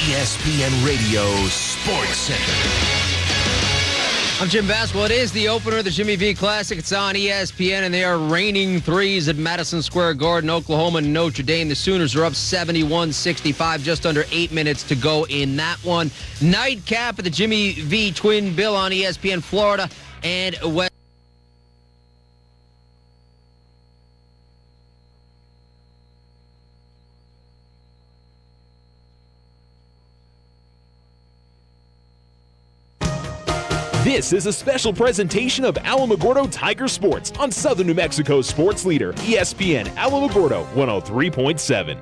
ESPN Radio Sports Center. I'm Jim Basswell. It is the opener of the Jimmy V Classic. It's on ESPN, and they are raining threes at Madison Square Garden, Oklahoma, Notre Dame. The Sooners are up 71-65, just under 8 minutes to go in that one. Nightcap at the Jimmy V Twin Bill on ESPN, Florida and West. This is a special presentation of Alamogordo Tiger Sports on Southern New Mexico's sports leader, ESPN Alamogordo 103.7.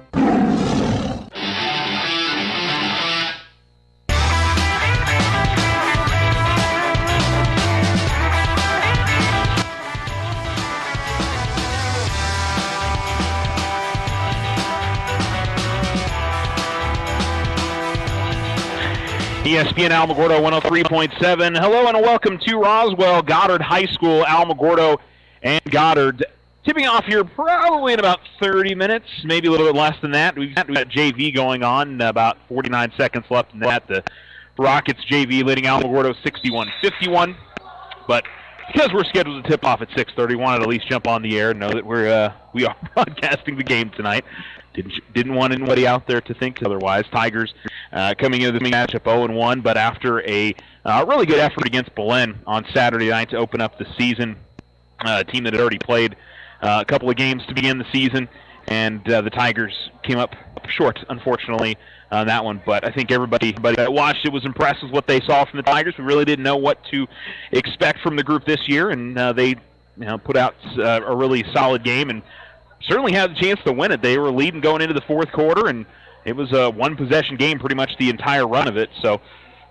ESPN Alamogordo 103.7. Hello and welcome to Roswell Goddard High School. Alamogordo and Goddard tipping off here probably in about 30 minutes, maybe a little bit less than that. We've got JV going on, about 49 seconds left in that. The Rockets JV leading Alamogordo 61-51. But because we're scheduled to tip off at 6:30, wanted to at least jump on the air and know that we are broadcasting the game tonight. Didn't want anybody out there to think otherwise. Tigers coming into this matchup 0-1, but after a really good effort against Belen on Saturday night to open up the season, a team that had already played a couple of games to begin the season, and the Tigers came up short, unfortunately, on that one. But I think everybody that watched it was impressed with what they saw from the Tigers. We really didn't know what to expect from the group this year, and they put out a really solid game and certainly had the chance to win it. They were leading going into the fourth quarter, and it was a one-possession game pretty much the entire run of it. So,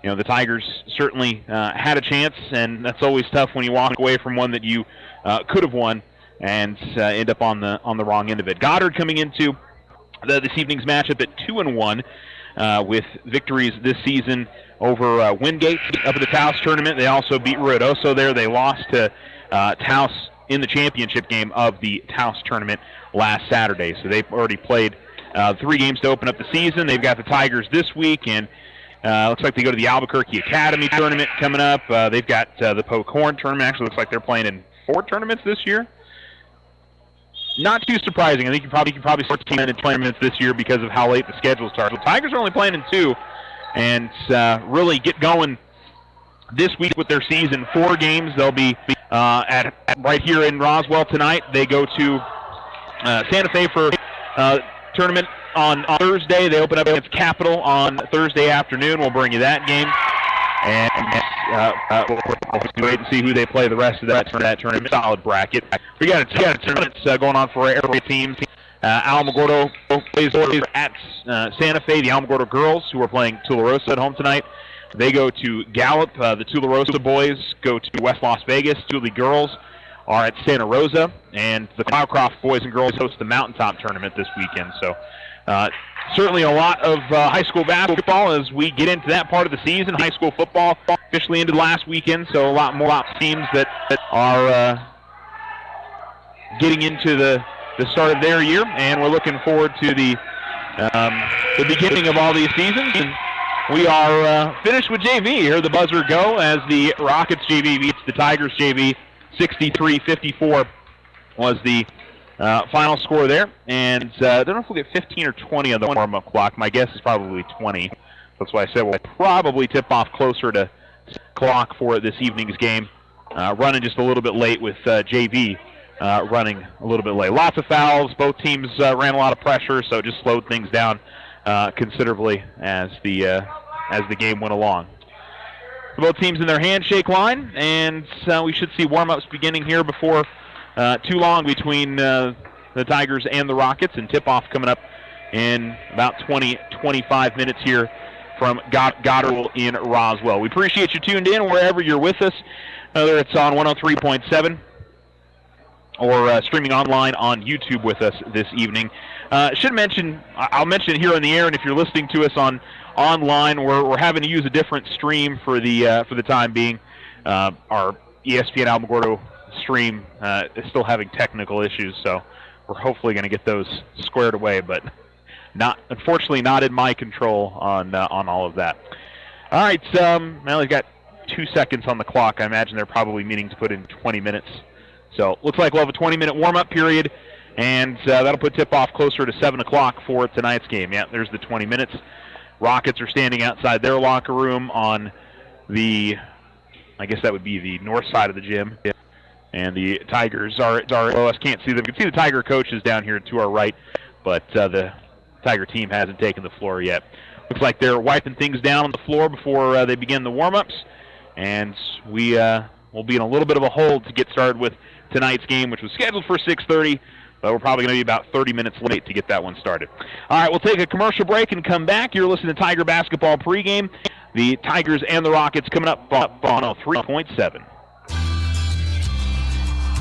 the Tigers certainly had a chance, and that's always tough when you walk away from one that you could have won and end up on the wrong end of it. Goddard coming into this evening's matchup at 2-1 with victories this season over Wingate up at the Taos tournament. They also beat Ruidoso there. They lost to Taos in the championship game of the Taos tournament last Saturday. So they've already played 3 games to open up the season. They've got the Tigers this week, and looks like they go to the Albuquerque Academy tournament coming up. They've got the Poke Horn tournament. Actually looks like they're playing in 4 tournaments this year. Not too surprising. I think you can probably start to in tournaments this year because of how late the schedule starts. The Tigers are only playing in 2, and really get going this week with their season. 4 games. They'll be at right here in Roswell tonight. They go to Santa Fe for tournament on Thursday. They open up against Capital on Thursday afternoon. We'll bring you that game. And we'll wait and see who they play the rest of that tournament. Solid bracket. We got a tournament going on for every team. Alamogordo plays at Santa Fe. The Alamogordo girls, who are playing Tularosa at home tonight, they go to Gallup. The Tularosa boys go to West Las Vegas. Two of the girls are at Santa Rosa, and the Cloudcroft boys and girls host the Mountaintop tournament this weekend. So certainly a lot of high school basketball as we get into that part of the season. High school football officially ended last weekend, so a lot more teams that are getting into the start of their year, and we're looking forward to the beginning of all these seasons. And we are finished with JV. Hear the buzzer go as the Rockets JV beats the Tigers JV. 63-54 was the final score there. And I don't know if we'll get 15 or 20 on the warm-up clock. My guess is probably 20. That's why I said we'll probably tip off closer to clock for this evening's game. Running just a little bit late with JV running a little bit late. Lots of fouls. Both teams ran a lot of pressure, so it just slowed things down considerably as the game went along. Both teams in their handshake line, and we should see warm-ups beginning here before too long between the Tigers and the Rockets, and tip-off coming up in about 20-25 minutes here from Goddard in Roswell. We appreciate you tuned in wherever you're with us, whether it's on 103.7 or streaming online on YouTube with us this evening. I'll mention it here on the air, and if you're listening to us online, we're having to use a different stream for the time being. Our ESPN Alamogordo stream is still having technical issues, so we're hopefully going to get those squared away. But unfortunately not in my control on all of that. All right, now we've got 2 seconds on the clock. I imagine they're probably meaning to put in 20 minutes. So looks like we'll have a 20-minute warm-up period, and that'll put tip-off closer to 7 o'clock for tonight's game. Yeah, there's the 20 minutes. Rockets are standing outside their locker room on the, I guess that would be the north side of the gym. And the Tigers are us can't see them. You can see the Tiger coaches down here to our right, but the Tiger team hasn't taken the floor yet. Looks like they're wiping things down on the floor before they begin the warm-ups, and we will be in a little bit of a hold to get started with tonight's game, which was scheduled for 6:30, but we're probably going to be about 30 minutes late to get that one started. All right, we'll take a commercial break and come back. You're listening to Tiger Basketball pregame. The Tigers and the Rockets coming up on 3.7.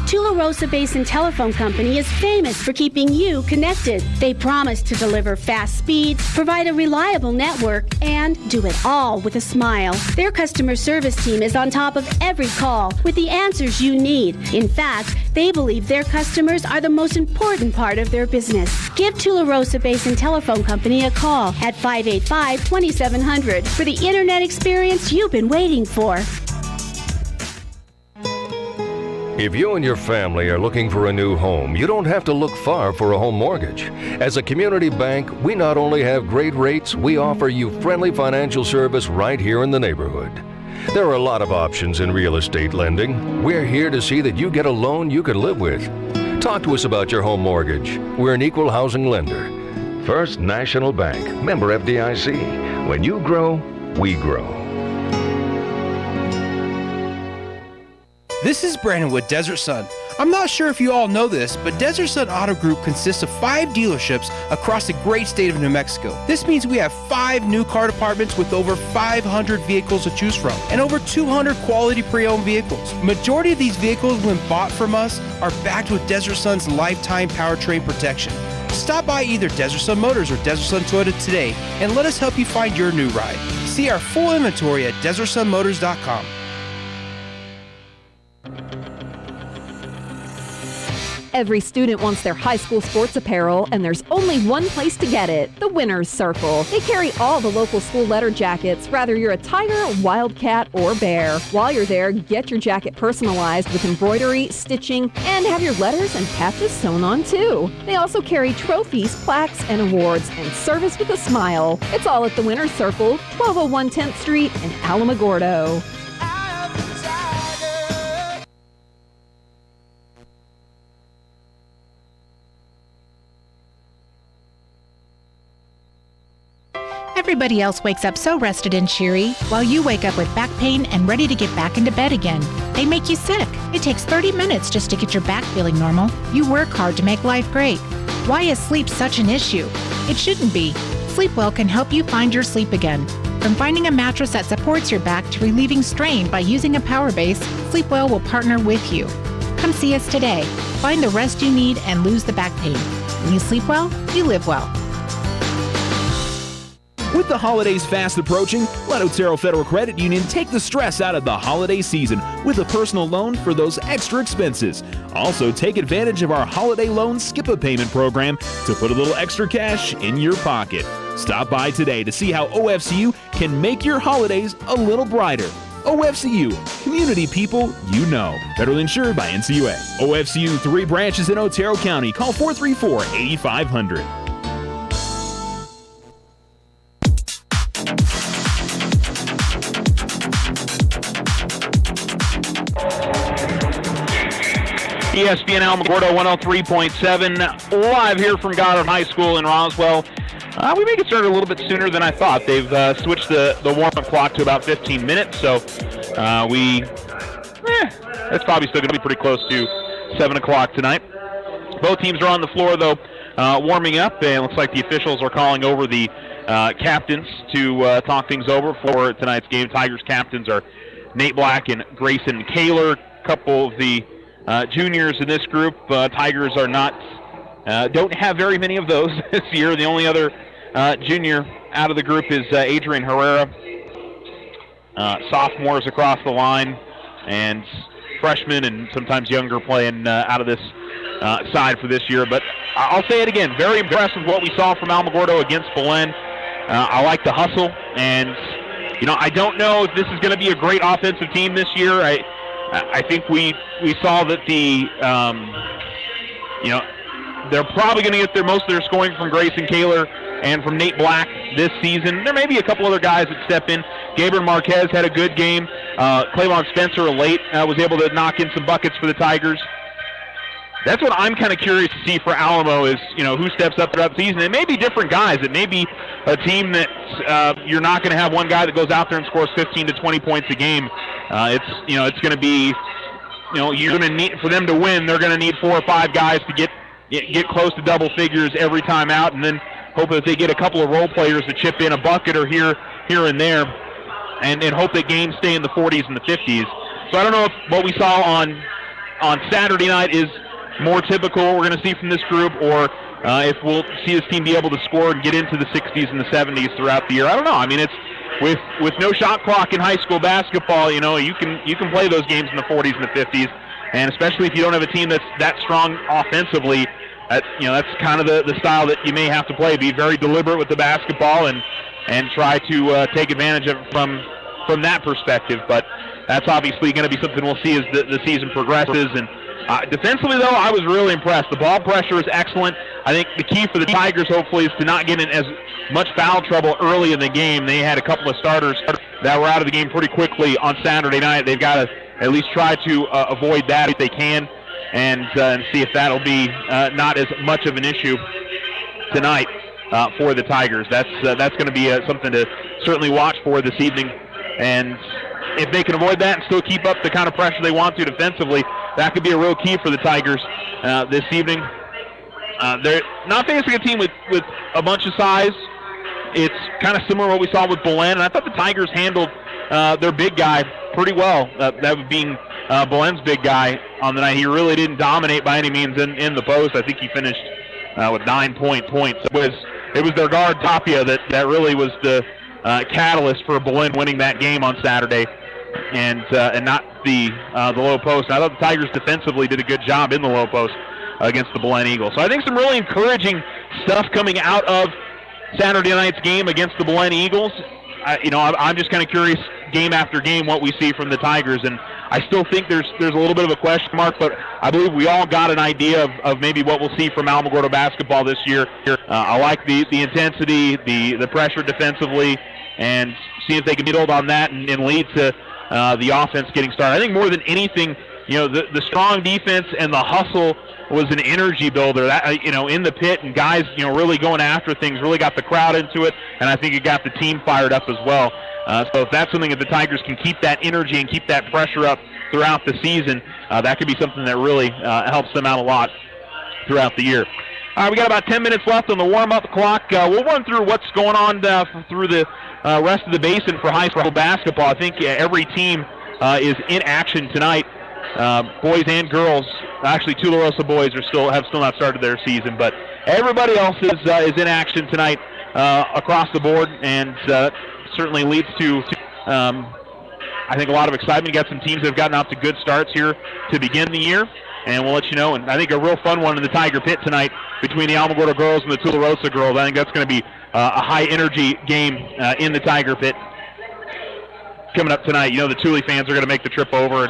Tularosa Basin Telephone Company is famous for keeping you connected. They promise to deliver fast speeds, provide a reliable network, and do it all with a smile. Their customer service team is on top of every call with the answers you need. In fact, they believe their customers are the most important part of their business. Give Tularosa Basin Telephone Company a call at 585-2700 for the internet experience you've been waiting for. If you and your family are looking for a new home, you don't have to look far for a home mortgage. As a community bank, we not only have great rates, we offer you friendly financial service right here in the neighborhood. There are a lot of options in real estate lending. We're here to see that you get a loan you can live with. Talk to us about your home mortgage. We're an equal housing lender. First National Bank, member FDIC. When you grow, we grow. This is Brandon with Desert Sun. I'm not sure if you all know this, but Desert Sun Auto Group consists of 5 dealerships across the great state of New Mexico. This means we have 5 new car departments with over 500 vehicles to choose from and over 200 quality pre-owned vehicles. Majority of these vehicles, when bought from us, are backed with Desert Sun's lifetime powertrain protection. Stop by either Desert Sun Motors or Desert Sun Toyota today and let us help you find your new ride. See our full inventory at DesertSunMotors.com. Every student wants their high school sports apparel, and there's only one place to get it, the Winner's Circle. They carry all the local school letter jackets, whether you're a Tiger, Wildcat, or Bear. While you're there, get your jacket personalized with embroidery, stitching, and have your letters and patches sewn on too. They also carry trophies, plaques, and awards, and service with a smile. It's all at the Winner's Circle, 1201 10th Street in Alamogordo. Everybody else wakes up so rested and cheery, while you wake up with back pain and ready to get back into bed again. They make you sick. It takes 30 minutes just to get your back feeling normal. You work hard to make life great. Why is sleep such an issue? It shouldn't be. Sleepwell can help you find your sleep again. From finding a mattress that supports your back to relieving strain by using a power base, Sleepwell will partner with you. Come see us today. Find the rest you need and lose the back pain. When you sleep well, you live well. With the holidays fast approaching, let Otero Federal Credit Union take the stress out of the holiday season with a personal loan for those extra expenses. Also, take advantage of our holiday loan skip-a-payment program to put a little extra cash in your pocket. Stop by today to see how OFCU can make your holidays a little brighter. OFCU, community people you know. Federally insured by NCUA. OFCU, 3 branches in Otero County. Call 434-8500. ESPN Alamogordo 103.7, live here from Goddard High School in Roswell. We may get started a little bit sooner than I thought. They've switched the warm-up clock to about 15 minutes, so it's probably still going to be pretty close to 7 o'clock tonight. Both teams are on the floor, though, warming up, and it looks like the officials are calling over the captains to talk things over for tonight's game. Tigers captains are Nate Black and Grayson Kaler. A couple of the juniors in this group. Tigers are don't have very many of those this year. The only other junior out of the group is Adrian Herrera. Sophomores across the line, and freshmen and sometimes younger playing out of this side for this year. But I'll say it again, very impressed with what we saw from Alamogordo against Belen. I like the hustle, and I don't know if this is going to be a great offensive team this year. I think we saw that they're probably going to get most of their scoring from Grayson Kaler and from Nate Black this season. There may be a couple other guys that step in. Gabriel Marquez had a good game. Clavon Spencer late was able to knock in some buckets for the Tigers. That's what I'm kind of curious to see for Alamo is, who steps up throughout the season. It may be different guys. It may be a team that you're not going to have one guy that goes out there and scores 15 to 20 points a game. It's going to be, you're going to need, for them to win, they're going to need 4 or 5 guys to get close to double figures every time out, and then hope that they get a couple of role players to chip in a bucket or here and there, and hope that games stay in the 40s and the 50s. So I don't know if what we saw on Saturday night is more typical what we're going to see from this group, or if we'll see this team be able to score and get into the 60s and the 70s throughout the year. I don't know. I mean, it's with no shot clock in high school basketball, you can play those games in the 40s and the 50s, and especially if you don't have a team that's that strong offensively, that's kind of the style that you may have to play. Be very deliberate with the basketball and try to take advantage of it from that perspective. But that's obviously going to be something we'll see as the season progresses. And defensively, though, I was really impressed. The ball pressure is excellent. I think the key for the Tigers, hopefully, is to not get in as much foul trouble early in the game. They had a couple of starters that were out of the game pretty quickly on Saturday night. They've got to at least try to avoid that if they can, and see if that'll be not as much of an issue tonight for the Tigers. That's going to be something to certainly watch for this evening. And if they can avoid that and still keep up the kind of pressure they want to defensively, that could be a real key for the Tigers this evening. They're not facing a team with a bunch of size. It's kind of similar to what we saw with Belen, and I thought the Tigers handled their big guy pretty well. That would being Belen's big guy on the night. He really didn't dominate by any means in the post. I think he finished with 9 points. It was their guard Tapia that really was the catalyst for Belen winning that game on Saturday, and not the low post. And I thought the Tigers defensively did a good job in the low post against the Belen Eagles. So I think some really encouraging stuff coming out of Saturday night's game against the Belen Eagles. I'm just kind of curious game after game what we see from the Tigers, and I still think there's a little bit of a question mark, but I believe we all got an idea of maybe what we'll see from Alamogordo basketball this year. I like the intensity, the pressure defensively, and see if they can build on that and lead to the offense getting started. I think more than anything, the strong defense and the hustle was an energy builder. That in the pit, and guys really going after things, really got the crowd into it, and I think it got the team fired up as well. So if that's something that the Tigers can keep that energy and keep that pressure up throughout the season, that could be something that really helps them out a lot throughout the year. All right, we got about 10 minutes left on the warm-up clock. We'll run through what's going on through the rest of the basin for high school basketball. I think every team is in action tonight, boys and girls. Actually, Tularosa boys have still not started their season, but everybody else is in action tonight across the board, and certainly leads to I think a lot of excitement. You got some teams that have gotten off to good starts here to begin the year, and we'll let you know. And I think a real fun one in the Tiger Pit tonight between the Alamogordo girls and the Tularosa girls. I think that's going to be a high-energy game in the Tiger Pit coming up tonight. The Thule fans are going to make the trip over,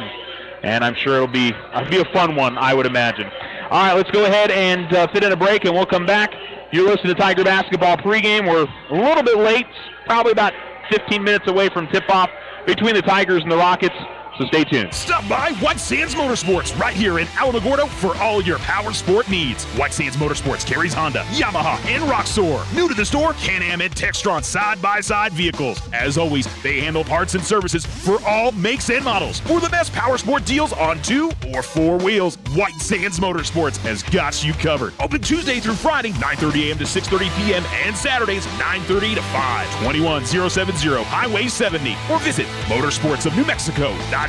and I'm sure it'll be a fun one, I would imagine. All right, let's go ahead and fit in a break, and we'll come back. You're listening to Tiger Basketball pregame. We're a little bit late, probably about 15 minutes away from tip-off between the Tigers and the Rockets, so stay tuned. Stop by White Sands Motorsports right here in Alamogordo for all your power sport needs. White Sands Motorsports carries Honda, Yamaha, and Roxor. New to the store, Can-Am and Textron side-by-side vehicles. As always, they handle parts and services for all makes and models. For the best power sport deals on 2 or 4 wheels, White Sands Motorsports has got you covered. Open Tuesday through Friday, 9:30 a.m. to 6:30 p.m. and Saturdays, 9:30 to 5. 21070 Highway 70, or visit motorsportsofnewmexico.com.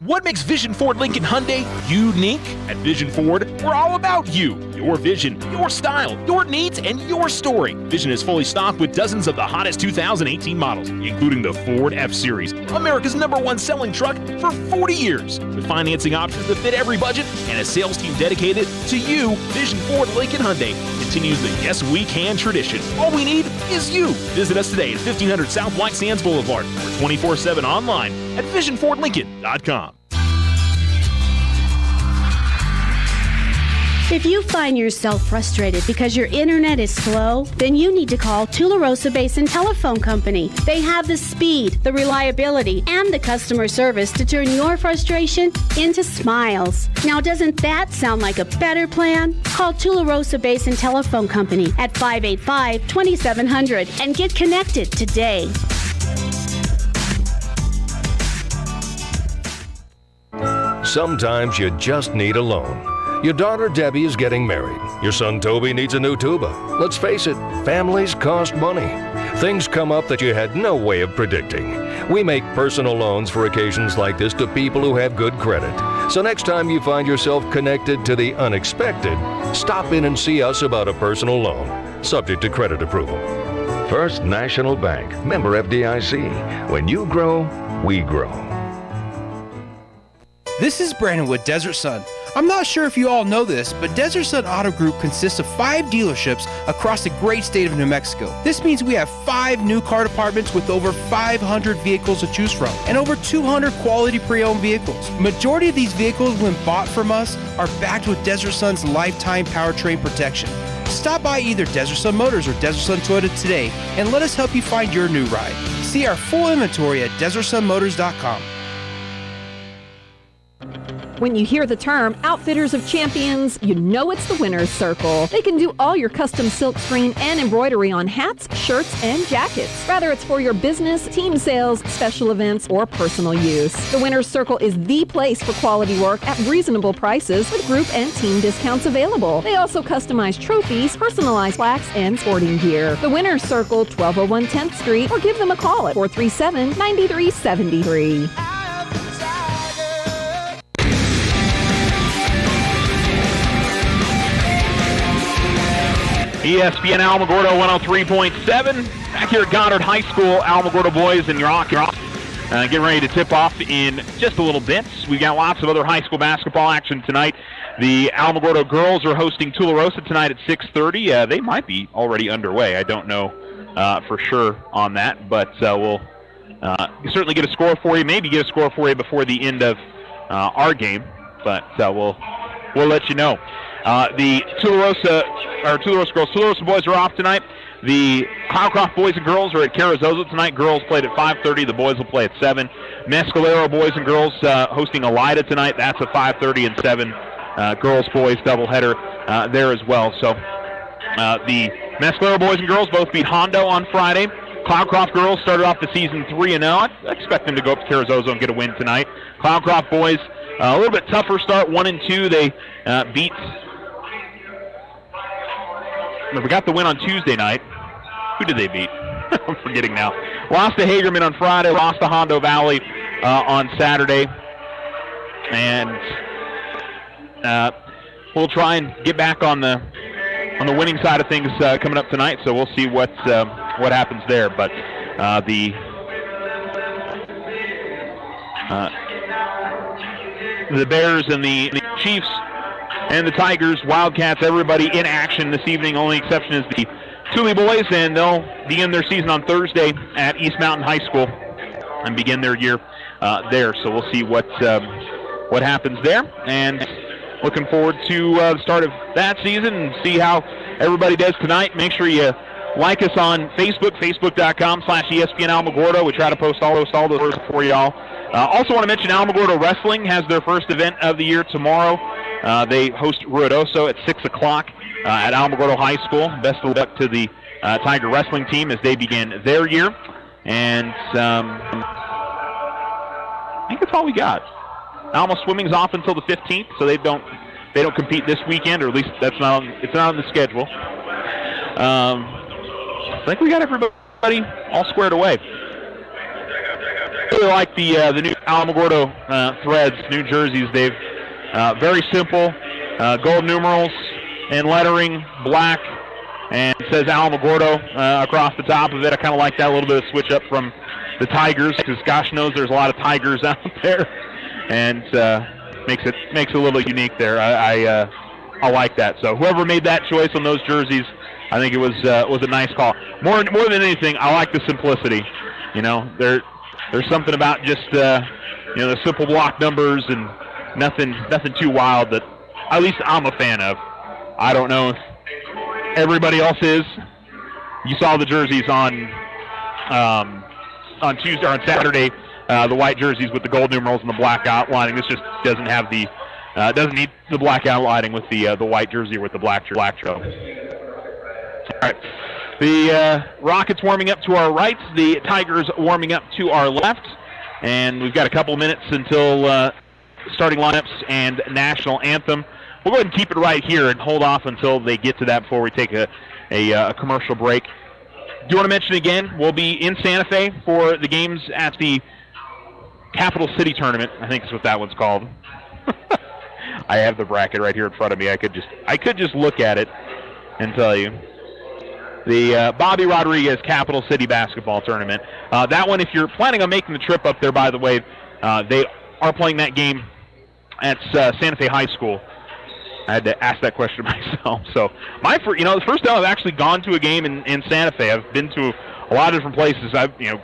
What makes Vision Ford Lincoln Hyundai unique? At Vision Ford, we're all about you, your vision, your style, your needs, and your story. Vision is fully stocked with dozens of the hottest 2018 models, including the Ford F-Series, America's #1 selling truck for 40 years. With financing options that fit every budget and a sales team dedicated to you, Vision Ford Lincoln Hyundai continues the Yes We Can tradition. All we need is you. Visit us today at 1500 South White Sands Boulevard or 24/7 online at visionfordlincoln.com. If you find yourself frustrated because your internet is slow, then you need to call Tularosa Basin Telephone Company. They have the speed, the reliability, and the customer service to turn your frustration into smiles. Now, doesn't that sound like a better plan? Call Tularosa Basin Telephone Company at 585-2700 and get connected today. Sometimes you just need a loan. Your daughter Debbie is getting married. Your son Toby needs a new tuba. Let's face it, families cost money. Things come up that you had no way of predicting. We make personal loans for occasions like this to people who have good credit. So next time you find yourself connected to the unexpected, stop in and see us about a personal loan, subject to credit approval. First National Bank, member FDIC. When you grow, we grow. This is Brandon with Desert Sun. I'm not sure if you all know this, but Desert Sun Auto Group consists of 5 dealerships across the great state of New Mexico. This means we have 5 new car departments with over 500 vehicles to choose from and over 200 quality pre-owned vehicles. Majority of these vehicles, when bought from us, are backed with Desert Sun's lifetime powertrain protection. Stop by either Desert Sun Motors or Desert Sun Toyota today and let us help you find your new ride. See our full inventory at DesertSunMotors.com. When you hear the term Outfitters of Champions, you know it's the Winner's Circle. They can do all your custom silk screen and embroidery on hats, shirts, and jackets. Whether it's for your business, team sales, special events, or personal use. The Winner's Circle is the place for quality work at reasonable prices with group and team discounts available. They also customize trophies, personalized plaques, and sporting gear. The Winner's Circle, 1201 10th Street, or give them a call at 437-9373. ESPN Alamogordo 103.7. Back here at Goddard High School, Alamogordo boys and you're getting ready to tip off in just a little bit. We've got lots of other high school basketball action tonight. The Alamogordo girls are hosting Tularosa tonight at 6:30. They might be already underway. I don't know for sure on that, but we'll certainly get a score for you. Maybe get a score for you before the end of our game, but we'll let you know. The Tularosa boys are off tonight. The Cloudcroft boys and girls are at Carrizozo tonight. Girls played at 5:30. The boys will play at 7. Mescalero boys and girls hosting Elida tonight. That's at 5:30 and 7. Girls-boys doubleheader there as well. So the Mescalero boys and girls both beat Hondo on Friday. Cloudcroft girls started off the season 3-0. I expect them to go up to Carrizozo and get a win tonight. Cloudcroft boys, a little bit tougher start, 1-2. They beat... We got the win on Tuesday night. Who did they beat? I'm forgetting now. Lost to Hagerman on Friday, lost to Hondo Valley on Saturday. And we'll try and get back on the winning side of things coming up tonight, so we'll see what happens there. But the Bears and the Chiefs and the Tigers, Wildcats, everybody in action this evening. Only exception is the Thule boys, and they'll begin their season on Thursday at East Mountain High School and begin their year there. So we'll see what happens there, and looking forward to the start of that season and see how everybody does tonight. Make sure you like us on Facebook, facebook.com/ESPN Alamogordo. We try to post all those for y'all. Also want to mention Alamogordo Wrestling has their first event of the year tomorrow. They host Ruidoso at 6 o'clock at Alamogordo High School. Best of luck to the Tiger Wrestling team as they begin their year. And I think that's all we got. Alamo Swimming's off until the 15th, so they don't compete this weekend, or at least it's not on the schedule. I think we got everybody all squared away. really like the new Alamogordo threads, new jerseys. They've very simple, gold numerals and lettering, black, and it says Alamogordo across the top of it. I kind of like that, a little bit of switch up from the Tigers, because gosh knows there's a lot of Tigers out there, and makes it a little unique there. I like that. So whoever made that choice on those jerseys, I think it was a nice call. More than anything, I like the simplicity. You know, there's something about just the simple block numbers and nothing too wild that at least I'm a fan of. I don't know if everybody else is. You saw the jerseys on Tuesday or on Saturday, the white jerseys with the gold numerals and the black outlining. This just doesn't have the doesn't need the black outlining with the white jersey or with the black jersey. All right. The Rockets warming up to our right, the Tigers warming up to our left, and we've got a couple minutes until starting lineups and national anthem. We'll go ahead and keep it right here and hold off until they get to that before we take a commercial break. Do you want to mention again, we'll be in Santa Fe for the games at the Capital City Tournament. I think is what that one's called. I have the bracket right here in front of me. I could just look at it and tell you. The Bobby Rodriguez Capital City Basketball Tournament. That one, if you're planning on making the trip up there, by the way, they are playing that game at Santa Fe High School. I had to ask that question myself. So the first time I've actually gone to a game in Santa Fe. I've been to a lot of different places.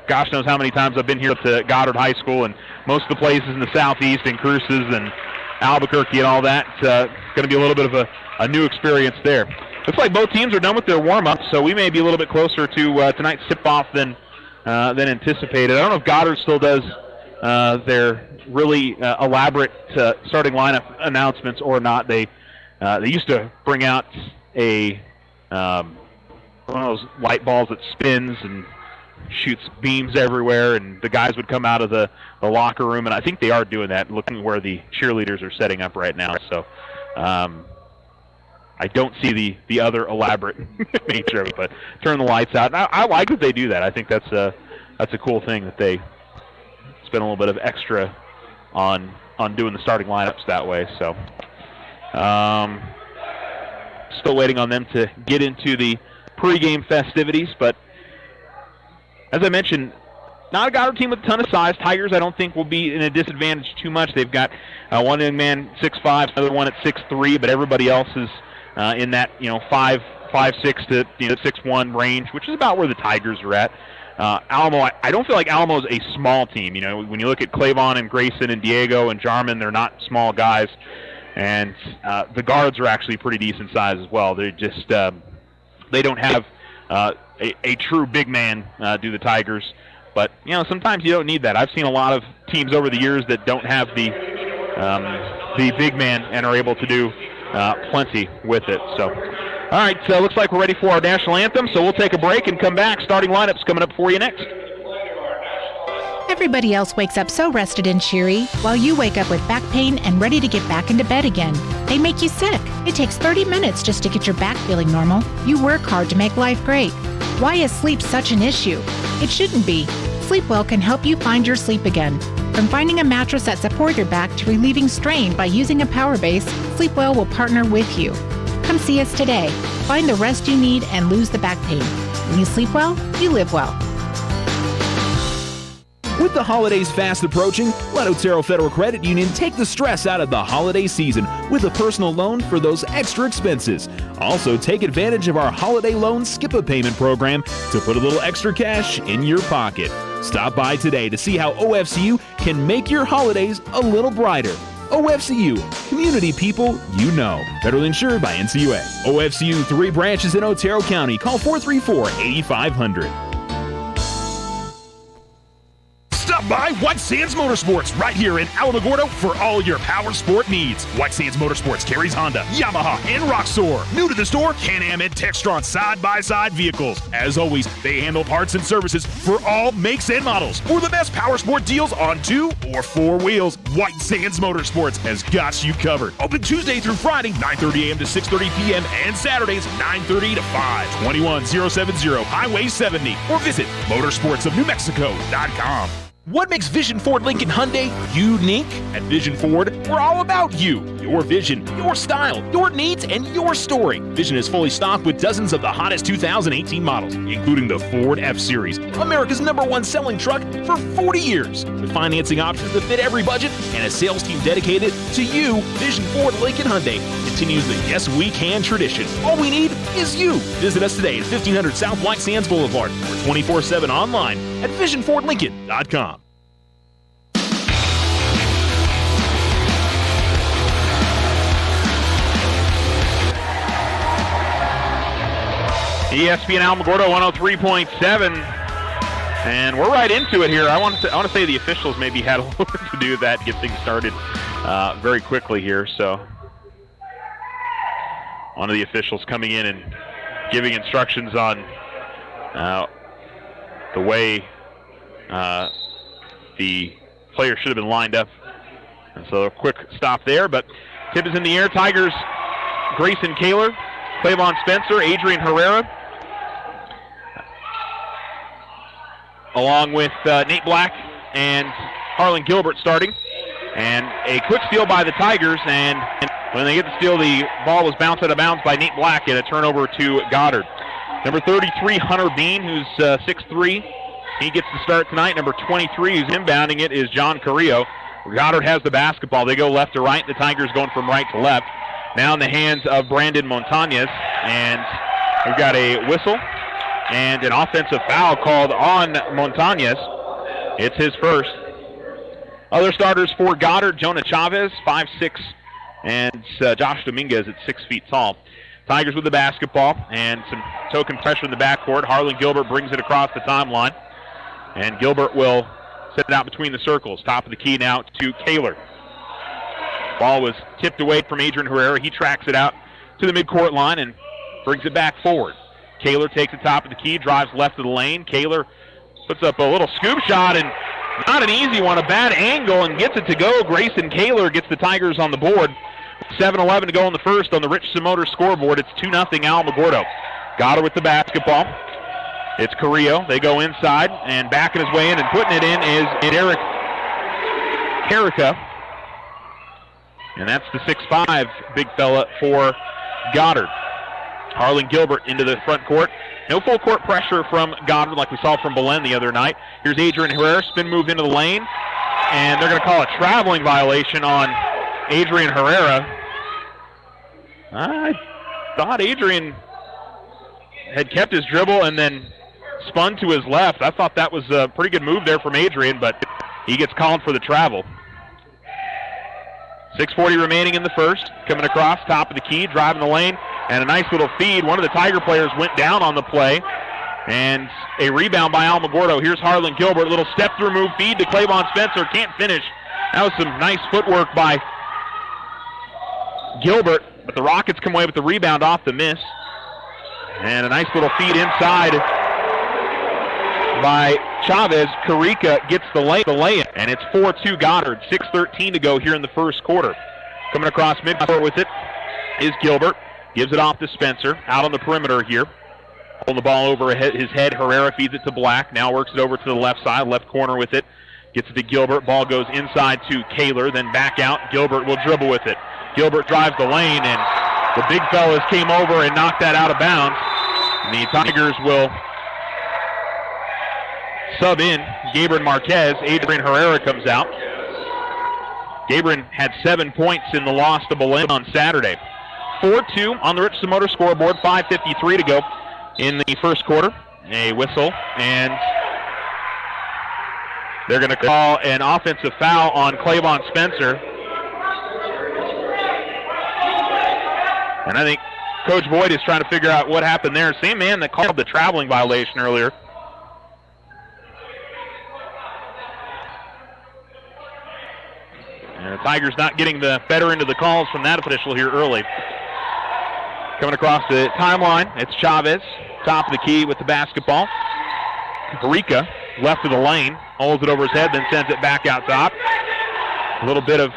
Gosh knows how many times I've been here to Goddard High School, and most of the places in the southeast, in Cruces and Albuquerque and all that. It's going to be a little bit of a new experience there. Looks like both teams are done with their warm-up, so we may be a little bit closer to tonight's tip-off than anticipated. I don't know if Goddard still does their really elaborate starting lineup announcements or not. They used to bring out one of those light balls that spins and shoots beams everywhere, and the guys would come out of the locker room, and I think they are doing that, looking where the cheerleaders are setting up right now. So I don't see the other elaborate nature of it, but turn the lights out. And I like that they do that. I think that's a cool thing that they spend a little bit of extra on doing the starting lineups that way. So still waiting on them to get into the pregame festivities, but as I mentioned, not a Goddard team with a ton of size. Tigers, I don't think, will be in a disadvantage too much. They've got one young man 6'5", another one at 6'3", but everybody else is in that 5'6" to 6'1" range, which is about where the Tigers are at. Alamo, I don't feel like Alamo is a small team. When you look at Clavon and Grayson and Diego and Jarman, they're not small guys, and the guards are actually pretty decent size as well. They just they don't have a true big man, do the Tigers. But sometimes you don't need that. I've seen a lot of teams over the years that don't have the big man and are able to do plenty with it. So, all right, so looks like we're ready for our national anthem. So we'll take a break and come back. Starting lineups coming up for you next. Everybody else wakes up so rested and cheery, while you wake up with back pain and ready to get back into bed again. They make you sick. It takes 30 minutes just to get your back feeling normal. You work hard to make life great. Why is sleep such an issue? It shouldn't be. Sleepwell can help you find your sleep again. From finding a mattress that supports your back to relieving strain by using a power base, Sleepwell will partner with you. Come see us today. Find the rest you need and lose the back pain. When you sleep well, you live well. With the holidays fast approaching, let Otero Federal Credit Union take the stress out of the holiday season with a personal loan for those extra expenses. Also, take advantage of our holiday loan skip-a-payment program to put a little extra cash in your pocket. Stop by today to see how OFCU can make your holidays a little brighter. OFCU, community people you know. Federally insured by NCUA. OFCU, 3 branches in Otero County. Call 434-8500. Stop by White Sands Motorsports right here in Alamogordo for all your power sport needs. White Sands Motorsports carries Honda, Yamaha, and Roxor. New to the store, Can-Am and Textron side-by-side vehicles. As always, they handle parts and services for all makes and models. For the best power sport deals on 2 or 4 wheels, White Sands Motorsports has got you covered. Open Tuesday through Friday, 9:30 a.m. to 6:30 p.m. and Saturdays, 9:30 to 5. 21070 Highway 70 or visit motorsportsofnewmexico.com. What makes Vision Ford Lincoln Hyundai unique? At Vision Ford, we're all about you. Your vision, your style, your needs, and your story. Vision is fully stocked with dozens of the hottest 2018 models, including the Ford F-Series, America's #1 selling truck for 40 years. With financing options that fit every budget and a sales team dedicated to you, Vision Ford Lincoln Hyundai continues the Yes We Can tradition. All we need is you. Visit us today at 1500 South White Sands Boulevard or 24/7 online at visionfordlincoln.com. ESPN Alamogordo 103.7, and we're right into it here. I want to say the officials maybe had a little bit to do with that to get things started very quickly here. So one of the officials coming in and giving instructions on the way the player should have been lined up. And so a quick stop there, but tip is in the air. Tigers, Grayson Kaler, Clavon Spencer, Adrian Herrera, along with Nate Black and Harlan Gilbert starting. And a quick steal by the Tigers, and when they get the steal, the ball was bounced out of bounds by Nate Black and a turnover to Goddard. Number 33, Hunter Bean, who's 6'3". He gets the start tonight. Number 23, who's inbounding it, is John Carrillo. Goddard has the basketball. They go left to right. The Tigers going from right to left. Now in the hands of Brandon Montañez, and we've got a whistle and an offensive foul called on Montañez. It's his first. Other starters for Goddard: Jonah Chavez, 5'6", and Josh Dominguez at 6 feet tall. Tigers with the basketball and some token pressure in the backcourt. Harlan Gilbert brings it across the timeline, and Gilbert will set it out between the circles. Top of the key now to Kaler. Ball was tipped away from Adrian Herrera. He tracks it out to the midcourt line and brings it back forward. Kaler takes the top of the key, drives left of the lane. Kaler puts up a little scoop shot, and not an easy one, a bad angle, and gets it to go. Grayson Kaler gets the Tigers on the board. 7:11 to go in the first on the Richardson Motors scoreboard. It's 2-0 Alamogordo. Goddard with the basketball. It's Carrillo. They go inside, and backing his way in and putting it in is Eric Perica. And that's the 6'5" big fella for Goddard. Harlan Gilbert into the front court. No full court pressure from Goddard like we saw from Belen the other night. Here's Adrian Herrera, spin move into the lane, and they're going to call a traveling violation on Adrian Herrera. I thought Adrian had kept his dribble and then spun to his left. I thought that was a pretty good move there from Adrian, but he gets called for the travel. 6:40 remaining in the first. Coming across, top of the key, driving the lane, and a nice little feed. One of the Tiger players went down on the play, and a rebound by Alamogordo. Here's Harlan Gilbert, little step-through move, feed to Clavon Spencer. Can't finish. That was some nice footwork by Gilbert, but the Rockets come away with the rebound off the miss. And a nice little feed inside by Chavez. Carica gets the lay-in, and it's 4-2 Goddard. 6:13 to go here in the first quarter. Coming across midcourt with it is Gilbert. Gives it off to Spencer. Out on the perimeter here. Holding the ball over his head. Herrera feeds it to Black. Now works it over to the left side. Left corner with it. Gets it to Gilbert. Ball goes inside to Kaler. Then back out. Gilbert will dribble with it. Gilbert drives the lane, and the big fellas came over and knocked that out of bounds. And the Tigers will sub in Gabriel Marquez. Adrian Herrera comes out. Gabriel had 7 points in the loss to Belen on Saturday. 4-2 on the Richardson Motors scoreboard. 5:53 to go in the first quarter. A whistle, and they're going to call an offensive foul on Clavon Spencer. And I think Coach Boyd is trying to figure out what happened there. Same man that called the traveling violation earlier. And the Tigers not getting the better end of the calls from that official here early. Coming across the timeline, it's Chavez, top of the key with the basketball. Carica, left of the lane, holds it over his head, then sends it back out top. A little bit of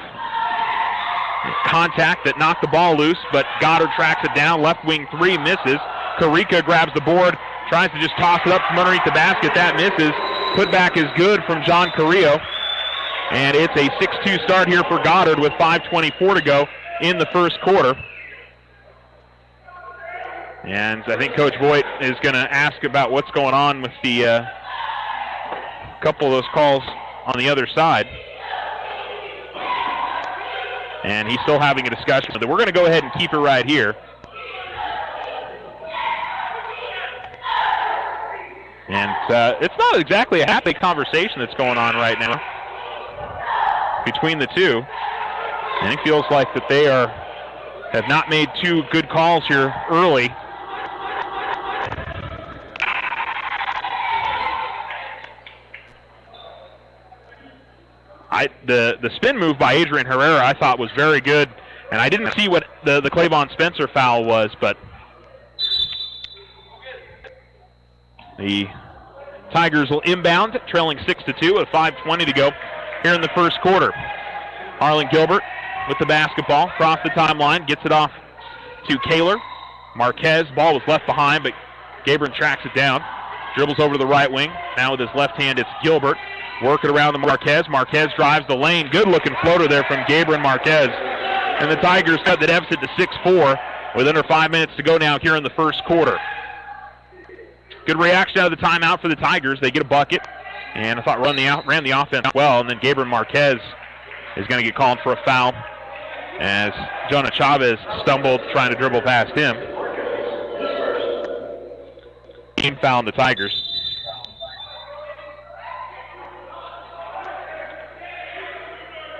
contact that knocked the ball loose, but Goddard tracks it down. Left wing three misses. Carica grabs the board, tries to just toss it up from underneath the basket. That misses. Putback is good from John Carrillo. And it's a 6-2 start here for Goddard with 5:24 to go in the first quarter. And I think Coach Voigt is going to ask about what's going on with the couple of those calls on the other side. And he's still having a discussion. We're going to go ahead and keep it right here. And it's not exactly a happy conversation that's going on right now between the two. And it feels like that they have not made two good calls here early. The spin move by Adrian Herrera I thought was very good, and I didn't see what the Clavon Spencer foul was, but the Tigers will inbound, trailing 6-2 with 5:20 to go here in the first quarter. Harlan Gilbert with the basketball, across the timeline, gets it off to Kaler. Marquez, ball was left behind, but Gabriel tracks it down. Dribbles over to the right wing. Now with his left hand, it's Gilbert. Working around the Marquez. Marquez drives the lane. Good-looking floater there from Gabriel Marquez. And the Tigers cut the deficit to 6-4 with under 5 minutes to go now here in the first quarter. Good reaction out of the timeout for the Tigers. They get a bucket. And I thought ran the offense well. And then Gabriel Marquez is going to get called for a foul as Jonah Chavez stumbled trying to dribble past him. Team foul on the Tigers.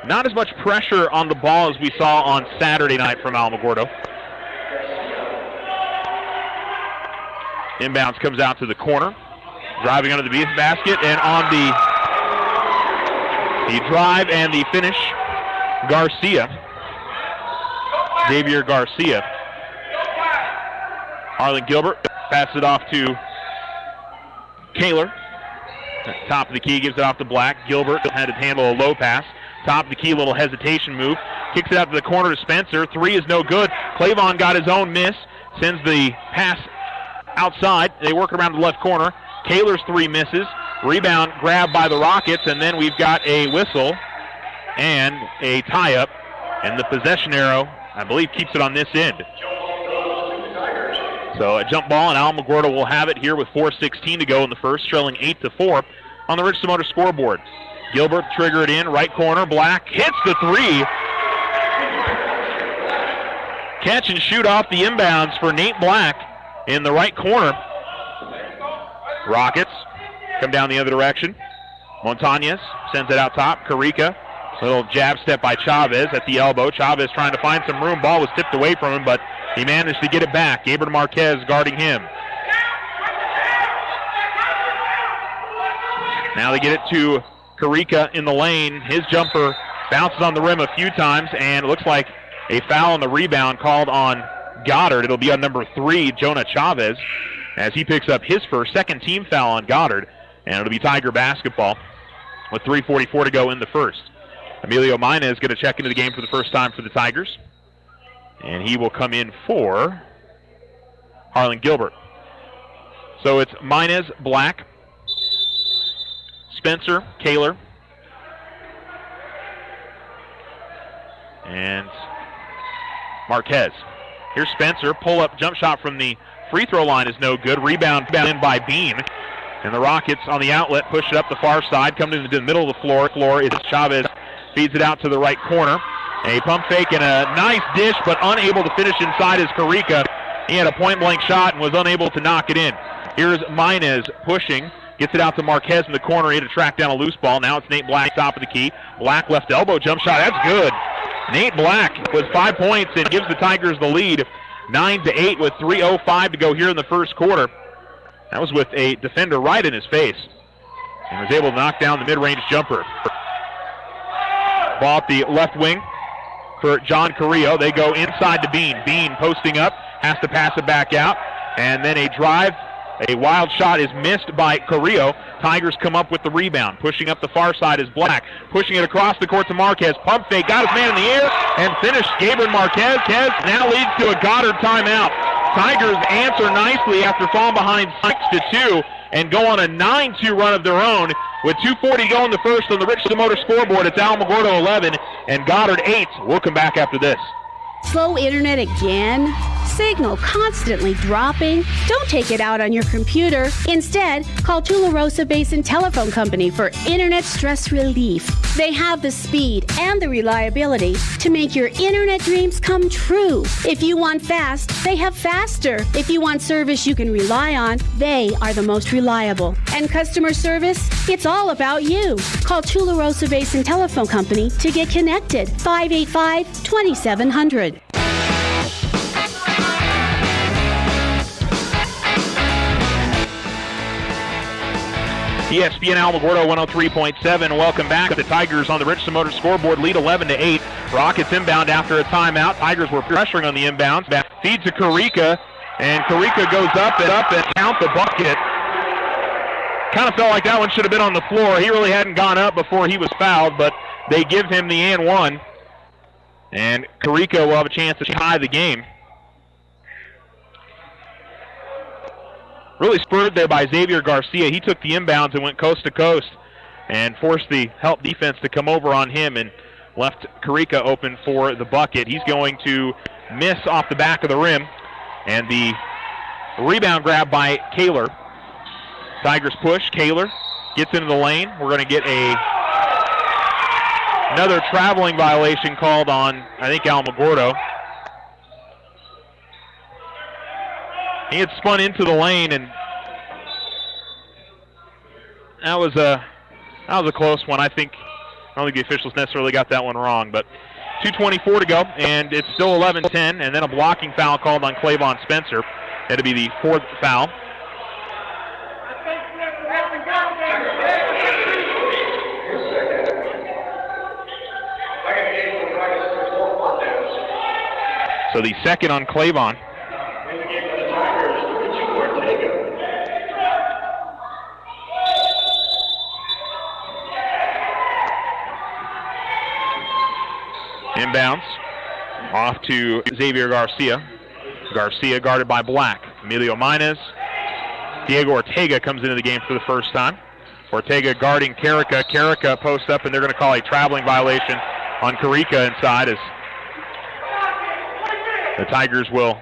Not as much pressure on the ball as we saw on Saturday night from Alamogordo. Inbounds comes out to the corner. Driving under the basket, and on the drive and the finish, Garcia. Xavier Garcia. Harlan Gilbert passes it off to Kaler. Top of the key, gives it off to Black. Gilbert had to handle a low pass. Top of the key, little hesitation move. Kicks it out to the corner to Spencer. Three is no good. Clavon got his own miss. Sends the pass outside. They work around the left corner. Kaler's three misses. Rebound grabbed by the Rockets, and then we've got a whistle and a tie-up. And the possession arrow, I believe, keeps it on this end. So a jump ball, and Alamogordo will have it here with 4:16 to go in the first, trailing 8-4 on the Richland Motor scoreboard. Gilbert trigger it in, right corner. Black hits the three. Catch and shoot off the inbounds for Nate Black in the right corner. Rockets come down the other direction. Montañez sends it out top. Carica, little jab step by Chavez at the elbow. Chavez trying to find some room. Ball was tipped away from him, but he managed to get it back. Gabriel Marquez guarding him. Now they get it to Carica in the lane. His jumper bounces on the rim a few times, and it looks like a foul on the rebound called on Goddard. It'll be on number 3, Jonah Chavez, as he picks up his second team foul on Goddard, and it'll be Tiger basketball with 3:44 to go in the first. Emilio Mina is going to check into the game for the first time for the Tigers, and he will come in for Harlan Gilbert. So it's Minez, Black, Spencer, Kaler, and Marquez. Here's Spencer. Pull-up jump shot from the free throw line is no good. Rebound in by Bean. And the Rockets on the outlet push it up the far side. Come to the middle of the floor. It's Chavez. Feeds it out to the right corner. A pump fake and a nice dish, but unable to finish inside is Carica. He had a point-blank shot and was unable to knock it in. Here's Minez pushing. Gets it out to Marquez in the corner. He had to track down a loose ball. Now it's Nate Black, top of the key. Black left elbow jump shot. That's good. Nate Black with 5 points and gives the Tigers the lead. 9-8 with 3:05 to go here in the first quarter. That was with a defender right in his face. And was able to knock down the mid-range jumper. Ball at the left wing for John Carrillo. They go inside to Bean. Bean posting up. Has to pass it back out. And then a drive. A wild shot is missed by Carrillo. Tigers come up with the rebound. Pushing up the far side is Black. Pushing it across the court to Marquez. Pump fake. Got his man in the air and finished. Gabriel Marquez now leads to a Goddard timeout. Tigers answer nicely after falling behind 6-2 and go on a 9-2 run of their own With 2:40 to go in the first on the Richland Motor scoreboard, it's Alamogordo 11 and Goddard 8. We'll come back after this. Slow internet again? Signal constantly dropping? Don't take it out on your computer. Instead, call Tularosa Basin Telephone Company for internet stress relief. They have the speed and the reliability to make your internet dreams come true. If you want fast, they have faster. If you want service you can rely on, they are the most reliable. And customer service? It's all about you. Call Tularosa Basin Telephone Company to get connected. 585-2700. ESPN Alamogordo 103.7. Welcome back. The Tigers on the Richland Motor scoreboard lead 11-8. Rockets inbound after a timeout. Tigers were pressuring on the inbounds. Feeds to Karika, and Karika goes up and count the bucket. Kind of felt like that one should have been on the floor. He really hadn't gone up before he was fouled, but they give him the and one. And Karika will have a chance to tie the game. Really spurred there by Xavier Garcia. He took the inbounds and went coast to coast and forced the help defense to come over on him and left Karika open for the bucket. He's going to miss off the back of the rim. And the rebound grab by Kaler. Tigers push. Kaler gets into the lane. We're going to get another traveling violation called on, I think, Alamogordo. He had spun into the lane, and that was a close one. I don't think the officials necessarily got that one wrong, but 2:24 to go, and it's still 11-10, and then a blocking foul called on Clavon Spencer. That'll be the fourth foul. So the second on Clavon. Inbounds off to Xavier Garcia. Garcia guarded by Black. Emilio Minez. Diego Ortega comes into the game for the first time. Ortega guarding Karika. Karika posts up, and they're going to call a traveling violation on Karika inside as the Tigers will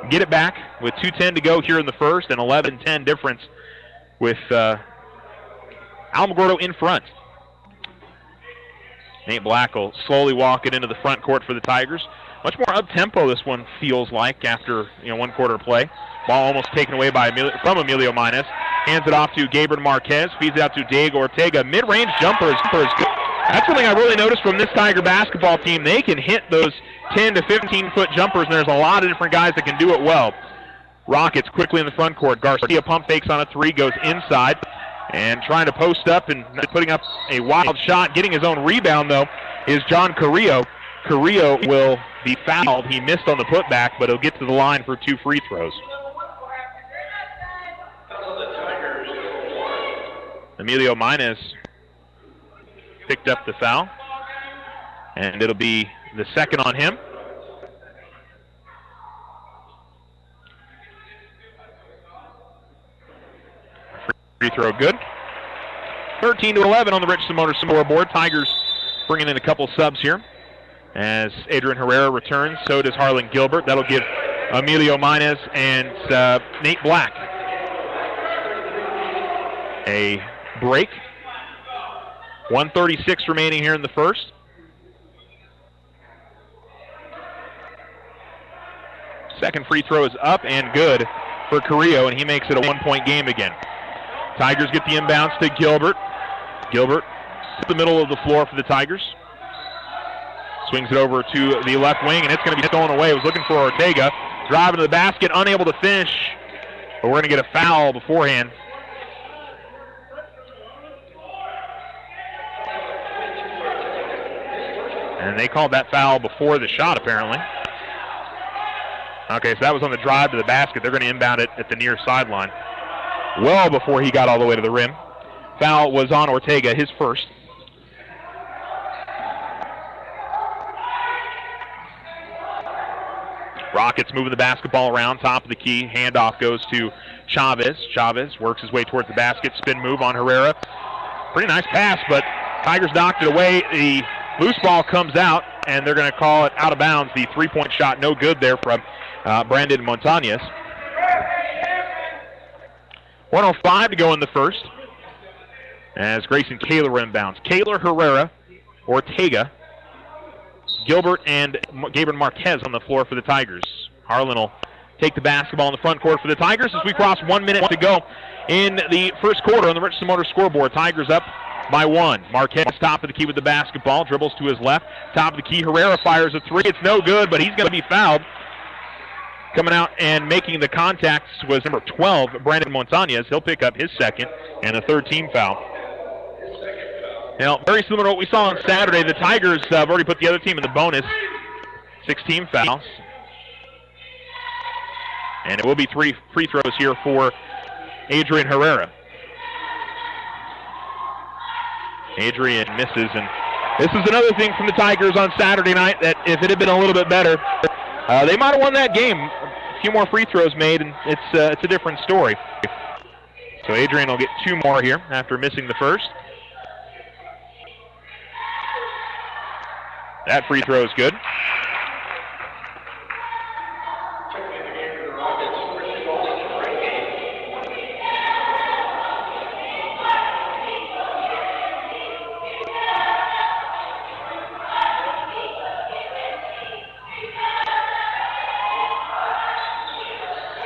get it back with 2:10 to go here in the first, and 11-10 difference with Alamogordo in front. Nate Black will slowly walk it into the front court for the Tigers. Much more up-tempo this one feels like after one quarter play. Ball almost taken away from Emilio Minez. Hands it off to Gabriel Marquez. Feeds it out to Diego Ortega. Mid-range jumper is good. That's something I really noticed from this Tiger basketball team. They can hit those 10 to 15-foot jumpers, and there's a lot of different guys that can do it well. Rockets quickly in the front court. Garcia pump fakes on a three, goes inside. And trying to post up and putting up a wild shot. Getting his own rebound, though, is John Carrillo. Carrillo will be fouled. He missed on the putback, but he'll get to the line for 2 free throws. Emilio Minez picked up the foul. And it'll be the second on him. Free throw good. 13-11 on the Richland Motor scoreboard. Tigers bringing in a couple subs here. As Adrian Herrera returns, so does Harlan Gilbert. That'll give Emilio Minez and Nate Black a break. 1:36 remaining here in the first. Second free throw is up and good for Carrillo, and he makes it a 1-point game again. Tigers get the inbounds to Gilbert. Gilbert to the middle of the floor for the Tigers. Swings it over to the left wing, and it's going to be stolen away. It was looking for Ortega. Driving to the basket, unable to finish. But we're going to get a foul beforehand. And they called that foul before the shot, apparently. Okay, so that was on the drive to the basket. They're going to inbound it at the near sideline. Well before he got all the way to the rim. Foul was on Ortega, his first. Rockets moving the basketball around, top of the key. Handoff goes to Chavez. Chavez works his way towards the basket. Spin move on Herrera. pretty nice pass, but Tigers knocked it away. The loose ball comes out, and they're going to call it out of bounds. The three-point shot, no good there from Brandon Montañez. 1:05 to go in the first as Grayson Kaler inbounds. Kaler, Herrera, Ortega, Gilbert, and Gabriel Marquez on the floor for the Tigers. Harlan will take the basketball in the front court for the Tigers as we cross 1 minute to go in the first quarter on the Richardson Motor scoreboard. Tigers up by 1. Marquez top of the key with the basketball, dribbles to his left. Top of the key, Herrera fires a three. It's no good, but he's going to be fouled. Coming out and making the contacts was number 12, Brandon Montañez. He'll pick up his second and a third team foul. Now, very similar to what we saw on Saturday. The Tigers have already put the other team in the bonus. 6 team fouls. And it will be 3 free throws here for Adrian Herrera. Adrian misses, and this is another thing from the Tigers on Saturday night that if it had been a little bit better, they might have won that game. A few more free throws made, and it's a different story. So Adrian will get 2 more here after missing the first. That free throw is good.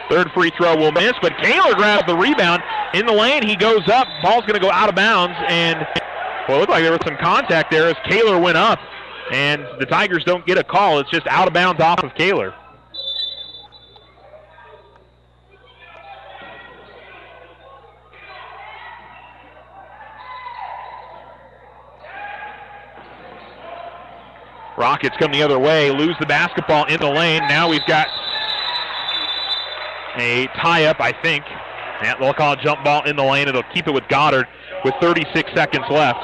Third free throw will miss, but Kaler grabs the rebound in the lane. He goes up. Ball's going to go out of bounds, and well, it looked like there was some contact there as Kaler went up, and the Tigers don't get a call. It's just out of bounds off of Kaler. Rockets come the other way, lose the basketball in the lane. Now we've got a tie-up, I think. Yeah, they'll call a jump ball in the lane. It'll keep it with Goddard with 36 seconds left.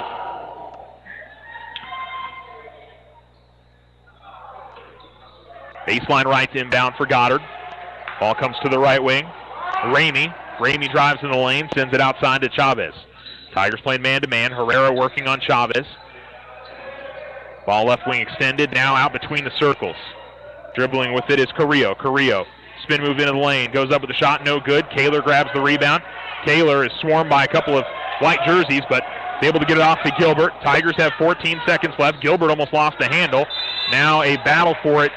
Baseline right to inbound for Goddard. Ball comes to the right wing. Ramey drives in the lane, sends it outside to Chavez. Tigers playing man-to-man. Herrera working on Chavez. Ball left wing extended, now out between the circles. Dribbling with it is Carrillo. Spin move into the lane, goes up with a shot, no good. Kaler grabs the rebound. Kaler is swarmed by a couple of white jerseys, but is able to get it off to Gilbert. Tigers have 14 seconds left. Gilbert almost lost the handle. Now a battle for it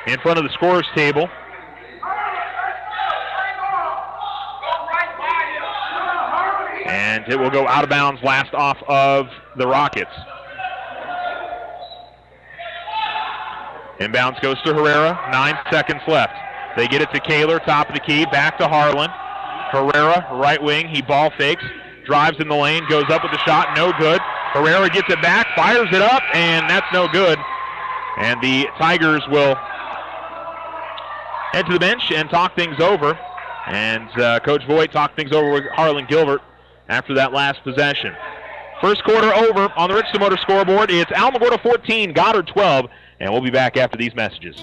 in front of the scorer's table. And it will go out of bounds last off of the Rockets. Inbounds goes to Herrera, 9 seconds left. They get it to Kaler, top of the key, back to Harlan. Herrera, right wing, he ball fakes, drives in the lane, goes up with the shot, no good. Herrera gets it back, fires it up, and that's no good. And the Tigers will head to the bench and talk things over. And Coach Voigt talked things over with Harlan Gilbert after that last possession. First quarter over on the Richardson Motor scoreboard. It's Alamogordo 14, Goddard 12, and we'll be back after these messages.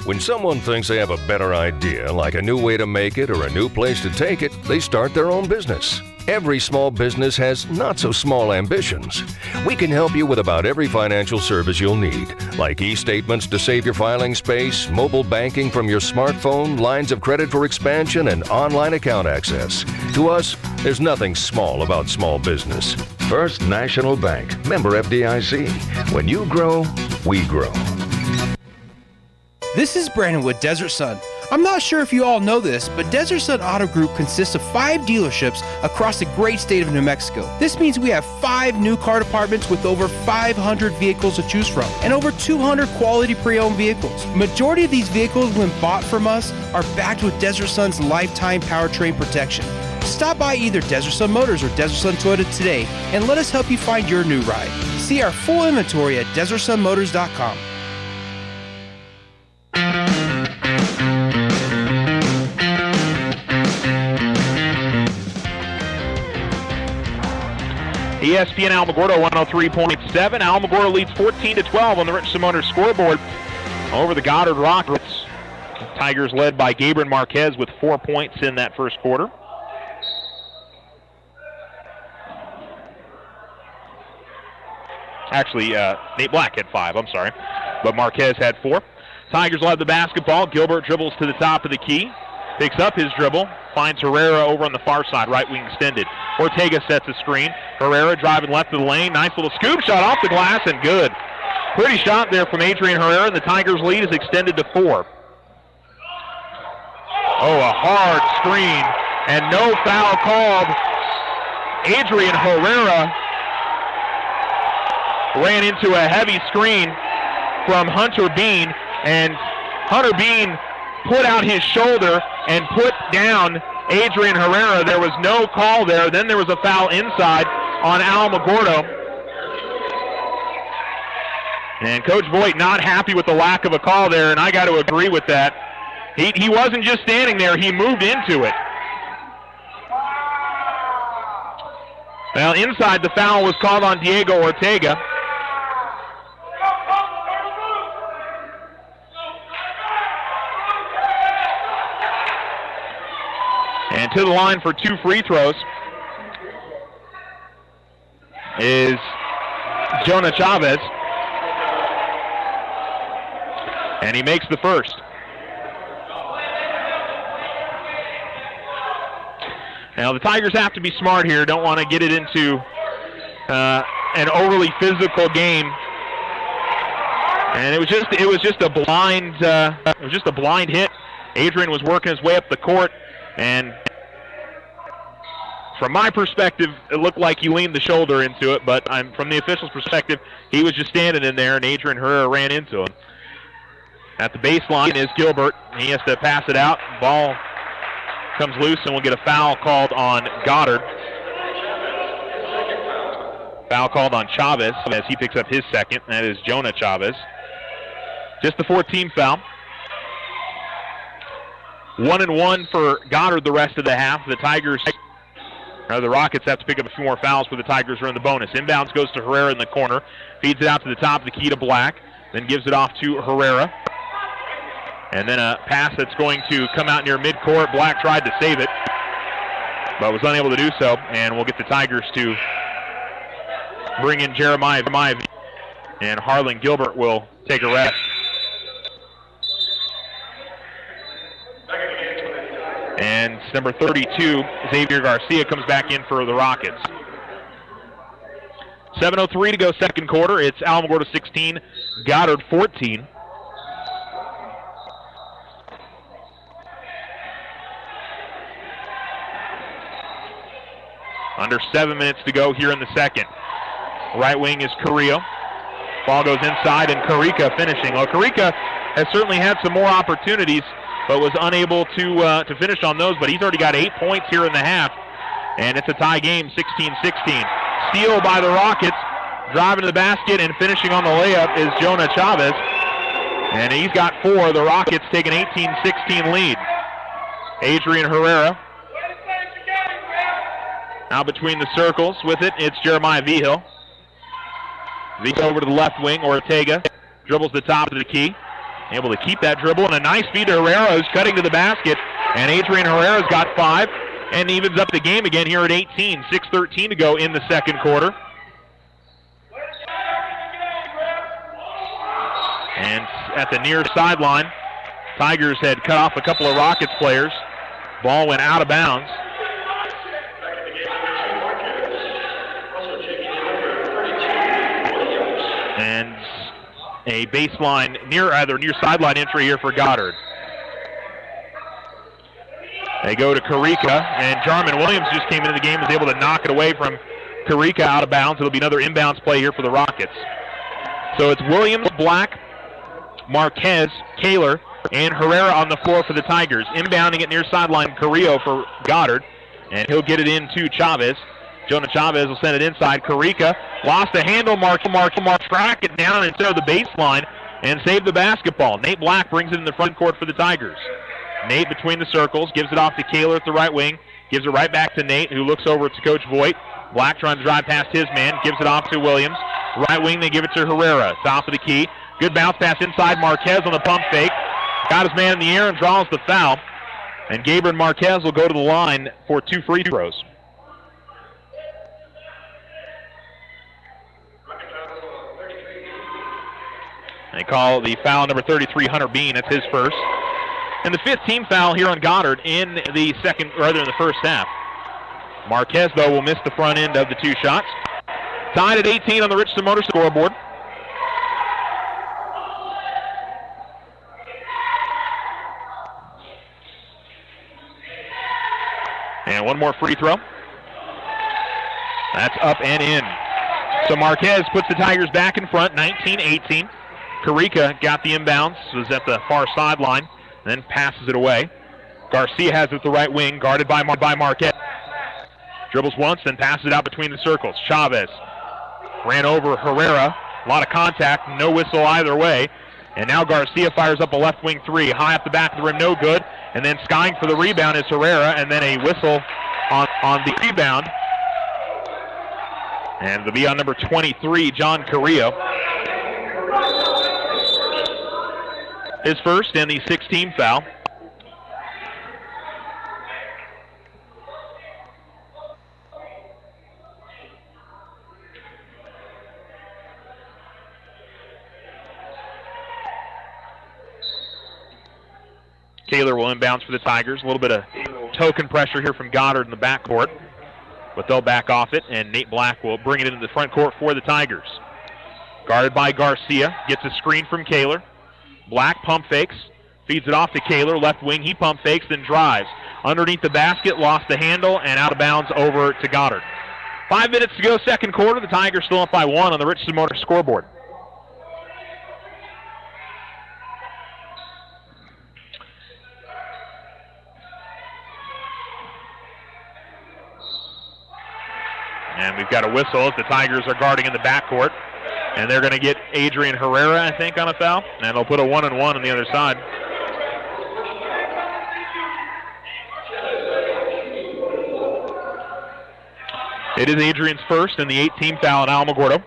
When someone thinks they have a better idea, like a new way to make it or a new place to take it, they start their own business. Every small business has not-so-small ambitions. We can help you with about every financial service you'll need, like e-statements to save your filing space, mobile banking from your smartphone, lines of credit for expansion, and online account access. To us, there's nothing small about small business. First National Bank, member FDIC. When you grow, we grow. This is Brandon with Desert Sun. I'm not sure if you all know this, but Desert Sun Auto Group consists of 5 dealerships across the great state of New Mexico. This means we have 5 new car departments with over 500 vehicles to choose from and over 200 quality pre-owned vehicles. Majority of these vehicles, when bought from us, are backed with Desert Sun's lifetime powertrain protection. Stop by either Desert Sun Motors or Desert Sun Toyota today and let us help you find your new ride. See our full inventory at DesertSunMotors.com. ESPN Alamogordo 103.7. Alamogordo leads 14-12 on the Richardson Motor scoreboard over the Goddard Rockets. Tigers led by Gabriel Marquez with 4 points in that first quarter. Actually, Nate Black had 5, I'm sorry. But Marquez had 4. Tigers will have the basketball. Gilbert dribbles to the top of the key. Picks up his dribble. Finds Herrera over on the far side, right wing extended. Ortega sets a screen. Herrera driving left of the lane. Nice little scoop shot off the glass and good. Pretty shot there from Adrian Herrera, and the Tigers' lead is extended to 4. Oh, a hard screen, and no foul called. Adrian Herrera ran into a heavy screen from Hunter Bean, and Hunter Bean put out his shoulder and put down Adrian Herrera. There was no call there. Then there was a foul inside on Alamogordo. And Coach Voigt not happy with the lack of a call there, and I got to agree with that. He wasn't just standing there, he moved into it. Well, inside the foul was called on Diego Ortega. And to the line for 2 free throws is Jonah Chavez. And he makes the first. Now the Tigers have to be smart here. Don't want to get it into an overly physical game. And it was just a blind hit. Adrian was working his way up the court, and from my perspective, it looked like he leaned the shoulder into it. But from the official's perspective, he was just standing in there, and Adrian Herrera ran into him. At the baseline is Gilbert. He has to pass it out. Ball comes loose, and we'll get a foul called on Goddard. Foul called on Chavez as he picks up his second. That is Jonah Chavez. Just the 4th-team foul. 1-1 for Goddard the rest of the half. The Rockets have to pick up a few more fouls for the Tigers are in the bonus. Inbounds goes to Herrera in the corner. Feeds it out to the top of the key to Black. Then gives it off to Herrera. And then a pass that's going to come out near midcourt. Black tried to save it, but was unable to do so. And we'll get the Tigers to bring in Jeremiah. And Harlan Gilbert will take a rest. And number 32, Xavier Garcia, comes back in for the Rockets. 7:03 to go second quarter. It's Alamogordo 16, Goddard 14. Under 7 minutes to go here in the second. Right wing is Carrillo. Ball goes inside, and Carica finishing. Well, Carica has certainly had some more opportunities, but was unable to finish on those. But he's already got 8 points here in the half, and it's a tie game, 16-16. Steal by the Rockets. Driving to the basket and finishing on the layup is Jonah Chavez, and he's got 4. The Rockets take an 18-16 lead. Adrian Herrera now between the circles. With it, it's Jeremiah Vigil. Vigil over to the left wing. Ortega dribbles the top of the key. Able to keep that dribble, and a nice feed to Herrera, who's cutting to the basket. And Adrian Herrera's got 5 and evens up the game again here at 18. 6:13 to go in the second quarter. And at the near sideline, Tigers had cut off a couple of Rockets players. Ball went out of bounds. And a baseline near sideline entry here for Goddard. They go to Carica, and Jarman Williams just came into the game, was able to knock it away from Carica out of bounds. It'll be another inbounds play here for the Rockets. So it's Williams, Black, Marquez, Kaler, and Herrera on the floor for the Tigers. Inbounding it near sideline, Carrillo for Goddard, and he'll get it in to Chavez. Jonah Chavez will send it inside. Carica lost the handle. Mark track it down instead of the baseline and save the basketball. Nate Black brings it in the front court for the Tigers. Nate between the circles, gives it off to Kaler at the right wing, gives it right back to Nate, who looks over to Coach Voigt. Black trying to drive past his man, gives it off to Williams. Right wing, they give it to Herrera. Top of the key. Good bounce pass inside. Marquez on the pump fake. Got his man in the air and draws the foul. And Gabriel Marquez will go to the line for 2 free throws. They call the foul number 33, Hunter Bean. That's his first. And the 5th team foul here on Goddard in the first half. Marquez, though, will miss the front end of the 2 shots. Tied at 18 on the Richardson Motor scoreboard. And one more free throw. That's up and in. So Marquez puts the Tigers back in front, 19-18. Carica got the inbounds, was at the far sideline, then passes it away. Garcia has it at the right wing, guarded by Marquez. Dribbles once, then passes it out between the circles. Chavez ran over Herrera. A lot of contact, no whistle either way. And now Garcia fires up a left wing 3. High up the back of the rim, no good. And then skying for the rebound is Herrera, and then a whistle on the rebound. And it'll be on number 23, John Carrillo. His first and the 6th team foul. Kaler will inbounds for the Tigers. A little bit of token pressure here from Goddard in the backcourt, but they'll back off it, and Nate Black will bring it into the front court for the Tigers. Guarded by Garcia, gets a screen from Kaler. Black pump fakes, feeds it off to Kaler, left wing. He pump fakes, then drives. Underneath the basket, lost the handle, and out of bounds over to Goddard. 5 minutes to go, second quarter. The Tigers still up by 1 on the Richardson Motor scoreboard. And we've got a whistle as the Tigers are guarding in the backcourt. And they're going to get Adrian Herrera, I think, on a foul. And they'll put a 1-and-1 on the other side. It is Adrian's first and the 8th team foul on Alamogordo.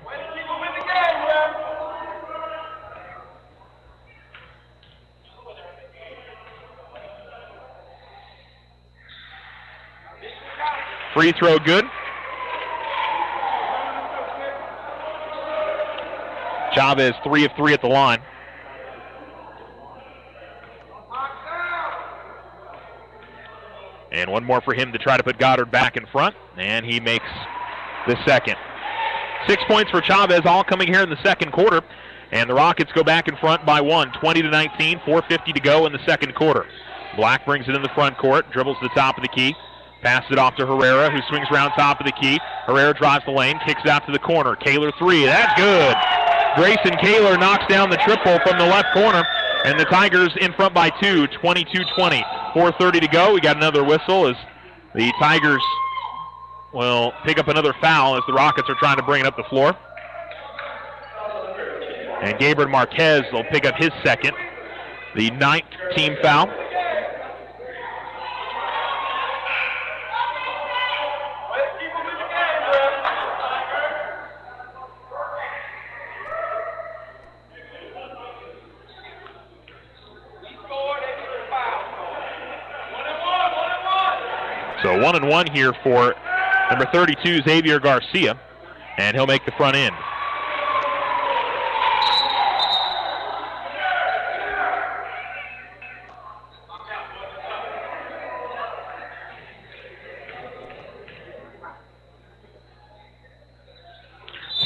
Free throw good. Chavez 3 of 3 at the line. And one more for him to try to put Goddard back in front. And he makes the second. 6 points for Chavez, all coming here in the second quarter. And the Rockets go back in front by 1, 20-19, 4:50 to go in the second quarter. Black brings it in the front court, dribbles to the top of the key. Passes it off to Herrera, who swings around top of the key. Herrera drives the lane, kicks it out to the corner. Kaler 3, that's good. Grayson Kaler knocks down the triple from the left corner, and the Tigers in front by 2, 22-20. 4:30 to go. We got another whistle as the Tigers will pick up another foul as the Rockets are trying to bring it up the floor. And Gabriel Marquez will pick up his second, the 9th team foul. So 1-and-1 here for number 32, Xavier Garcia, and he'll make the front end.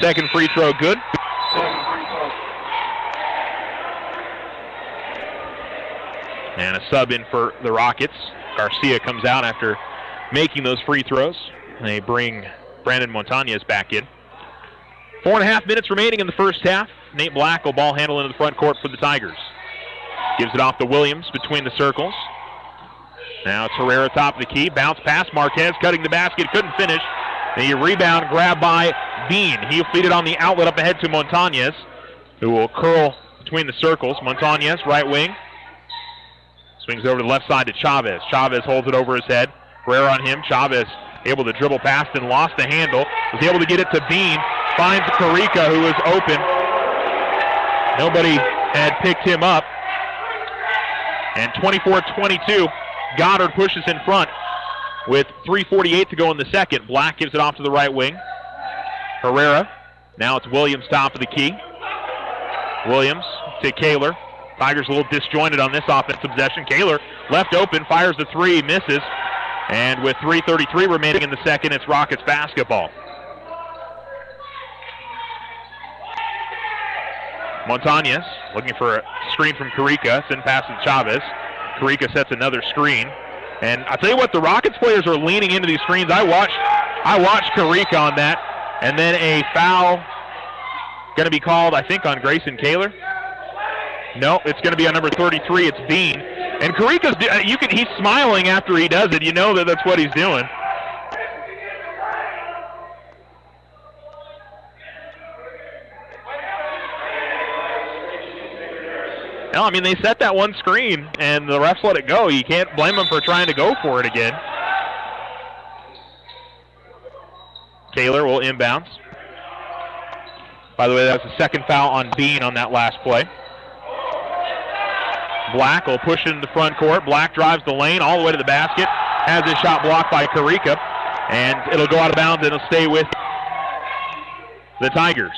Second free throw good. And a sub in for the Rockets. Garcia comes out after making those free throws. They bring Brandon Montañez back in. 4.5 minutes remaining in the first half. Nate Black will ball handle into the front court for the Tigers. Gives it off to Williams between the circles. Now it's Herrera top of the key. Bounce pass. Marquez cutting the basket. Couldn't finish. The rebound grabbed by Bean. He'll feed it on the outlet up ahead to Montañez, who will curl between the circles. Montañez, right wing. Swings over to the left side to Chavez. Chavez holds it over his head. Herrera on him. Chavez able to dribble past and lost the handle. Was able to get it to Bean. Finds Carica, who is open. Nobody had picked him up. And 24-22, Goddard pushes in front with 3:48 to go in the second. Black gives it off to the right wing. Herrera. Now it's Williams top of the key. Williams to Kaler. Tigers a little disjointed on this offensive possession. Kaler left open, fires the three, misses. And with 3:33 remaining in the second, it's Rockets basketball. Montañez looking for a screen from Carica. It's in pass to Chavez. Carica sets another screen. And I tell you what, the Rockets players are leaning into these screens. I watched Carica on that. And then a foul going to be called, I think, on Grayson Kaler. No, it's going to be on number 33. It's Bean. And Carica's, he's smiling after he does it. You know that's what he's doing. No, I mean, they set that one screen, and the refs let it go. You can't blame them for trying to go for it again. Kaler will inbounds. By the way, that was the second foul on Bean on that last play. Black will push it into the front court. Black drives the lane all the way to the basket. Has his shot blocked by Carica. And it'll go out of bounds and it'll stay with the Tigers.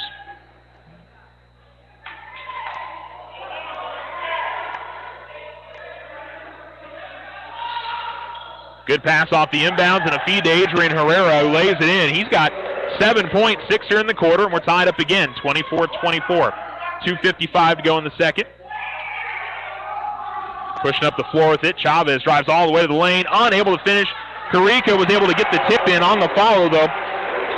Good pass off the inbounds and a feed to Adrian Herrera, who lays it in. He's got 7.6 here in the quarter, and we're tied up again, 24-24. 2:55 to go in the second. Pushing up the floor with it. Chavez drives all the way to the lane, unable to finish. Carica was able to get the tip in on the follow, though.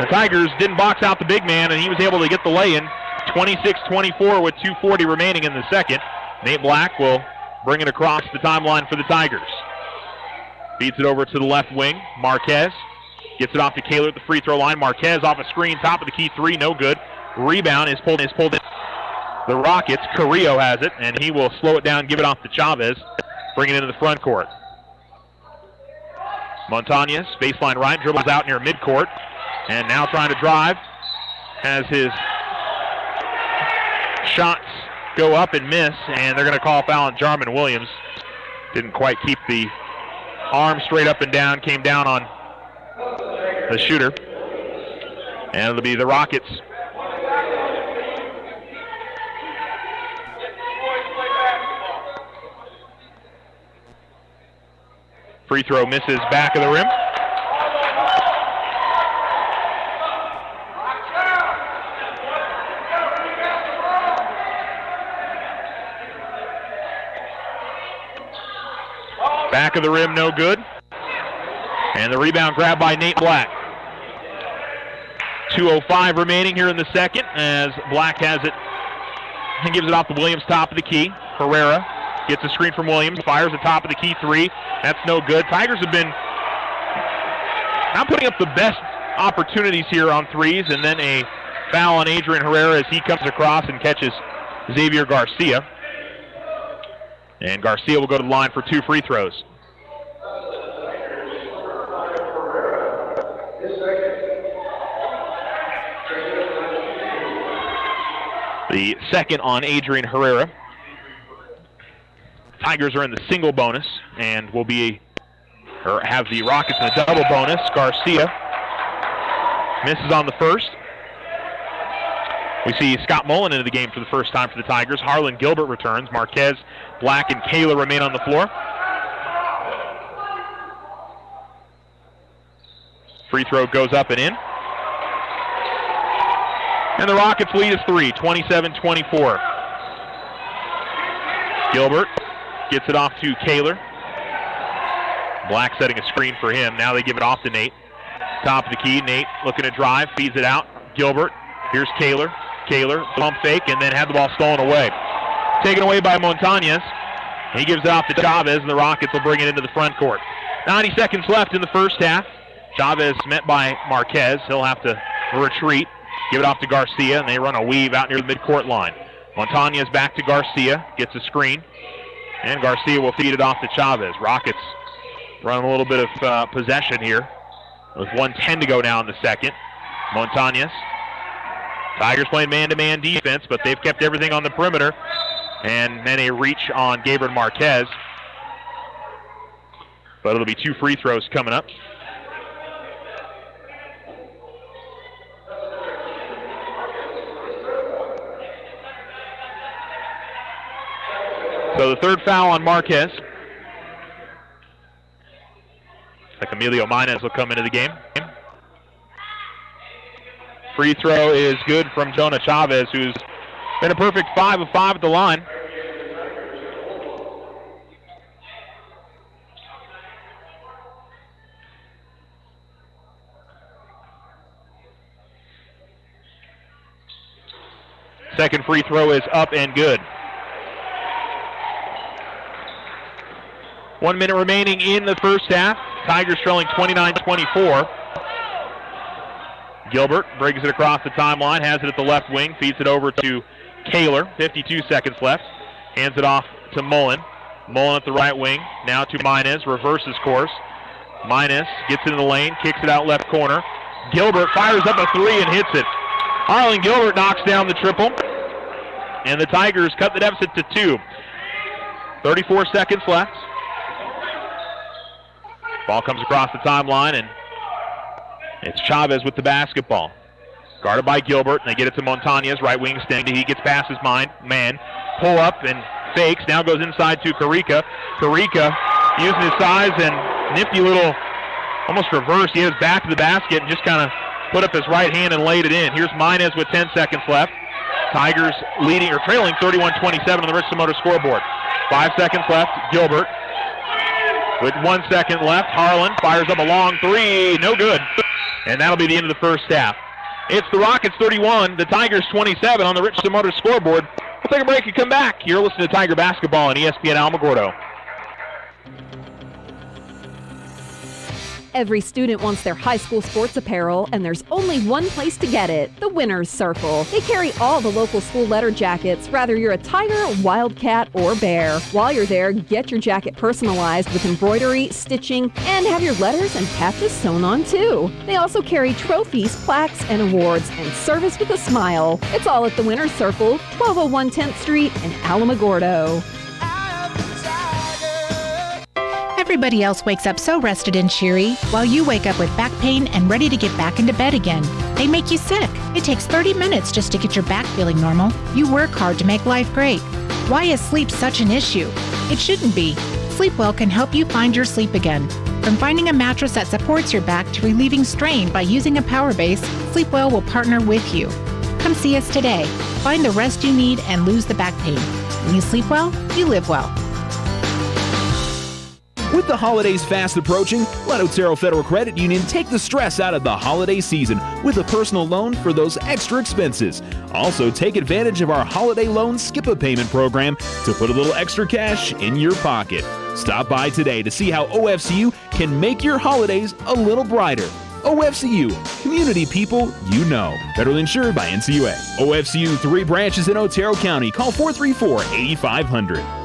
The Tigers didn't box out the big man, and he was able to get the lay-in. 26-24 with 2:40 remaining in the second. Nate Black will bring it across the timeline for the Tigers. Feeds it over to the left wing. Marquez gets it off to Kaler at the free throw line. Marquez off a screen, top of the key three, no good. Rebound is pulled in. The Rockets. Carrillo has it, and he will slow it down, give it off to Chavez, bring it into the front court. Montañez, baseline right, dribbles out near midcourt, and now trying to drive. Has his shots go up and miss, and they're going to call a foul on Jarman Williams. Didn't quite keep the arm straight up and down, came down on the shooter. And it'll be the Rockets. Free throw misses back of the rim. Back of the rim, no good. And the rebound grabbed by Nate Black. 2:05 remaining here in the second as Black has it and gives it off to Williams, top of the key. Herrera gets a screen from Williams, fires the top of the key three. That's no good. Tigers have been not putting up the best opportunities here on threes, and then a foul on Adrian Herrera as he comes across and catches Xavier Garcia. And Garcia will go to the line for two free throws. The second on Adrian Herrera. Tigers are in the single bonus and will have the Rockets in a double bonus. Garcia misses on the first. We see Scott Mullen into the game for the first time for the Tigers. Harlan Gilbert returns. Marquez, Black, and Kaler remain on the floor. Free throw goes up and in. And the Rockets lead is 3, 27-24. Gilbert gets it off to Kaler. Black setting a screen for him. Now they give it off to Nate. Top of the key. Nate looking to drive. Feeds it out. Gilbert. Here's Kaler. Kaler, bump fake, and then had the ball stolen away. Taken away by Montañez. He gives it off to Chavez, and the Rockets will bring it into the front court. 90 seconds left in the first half. Chavez met by Marquez. He'll have to retreat. Give it off to Garcia, and they run a weave out near the midcourt line. Montañez back to Garcia. Gets a screen. And Garcia will feed it off to Chavez. Rockets run a little bit of possession here. With 1:10 to go now in the second. Montañez. Tigers playing man-to-man defense, but they've kept everything on the perimeter. And then a reach on Gabriel Marquez. But it'll be two free throws coming up. So the third foul on Marquez. Like Emilio Minez will come into the game. Free throw is good from Jonah Chavez, who's been a perfect 5 of 5 at the line. Second free throw is up and good. 1 minute remaining in the first half. Tigers trailing 29-24. Gilbert brings it across the timeline, has it at the left wing, feeds it over to Kaler. 52 seconds left. Hands it off to Mullen. Mullen at the right wing. Now to Minez. Reverses course. Minez gets into the lane, kicks it out left corner. Gilbert fires up a three and hits it. Harlan Gilbert knocks down the triple. And the Tigers cut the deficit to 2. 34 seconds left. Ball comes across the timeline, and it's Chavez with the basketball. Guarded by Gilbert, and they get it to Montañez, right wing extended. He gets past his man. Pull up and fakes. Now goes inside to Carica. Carica using his size and nifty little, almost reverse. He has back to the basket and just kind of put up his right hand and laid it in. Here's Minez with 10 seconds left. Tigers leading or trailing 31-27 on the Richardson Motor scoreboard. 5 seconds left. Gilbert with 1 second left. Harlan fires up a long three. No good. And that'll be the end of the first half. It's the Rockets 31, the Tigers 27 on the Richardson Motor scoreboard. We'll take a break and come back. You're listening to Tiger Basketball on ESPN Alamogordo. Every student wants their high school sports apparel, and there's only one place to get it, the Winner's Circle. They carry all the local school letter jackets, whether you're a Tiger, Wildcat, or Bear. While you're there, get your jacket personalized with embroidery, stitching, and have your letters and patches sewn on too. They also carry trophies, plaques, and awards, and service with a smile. It's all at the Winner's Circle, 1201 10th Street in Alamogordo. Everybody else wakes up so rested and cheery, while you wake up with back pain and ready to get back into bed again. They make you sick. It takes 30 minutes just to get your back feeling normal. You work hard to make life great. Why is sleep such an issue? It shouldn't be. Sleepwell can help you find your sleep again. From finding a mattress that supports your back to relieving strain by using a power base, Sleepwell will partner with you. Come see us today. Find the rest you need and lose the back pain. When you sleep well, you live well. With the holidays fast approaching, let Otero Federal Credit Union take the stress out of the holiday season with a personal loan for those extra expenses. Also, take advantage of our holiday loan skip-a-payment program to put a little extra cash in your pocket. Stop by today to see how OFCU can make your holidays a little brighter. OFCU, community people you know. Federally insured by NCUA. OFCU, 3 branches in Otero County. Call 434-8500.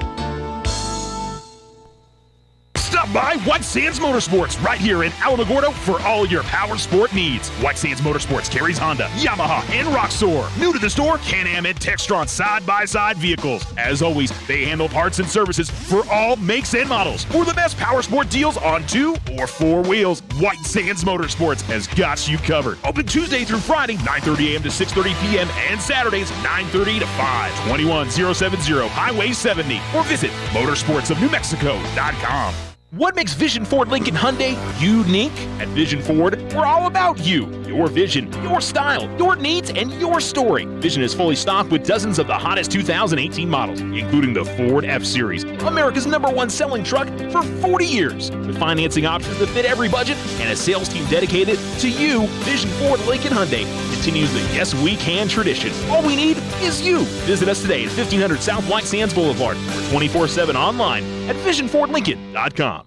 Stop by White Sands Motorsports right here in Alamogordo for all your power sport needs. White Sands Motorsports carries Honda, Yamaha, and Roxor. New to the store, Can-Am and Textron side-by-side vehicles. As always, they handle parts and services for all makes and models. For the best power sport deals on 2 or 4 wheels, White Sands Motorsports has got you covered. Open Tuesday through Friday, 9:30 a.m. to 6:30 p.m. and Saturdays, 9:30 to 5. 21070 Highway 70 or visit motorsportsofnewmexico.com. What makes Vision Ford Lincoln Hyundai unique? At Vision Ford, we're all about you. Your vision, your style, your needs, and your story. Vision is fully stocked with dozens of the hottest 2018 models, including the Ford F-Series, America's #1 selling truck for 40 years. With financing options that fit every budget and a sales team dedicated to you, Vision Ford Lincoln Hyundai continues the Yes We Can tradition. All we need is you. Visit us today at 1500 South White Sands Boulevard or 24/7 online at visionfordlincoln.com.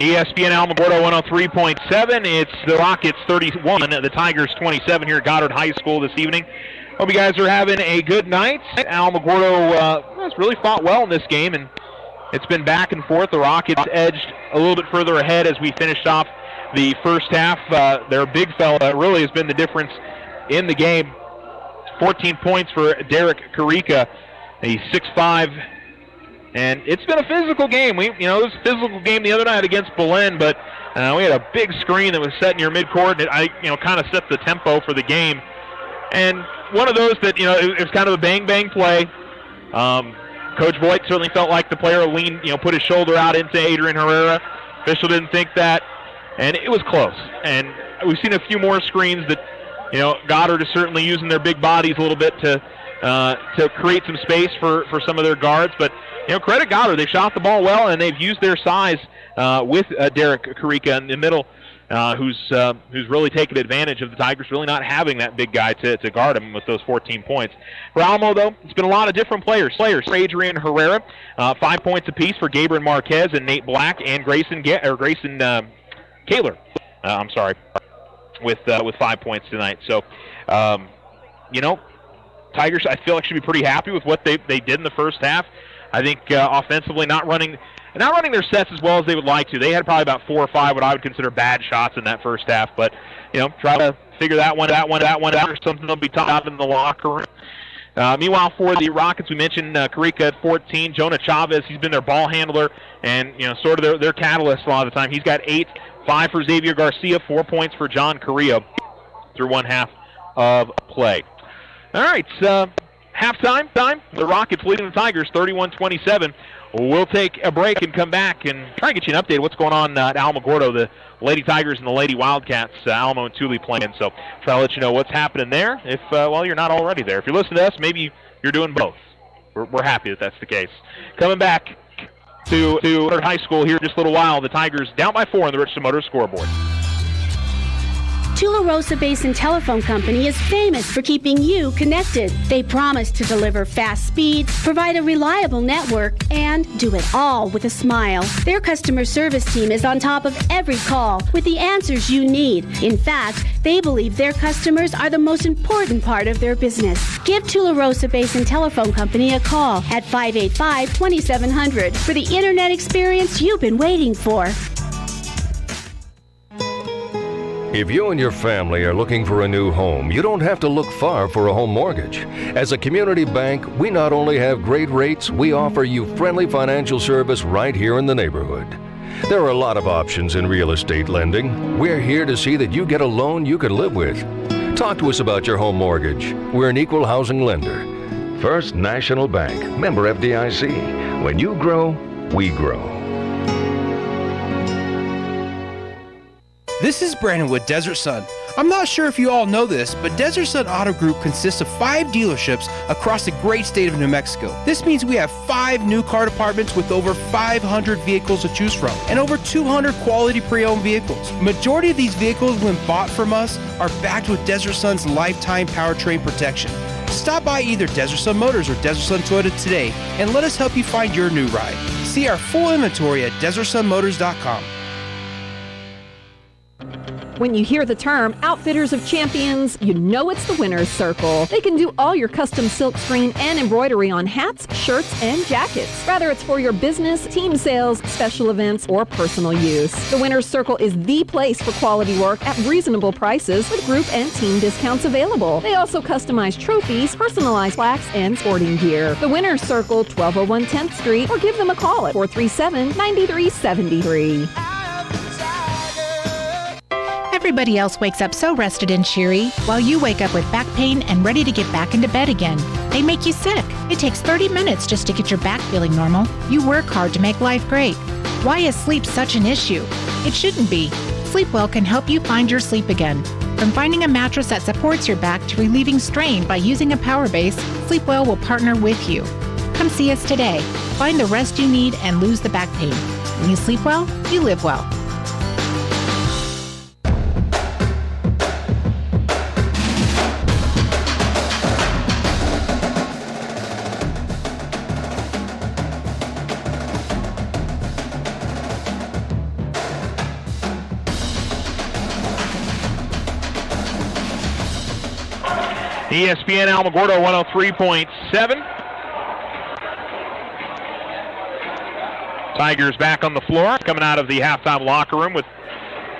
ESPN Alamogordo 103.7. It's the Rockets 31, the Tigers 27 here at Goddard High School this evening. Hope you guys are having a good night. Alamogordo has really fought well in this game, and it's been back and forth. The Rockets edged a little bit further ahead as we finished off the first half. Their big fella really has been the difference in the game. 14 points for Derek Karika. He's 6'5", and it's been a physical game. It was a physical game the other night against Belen, but we had a big screen that was set near midcourt, and it kind of set the tempo for the game. And one of those that, it was kind of a bang-bang play. Coach Voigt certainly felt like the player leaned, put his shoulder out into Adrian Herrera. Official didn't think that, and it was close. And we've seen a few more screens that, Goddard is certainly using their big bodies a little bit to create some space for some of their guards. But, credit Goddard. They shot the ball well, and they've used their size with Derek Karika in the middle, who's really taken advantage of the Tigers really not having that big guy to guard him with those 14 points. For Alamo, though, it's been a lot of different players. Adrian Herrera, 5 points apiece for Gabriel Marquez and Nate Black, and Grayson Kaler. With 5 points tonight. So, Tigers, I feel like, should be pretty happy with what they did in the first half. I think offensively not running their sets as well as they would like to. They had probably about 4 or 5 what I would consider bad shots in that first half, but try to figure that one out, or something that'll be taught out in the locker room. Meanwhile, for the Rockets, we mentioned Karika at 14. Jonah Chavez, he's been their ball handler and sort of their catalyst a lot of the time. He's got 8, 5 for Xavier Garcia, 4 points for John Carrillo through one half of play. All right, halftime. The Rockets leading the Tigers 31-27. We'll take a break and come back and try and get you an update of what's going on at Alamogordo. The Lady Tigers and the Lady Wildcats, Alamo and Thule playing. So try to let you know what's happening there if, you're not already there. If you're listening to us, maybe you're doing both. We're happy that that's the case. Coming back to Goddard High School here in just a little while. The Tigers down by 4 on the Richland Motors scoreboard. Tularosa Basin Telephone Company is famous for keeping you connected. They promise to deliver fast speeds, provide a reliable network, and do it all with a smile. Their customer service team is on top of every call with the answers you need. In fact, they believe their customers are the most important part of their business. Give Tularosa Basin Telephone Company a call at 585-2700 for the internet experience you've been waiting for. If you and your family are looking for a new home, you don't have to look far for a home mortgage. As a community bank, we not only have great rates, we offer you friendly financial service right here in the neighborhood. There are a lot of options in real estate lending. We're here to see that you get a loan you can live with. Talk to us about your home mortgage. We're an equal housing lender. First National Bank, member FDIC. When you grow, we grow. This is Brandon with Desert Sun. I'm not sure if you all know this, but Desert Sun Auto Group consists of 5 dealerships across the great state of New Mexico. This means we have 5 new car departments with over 500 vehicles to choose from and over 200 quality pre-owned vehicles. Majority of these vehicles, when bought from us, are backed with Desert Sun's lifetime powertrain protection. Stop by either Desert Sun Motors or Desert Sun Toyota today and let us help you find your new ride. See our full inventory at DesertSunMotors.com. When you hear the term Outfitters of Champions, you know it's the Winner's Circle. They can do all your custom silk screen and embroidery on hats, shirts, and jackets. Whether it's for your business, team sales, special events, or personal use. The Winner's Circle is the place for quality work at reasonable prices with group and team discounts available. They also customize trophies, personalized plaques, and sporting gear. The Winner's Circle, 1201 10th Street, or give them a call at 437-9373. Everybody else wakes up so rested and cheery, while you wake up with back pain and ready to get back into bed again. They make you sick. It takes 30 minutes just to get your back feeling normal. You work hard to make life great. Why is sleep such an issue? It shouldn't be. Sleep Well can help you find your sleep again. From finding a mattress that supports your back to relieving strain by using a power base, Sleep Well will partner with you. Come see us today. Find the rest you need and lose the back pain. When you sleep well, you live well. ESPN Alamogordo 103.7. Tigers back on the floor, coming out of the halftime locker room with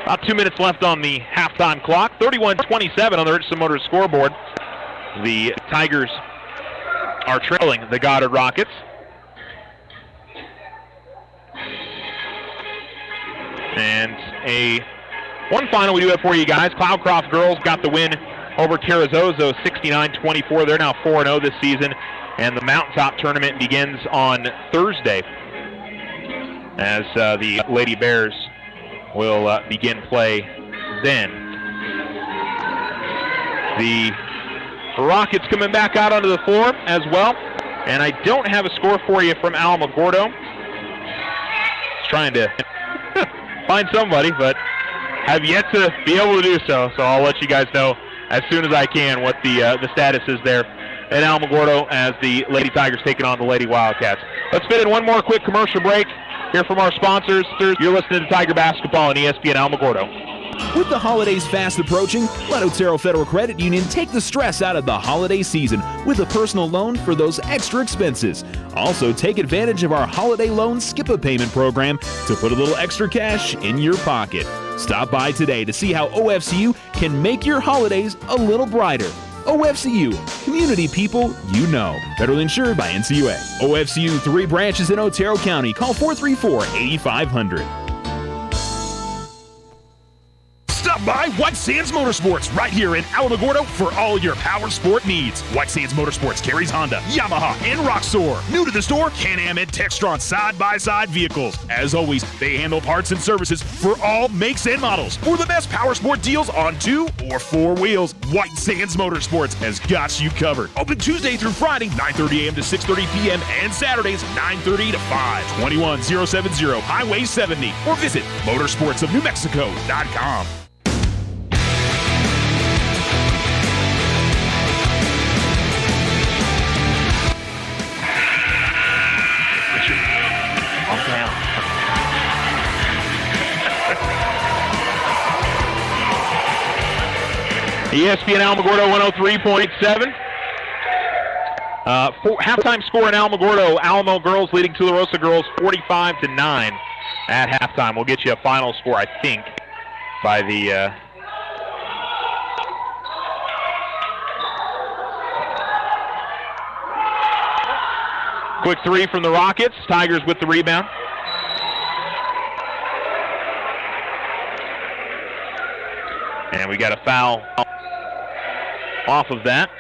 About 2 minutes left on the halftime clock. 31-27 on the Richardson Motors scoreboard. The Tigers are trailing the Goddard Rockets. And one final we do have for you guys. Cloudcroft girls got the win over Carrizozo 69-24. They're now 4-0 this season. And the Mountaintop tournament begins on Thursday as the Lady Bears will begin play then. The Rockets coming back out onto the floor as well. And I don't have a score for you from Alamogordo. Just trying to find somebody, but have yet to be able to do so. So I'll let you guys know as soon as I can what the status is there at Alamogordo as the Lady Tigers taking on the Lady Wildcats. Let's fit in one more quick commercial break. Hear from our sponsors. You're listening to Tiger Basketball on ESPN Alamogordo. With the holidays fast approaching, let Otero Federal Credit Union take the stress out of the holiday season with a personal loan for those extra expenses. Also, take advantage of our holiday loan skip-a-payment program to put a little extra cash in your pocket. Stop by today to see how OFCU can make your holidays a little brighter. OFCU, community people you know. Federally insured by NCUA. OFCU, 3 branches in Otero County. Call 434-8500. Stop by White Sands Motorsports right here in Alamogordo for all your power sport needs. White Sands Motorsports carries Honda, Yamaha, and Roxor. New to the store, Can-Am and Textron side-by-side vehicles. As always, they handle parts and services for all makes and models. For the best power sport deals on 2 or 4 wheels, White Sands Motorsports has got you covered. Open Tuesday through Friday, 9:30 a.m. to 6:30 p.m. and Saturdays, 9:30 to 5. 21070 Highway 70 or visit motorsportsofnewmexico.com. ESPN Alamogordo 103.7. Halftime score in Alamogordo. Alamo girls leading Tularosa girls 45-9 at halftime. We'll get you a final score, I think, by the quick 3 from the Rockets. Tigers with the rebound. And we got a foul off of that.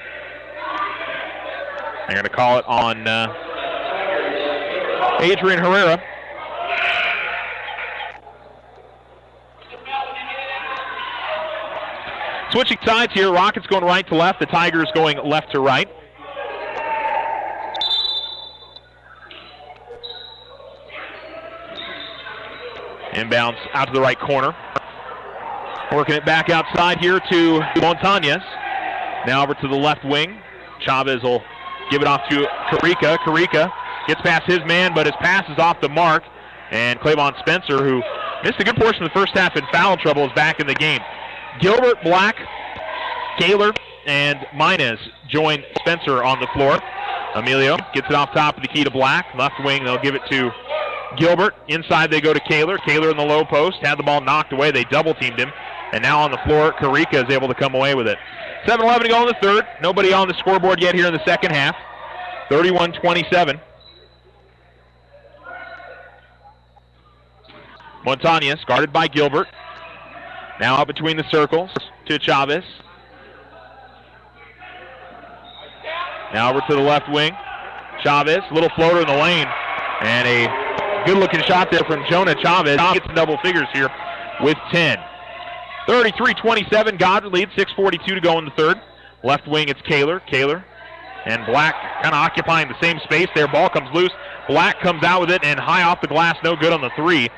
They're going to call it on Adrian Herrera. Switching sides here. Rockets going right to left. The Tigers going left to right. Inbounds out to the right corner. Working it back outside here to Montañez. Now over to the left wing. Chavez will give it off to Carica. Carica gets past his man, but his pass is off the mark. And Clavon Spencer, who missed a good portion of the first half in foul trouble, is back in the game. Gilbert, Black, Kaler, and Minez join Spencer on the floor. Emilio gets it off top of the key to Black. Left wing, they'll give it to Gilbert. Inside they go to Kaler. Kaler in the low post. Had the ball knocked away. They double-teamed him. And now on the floor, Carica is able to come away with it. 7-11 to go in the third. Nobody on the scoreboard yet here in the second half. 31-27. Montañez guarded by Gilbert. Now out between the circles to Chavez. Now over to the left wing. Chavez, little floater in the lane. And a good-looking shot there from Jonah Chavez. Gets double figures here with 10. 33-27, Goddard leads, 6:42 to go in the third. Left wing, it's Kaler. Kaler and Black kind of occupying the same space there. Ball comes loose. Black comes out with it, and high off the glass, no good on the 3.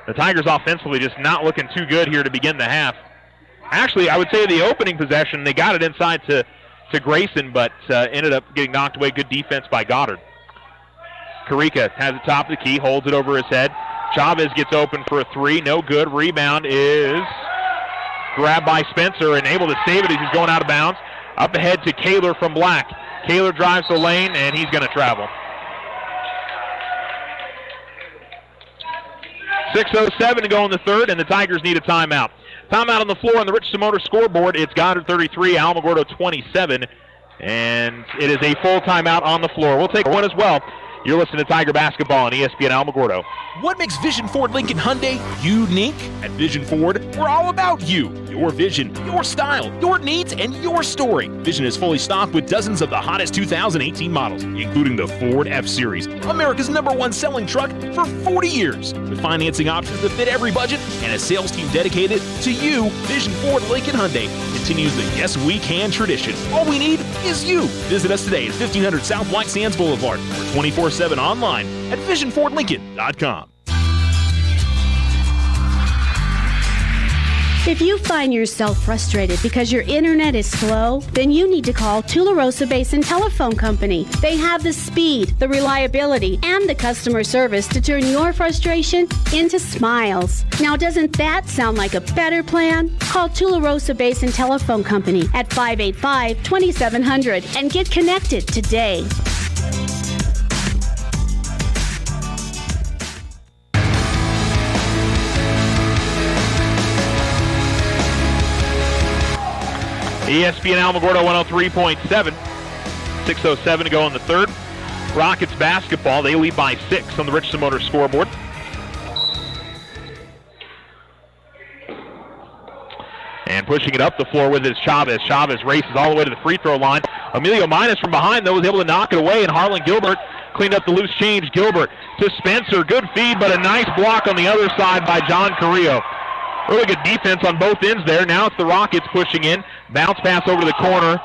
The Tigers offensively just not looking too good here to begin the half. Actually, I would say the opening possession, they got it inside to Grayson, but ended up getting knocked away. Good defense by Goddard. Carica has the top of the key, holds it over his head. Chavez gets open for a 3, no good. Rebound is grabbed by Spencer and able to save it as he's going out of bounds. Up ahead to Kaler from Black. Kaler drives the lane, and he's going to travel. 6:07 to go in the third, and the Tigers need a timeout. Timeout on the floor on the Richardson Motor scoreboard. It's Goddard 33, Alamogordo 27, and it is a full timeout on the floor. We'll take one as well. You're listening to Tiger Basketball on ESPN Alamogordo. What makes Vision Ford Lincoln Hyundai unique? At Vision Ford, we're all about you. Your vision, your style, your needs, and your story. Vision is fully stocked with dozens of the hottest 2018 models, including the Ford F-Series, America's #1 selling truck for 40 years. With financing options that fit every budget and a sales team dedicated to you, Vision Ford Lincoln Hyundai continues the Yes We Can tradition. All we need is you. Visit us today at 1500 South White Sands Boulevard or 24/7 online at visionfordlincoln.com. If you find yourself frustrated because your internet is slow, then you need to call Tularosa Basin Telephone Company. They have the speed, the reliability, and the customer service to turn your frustration into smiles. Now, doesn't that sound like a better plan? Call Tularosa Basin Telephone Company at 585-2700 and get connected today. ESPN Alamogordo 103.7. 6:07 to go in the third. Rockets basketball. They lead by 6 on the Richardson Motor scoreboard. And pushing it up the floor with his Chavez. Chavez races all the way to the free throw line. Emilio Minas from behind, though, was able to knock it away, and Harlan Gilbert cleaned up the loose change. Gilbert to Spencer. Good feed, but a nice block on the other side by John Carrillo. Really good defense on both ends there. Now it's the Rockets pushing in. Bounce pass over to the corner.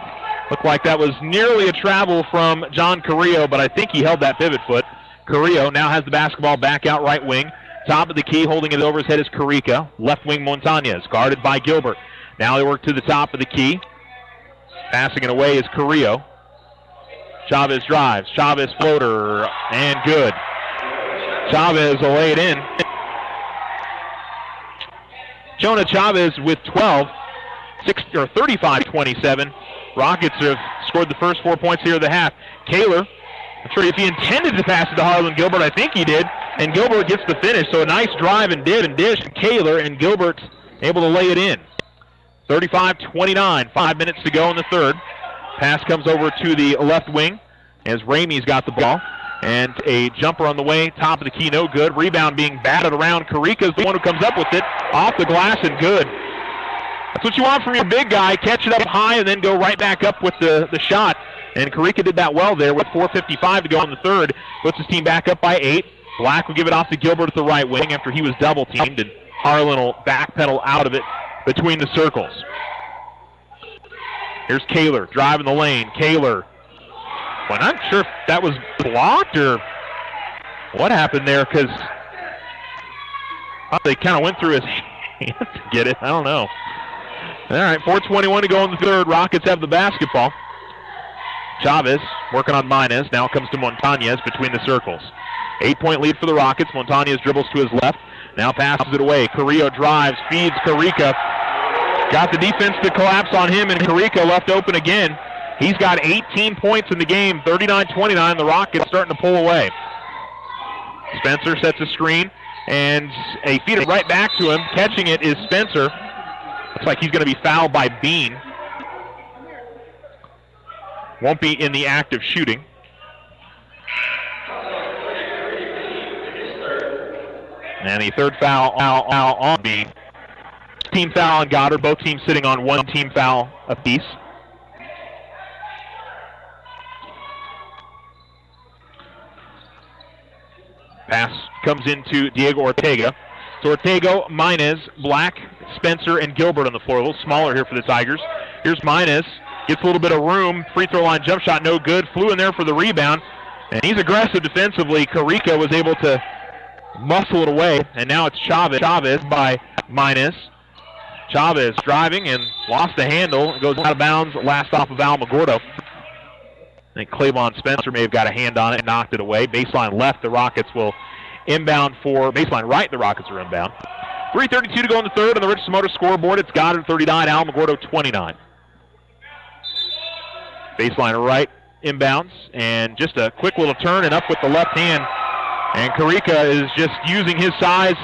Looked like that was nearly a travel from John Carrillo, but I think he held that pivot foot. Carrillo now has the basketball back out right wing. Top of the key, holding it over his head is Carica. Left wing Montañez, guarded by Gilbert. Now they work to the top of the key. Passing it away is Carrillo. Chavez drives. Chavez floater, and good. Chavez will lay it in. Jonah Chavez with 12, 35-27. Rockets have scored the first 4 points here of the half. Kaler, not sure if he intended to pass it to Harlan Gilbert. I think he did. And Gilbert gets the finish. So a nice drive and dish. Kaler and Gilbert able to lay it in. 35-29, 5 minutes to go in the third. Pass comes over to the left wing as Ramey's got the ball. And a jumper on the way, top of the key, no good. Rebound being batted around. Carica's the one who comes up with it. Off the glass and good. That's what you want from your big guy. Catch it up high and then go right back up with the shot. And Carica did that well there with 4:55 to go in the third. Puts his team back up by 8. Black will give it off to Gilbert at the right wing after he was double-teamed. And Harlan will backpedal out of it between the circles. Here's Kaler driving the lane. Kaler. Well, I'm not sure if that was blocked or what happened there because they kind of went through his hands to get it. I don't know. All right, 4:21 to go in the third. Rockets have the basketball. Chavez working on Minas. Now comes to Montañez between the circles. 8-point lead for the Rockets. Montañez dribbles to his left. Now passes it away. Carrillo drives, feeds Carica. Got the defense to collapse on him, and Carica left open again. He's got 18 points in the game, 39-29. The Rockets starting to pull away. Spencer sets a screen, and a feed right back to him. Catching it is Spencer. Looks like he's going to be fouled by Bean. Won't be in the act of shooting. And the third foul on Bean. Team foul on Goddard. Both teams sitting on one team foul apiece. Pass comes into Diego Ortega. So Ortega, Minas, Black, Spencer, and Gilbert on the floor. A little smaller here for the Tigers. Here's Minas. Gets a little bit of room. Free throw line jump shot, no good. Flew in there for the rebound. And he's aggressive defensively. Carica was able to muscle it away. And now it's Chavez. Chavez by Minas. Chavez driving and lost the handle. It goes out of bounds. Last off of Alamogordo. I think Claiborne Spencer may have got a hand on it and knocked it away. Baseline left, the Rockets will inbound for baseline right. The Rockets are inbound. 3:32 to go in the third on the Richardson Motor scoreboard. It's Goddard 39, Alamogordo 29. Baseline right inbounds, and just a quick little turn and up with the left hand. And Carica is just using his size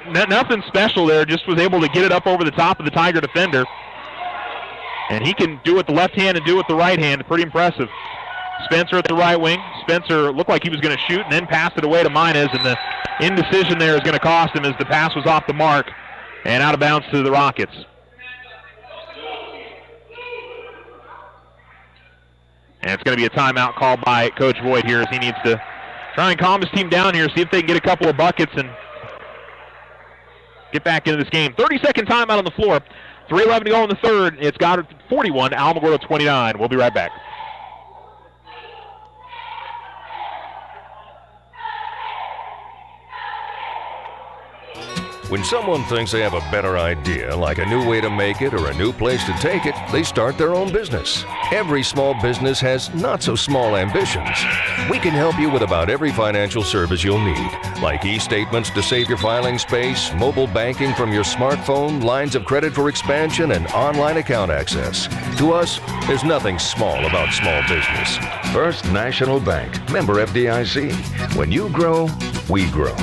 nothing special there, just was able to get it up over the top of the Tiger defender. And he can do it with the left hand and do it with the right hand. Pretty impressive. Spencer at the right wing. Spencer looked like he was going to shoot and then pass it away to Minez, and the indecision there is going to cost him as the pass was off the mark and out of bounds to the Rockets. And it's going to be a timeout called by Coach Voigt here as he needs to try and calm his team down here, see if they can get a couple of buckets and get back into this game. 30-second timeout on the floor. 3:11 to go in the third. It's Goddard 41, Alamogordo 29. We'll be right back. When someone thinks they have a better idea, like a new way to make it or a new place to take it, they start their own business. Every small business has not-so-small ambitions. We can help you with about every financial service you'll need, like e-statements to save your filing space, mobile banking from your smartphone, lines of credit for expansion, and online account access. To us, there's nothing small about small business. First National Bank, member FDIC. When you grow, we grow.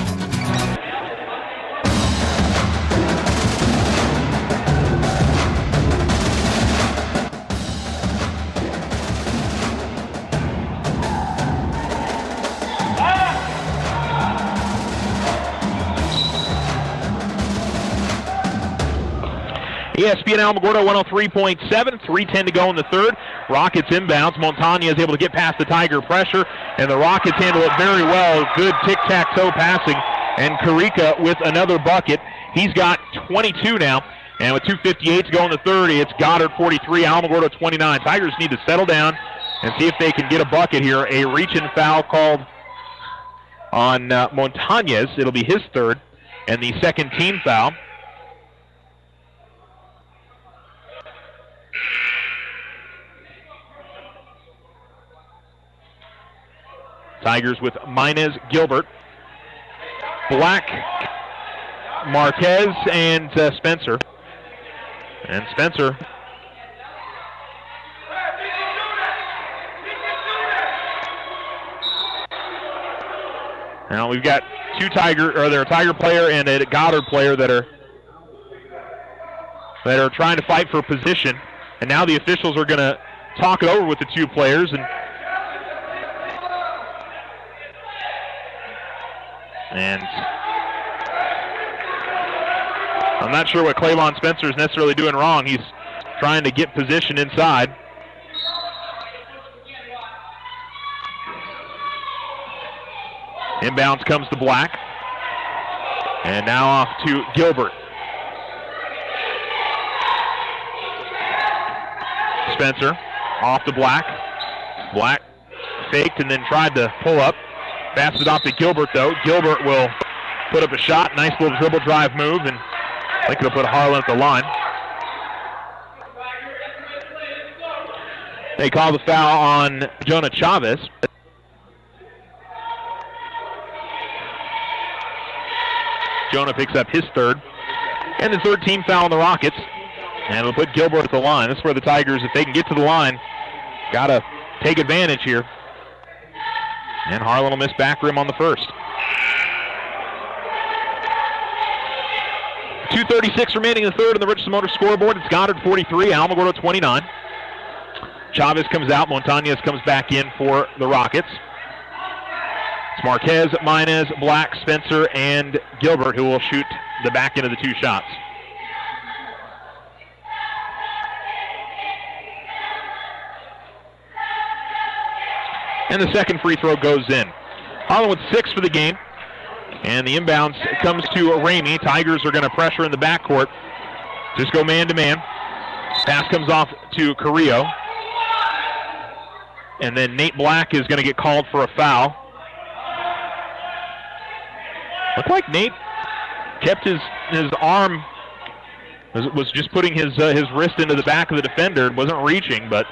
ESPN Alamogordo 103.7, 3:10 to go in the third. Rockets inbounds. Montagna is able to get past the Tiger pressure, and the Rockets handle it very well. Good tic-tac-toe passing, and Karika with another bucket. He's got 22 now, and with 2:58 to go in the third, it's Goddard 43, Alamogordo 29. Tigers need to settle down and see if they can get a bucket here. A reach-in foul called on Montañez. It'll be his third, and the second team foul. Tigers with Minez, Gilbert, Black, Marquez, and Spencer. And Spencer now we've got a Tiger player and a Goddard player that are trying to fight for position, and now the officials are going to talk it over with the two players, and I'm not sure what Clavon Spencer is necessarily doing wrong. He's trying to get position inside. Inbounds comes to Black. And now off to Gilbert. Spencer off to Black. Black faked and then tried to pull up. Passed it off to Gilbert, though. Gilbert will put up a shot. Nice little dribble drive move, and I think it'll put Harlan at the line. They call the foul on Jonah Chavez. Jonah picks up his third. And the third team foul on the Rockets. And it'll put Gilbert at the line. This is where the Tigers, if they can get to the line, got to take advantage here. And Harlan will miss back rim on the first. 2:36 remaining in the third on the Richardson Motor scoreboard. It's Goddard 43, Alamogordo 29. Chavez comes out. Montañez comes back in for the Rockets. It's Marquez, Minez, Black, Spencer, and Gilbert who will shoot the back end of the two shots. And the second free throw goes in. Harlan with 6 for the game. And the inbounds comes to Ramey. Tigers are going to pressure in the backcourt. Just go man-to-man. Pass comes off to Carrillo. And then Nate Black is going to get called for a foul. Looked like Nate kept his arm, was just putting his wrist into the back of the defender and wasn't reaching, but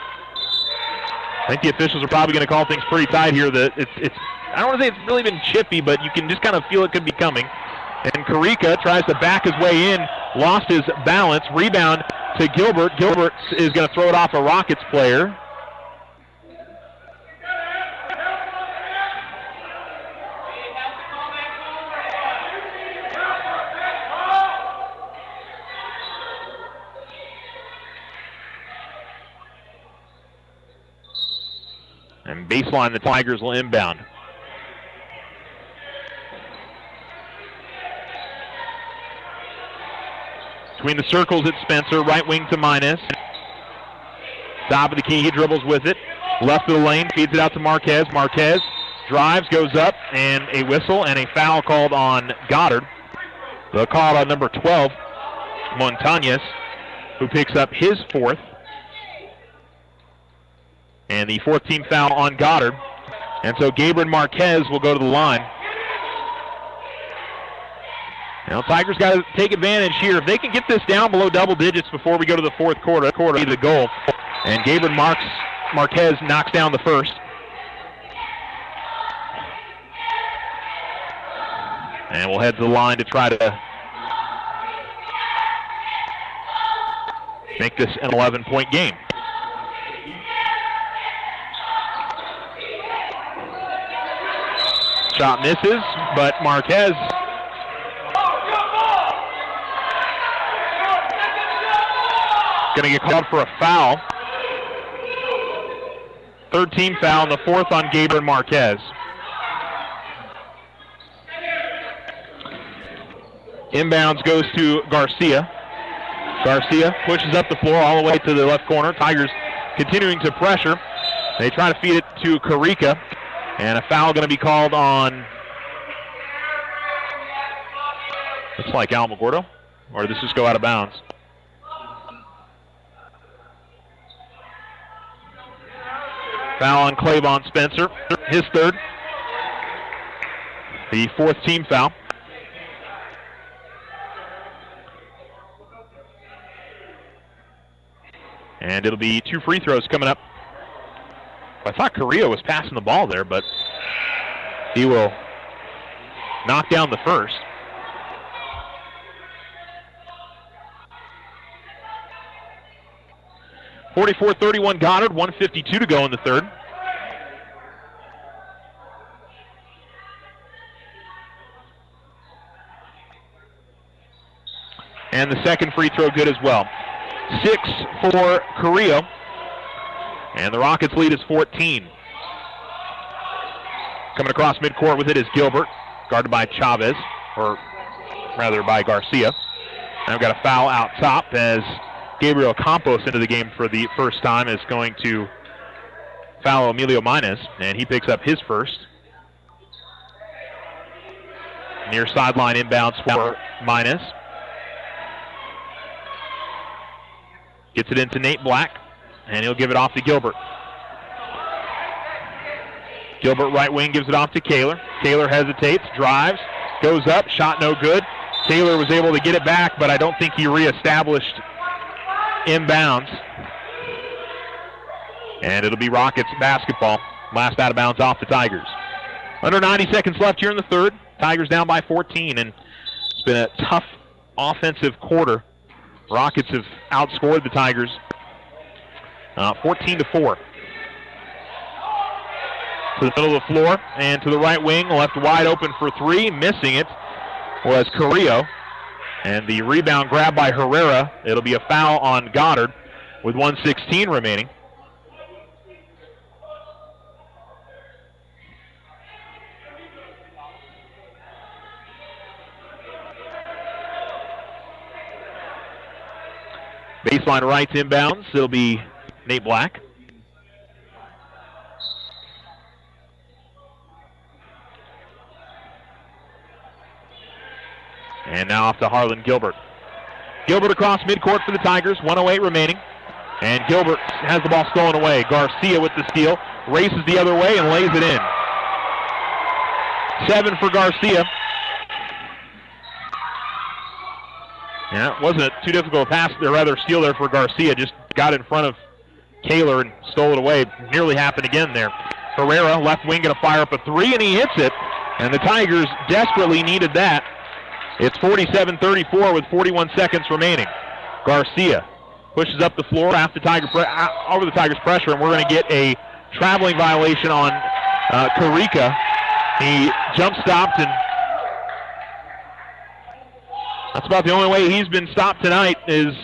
I think the officials are probably going to call things pretty tight here. That it's I don't want to say it's really been chippy, but you can just kind of feel it could be coming. And Karika tries to back his way in, lost his balance, rebound to Gilbert. Gilbert is going to throw it off a Rockets player. baseline. The Tigers will inbound. Between the circles, it's Spencer, right wing to Minus. Top of the key, he dribbles with it. Left of the lane, feeds it out to Marquez. Marquez drives, goes up, and a whistle and a foul called on Goddard. They'll call on number 12, Montañez, who picks up his fourth. And the 14th foul on Goddard. And so Gabriel Marquez will go to the line. Now, Tigers got to take advantage here. If they can get this down below double digits before we go to the fourth quarter, be the goal. And Gabriel Marquez knocks down the first. And we'll head to the line to try to make this an 11-point game. Shot misses, but Marquez going to get called for a foul. Third team foul, and the fourth on Gabriel Marquez. Inbounds goes to Garcia. Garcia pushes up the floor all the way to the left corner. Tigers continuing to pressure. They try to feed it to Carica, and a foul going to be called on, looks like Alamogordo, or did this just go out of bounds? Foul on Clavon Spencer, his third. The fourth team foul. And it'll be 2 free throws coming up. I thought Carrillo was passing the ball there, but he will knock down the first. .44-31 Goddard, 1:52 to go in the third. And the second free throw good as well. 6 for Carrillo. And the Rockets lead is 14. Coming across midcourt with it is Gilbert, guarded by Chavez, or rather by Garcia. Now we've got a foul out top as Gabriel Campos into the game for the first time is going to foul Emilio Minez, and he picks up his first. Near sideline inbounds for Minez. Gets it into Nate Black, and he'll give it off to Gilbert. Gilbert right wing gives it off to Kaler. Kaler hesitates, drives, goes up, shot no good. Kaler was able to get it back, but I don't think he reestablished inbounds. And it'll be Rockets basketball. Last out of bounds off the Tigers. Under 90 seconds left here in the third. Tigers down by 14, and it's been a tough offensive quarter. Rockets have outscored the Tigers 14-4. To the middle of the floor and to the right wing, left wide open for three. Missing it was Carrillo. And the rebound grabbed by Herrera. It'll be a foul on Goddard with 1:16 remaining. Baseline right inbounds. It'll be Nate Black. And now off to Harlan Gilbert. Gilbert across midcourt for the Tigers, 1:08 remaining. And Gilbert has the ball stolen away. Garcia with the steal, races the other way and lays it in. 7 for Garcia. Yeah, it wasn't too difficult a pass, or rather steal there for Garcia. Just got in front of Kaler and stole it away. Nearly happened again there. Herrera, left wing, going to fire up a three, and he hits it. And the Tigers desperately needed that. It's 47-34 with 41 seconds remaining. Garcia pushes up the floor after over the Tigers' pressure, and we're going to get a traveling violation on Carica. He jump stopped, and that's about the only way he's been stopped tonight is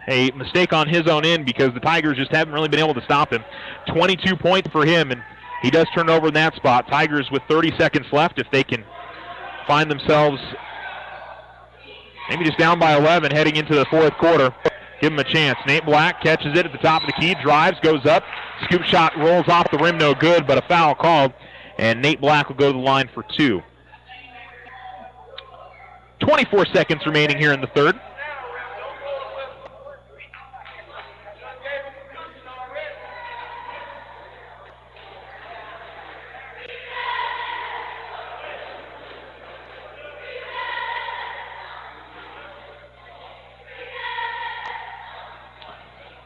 a mistake on his own end because the Tigers just haven't really been able to stop him. 22 points for him, and he does turn over in that spot. Tigers with 30 seconds left, if they can find themselves maybe just down by 11 heading into the fourth quarter, give him a chance. Nate Black catches it at the top of the key, drives, goes up, scoop shot rolls off the rim, no good, but a foul called, and Nate Black will go to the line for two. 24 seconds remaining here in the third.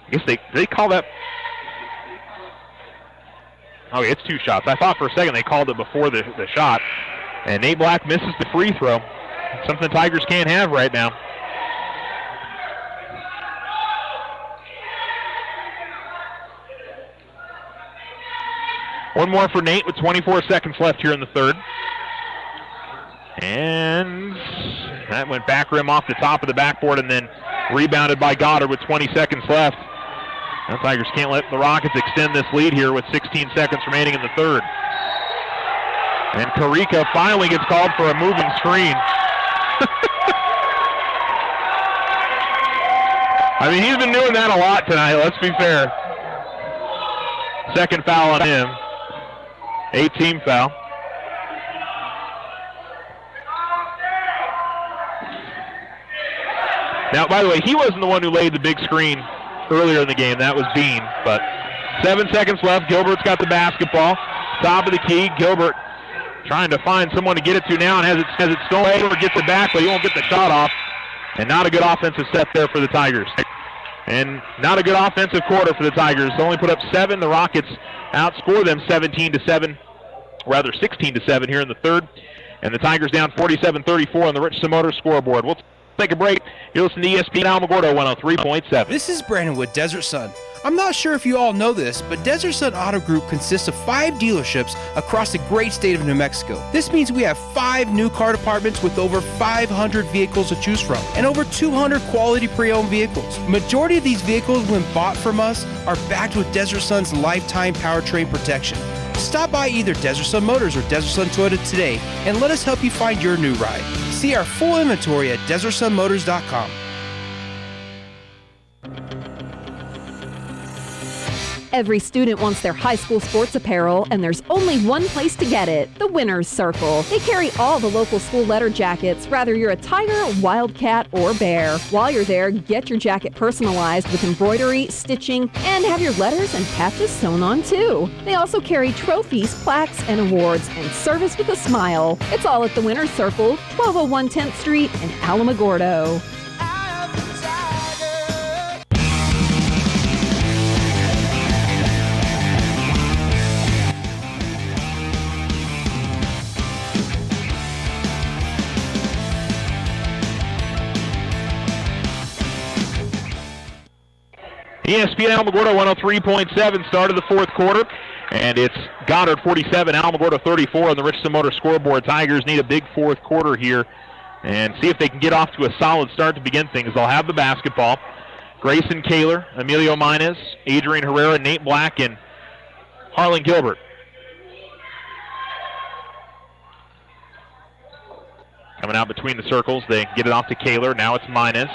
I guess they call that. Oh, it's two shots. I thought for a second they called it before the shot. And Nate Black misses the free throw. Something the Tigers can't have right now. One more for Nate with 24 seconds left here in the third. And that went back rim off the top of the backboard and then rebounded by Goddard with 20 seconds left. The Tigers can't let the Rockets extend this lead here with 16 seconds remaining in the third. And Karika finally gets called for a moving screen. I mean, he's been doing that a lot tonight, let's be fair. Second foul on him. 8-team foul. Now, by the way, he wasn't the one who laid the big screen earlier in the game. That was Bean. But 7 seconds left. Gilbert's got the basketball. Top of the key. Gilbert trying to find someone to get it to now and has it stolen. Gilbert gets it back, but he won't get the shot off. And not a good offensive set there for the Tigers. And not a good offensive quarter for the Tigers. They only put up 7. The Rockets outscore them 17-7, rather 16-7 here in the third. And the Tigers down 47-34 on the Richardson Motors scoreboard. We'll take a break. You're listening to ESPN Alamogordo 103.7. This is Brandon with Desert Sun. I'm not sure if you all know this, but Desert Sun Auto Group consists of 5 dealerships across the great state of New Mexico. This means we have 5 new car departments with over 500 vehicles to choose from and over 200 quality pre-owned vehicles. Majority of these vehicles, when bought from us, are backed with Desert Sun's lifetime powertrain protection. Stop by either Desert Sun Motors or Desert Sun Toyota today and let us help you find your new ride. See our full inventory at DesertSunMotors.com. Every student wants their high school sports apparel, and there's only one place to get it, the Winner's Circle. They carry all the local school letter jackets, whether you're a Tiger, Wildcat, or Bear. While you're there, get your jacket personalized with embroidery, stitching, and have your letters and patches sewn on too. They also carry trophies, plaques, and awards, and service with a smile. It's all at the Winner's Circle, 1201 10th Street in Alamogordo. ESPN Alamogordo 103.7, start of the fourth quarter, and it's Goddard 47, Alamogordo 34 on the Richardson Motor scoreboard. Tigers need a big fourth quarter here and see if they can get off to a solid start to begin things. They'll have the basketball. Grayson Kaler, Emilio Minez, Adrian Herrera, Nate Black, and Harlan Gilbert. Coming out between the circles, they get it off to Kaler. Now it's Minez.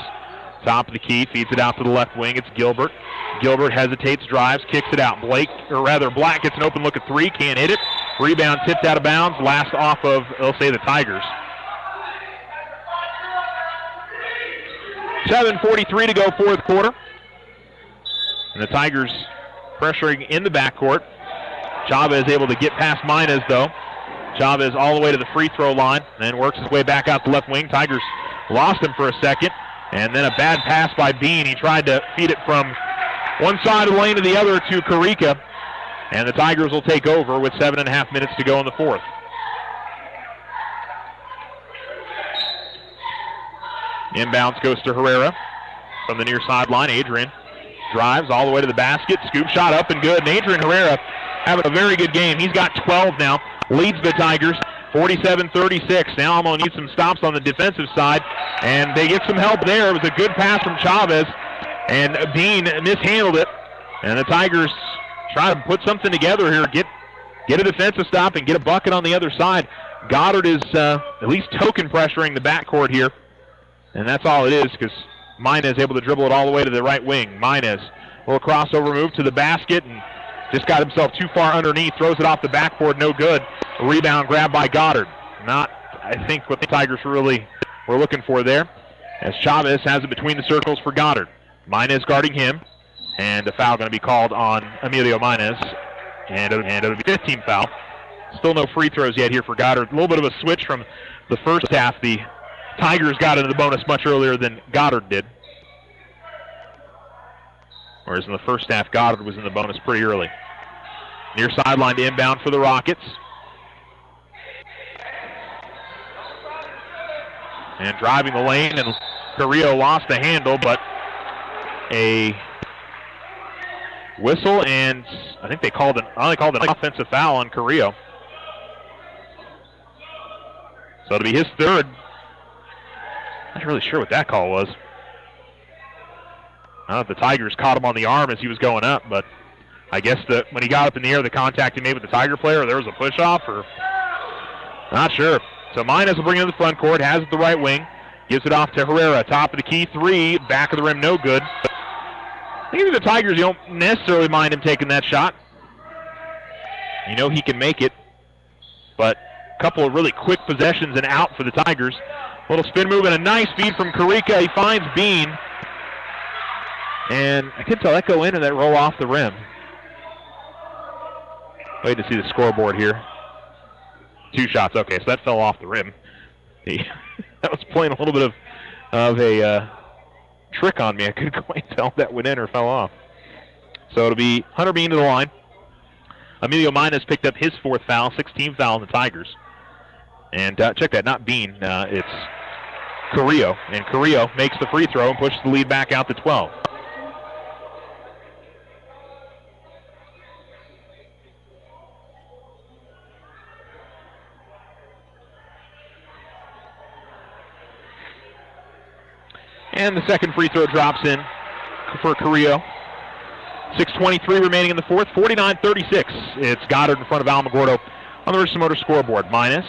Top of the key, feeds it out to the left wing. It's Gilbert. Gilbert hesitates, drives, kicks it out. Black gets an open look at 3, can't hit it. Rebound tipped out of bounds, last off of, they'll say, the Tigers. 7:43 to go, fourth quarter. And the Tigers pressuring in the backcourt. Chavez able to get past Minez, though. Chavez all the way to the free throw line, then works his way back out the left wing. Tigers lost him for a second. And then a bad pass by Bean. He tried to feed it from one side of the lane to the other to Karika. And the Tigers will take over with 7.5 minutes to go in the fourth. Inbounds goes to Herrera from the near sideline. Adrian drives all the way to the basket. Scoop shot up and good. And Adrian Herrera having a very good game. He's got 12 now. Leads the Tigers 47-36. Now Alamo needs some stops on the defensive side, and they get some help there. It was a good pass from Chavez. And Bean mishandled it. And the Tigers try to put something together here, get a defensive stop and get a bucket on the other side. Goddard is at least token pressuring the backcourt here. And that's all it is, because Minez is able to dribble it all the way to the right wing. Minez, a little crossover move to the basket and just got himself too far underneath. Throws it off the backboard, no good. A rebound grabbed by Goddard. Not, I think, what the Tigers really were looking for there, as Chavez has it between the circles for Goddard. Minez guarding him, and a foul going to be called on Emilio Minez, and it'll be 15th foul. Still no free throws yet here for Goddard. A little bit of a switch from the first half. The Tigers got into the bonus much earlier than Goddard did, whereas in the first half, Goddard was in the bonus pretty early. Near sideline to inbound for the Rockets. And driving the lane, and Carrillo lost the handle, but a whistle, and I think they called an offensive foul on Carrillo. So it'll be his third. Not really sure what that call was. I don't know if the Tigers caught him on the arm as he was going up, but I guess when he got up in the air, the contact he made with the Tiger player, or there was a push-off, or not sure. So Minez will bring it to the front court, has it the right wing, gives it off to Herrera, top of the key, three, back of the rim, no good. I think the Tigers, you don't necessarily mind him taking that shot. You know he can make it, but a couple of really quick possessions and out for the Tigers. A little spin move and a nice feed from Carica. He finds Bean, and I couldn't tell that go in or that roll off the rim. Wait to see the scoreboard here. 2 shots. Okay, so that fell off the rim. That was playing a little bit of a trick on me. I couldn't quite tell if that went in or fell off. So it'll be Hunter Bean to the line. Emilio Minez picked up his 4th foul, 16th foul on the Tigers. And check that, not Bean. It's Carrillo. And Carrillo makes the free throw and pushes the lead back out to 12. And the second free throw drops in for Carrillo. 6:23 remaining in the fourth, 49-36. It's Goddard in front of Alamogordo on the Richardson Motor scoreboard. Minez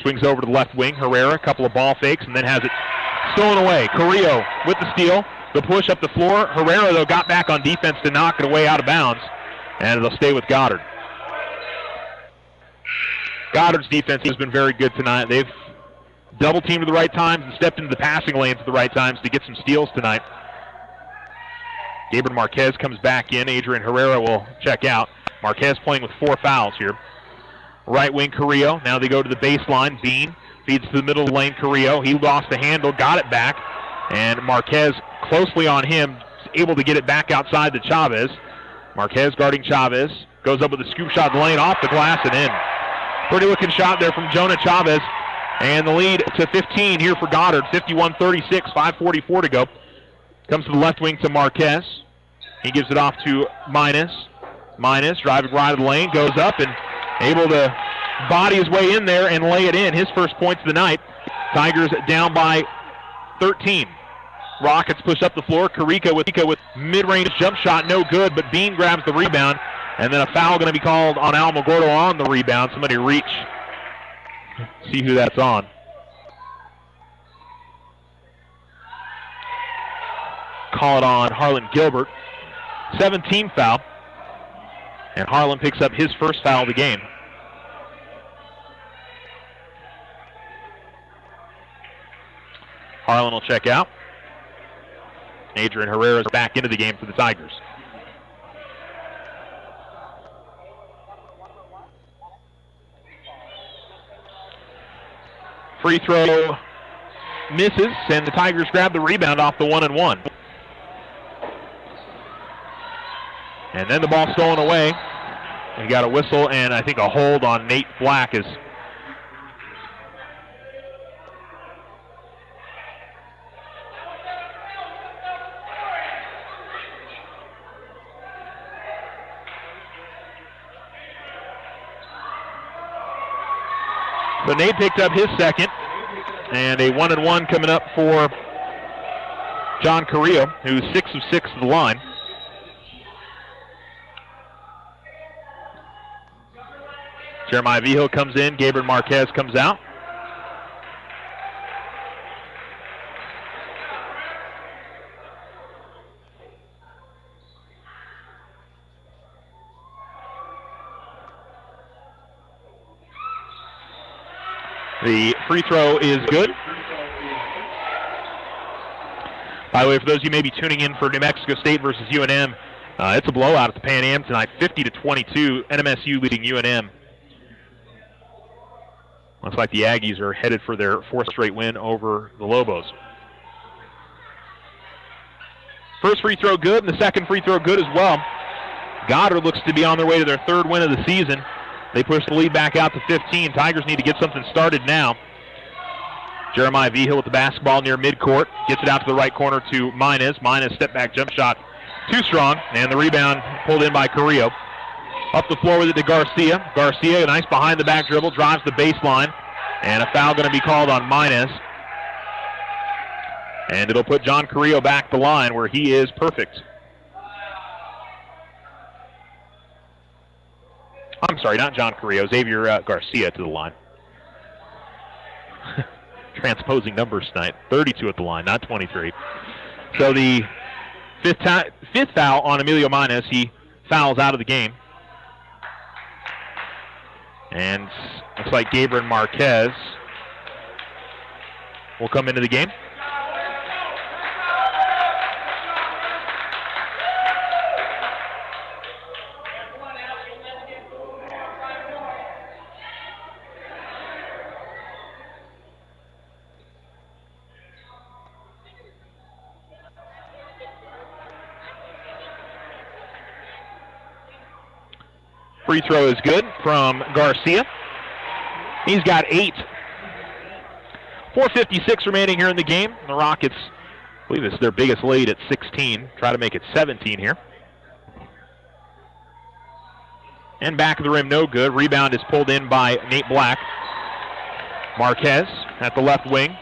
swings over to the left wing. Herrera, a couple of ball fakes, and then has it stolen away. Carrillo with the steal. The push up the floor. Herrera, though, got back on defense to knock it away out of bounds, and it'll stay with Goddard. Goddard's defense has been very good tonight. They've double teamed at the right times and stepped into the passing lanes at the right times to get some steals tonight. Gabriel Marquez comes back in. Adrian Herrera will check out. Marquez playing with 4 fouls here. Right wing Carrillo. Now they go to the baseline. Bean feeds to the middle of the lane. Carrillo. He lost the handle, got it back. And Marquez closely on him, able to get it back outside to Chavez. Marquez guarding Chavez. Goes up with a scoop shot in the lane, off the glass and in. Pretty looking shot there from Jonah Chavez. And the lead to 15 here for Goddard. 51-36, 5:44 to go. Comes to the left wing to Marquez. He gives it off to Minez. Minez driving right of the lane, goes up and able to body his way in there and lay it in. His first points of the night. Tigers down by 13. Rockets push up the floor. Carica with mid-range jump shot, no good, but Bean grabs the rebound. And then a foul going to be called on Alamogordo on the rebound. Somebody reach. See who that's on. Call it on Harlan Gilbert. 17th foul. And Harlan picks up his first foul of the game. Harlan will check out. Adrian Herrera is back into the game for the Tigers. Free throw misses, and the Tigers grab the rebound off the 1-and-1. And then the ball stolen away. We got a whistle and I think a hold on Nate Black as so Nate picked up his second, and a 1-and-1 coming up for John Carrillo, who's 6 of 6 to the line. Jeremiah Vigil comes in. Gabriel Marquez comes out. The free throw is good. By the way, for those of you maybe tuning in for New Mexico State versus UNM, it's a blowout at the Pan Am tonight, 50-22. NMSU leading UNM. Looks like the Aggies are headed for their 4th straight win over the Lobos. First free throw good, and the second free throw good as well. Goddard looks to be on their way to their 3rd win of the season. They push the lead back out to 15. Tigers need to get something started now. Jeremiah Vigil with the basketball near midcourt. Gets it out to the right corner to Minez. Minez step back jump shot too strong, and the rebound pulled in by Carrillo. Up the floor with it to Garcia. Garcia, a nice behind the back dribble, drives the baseline, and a foul going to be called on Minez. And it'll put John Carrillo back the line where he is perfect. I'm sorry, not John Carrillo, Xavier Garcia to the line. Transposing numbers tonight. 32 at the line, not 23. So the fifth foul on Emilio Minez. He fouls out of the game. And looks like Gabriel Marquez will come into the game. Free throw is good from Garcia. He's got 8. 4:56 remaining here in the game. The Rockets, I believe it's their biggest lead at 16. Try to make it 17 here. And back of the rim, no good. Rebound is pulled in by Nate Black. Marquez at the left wing.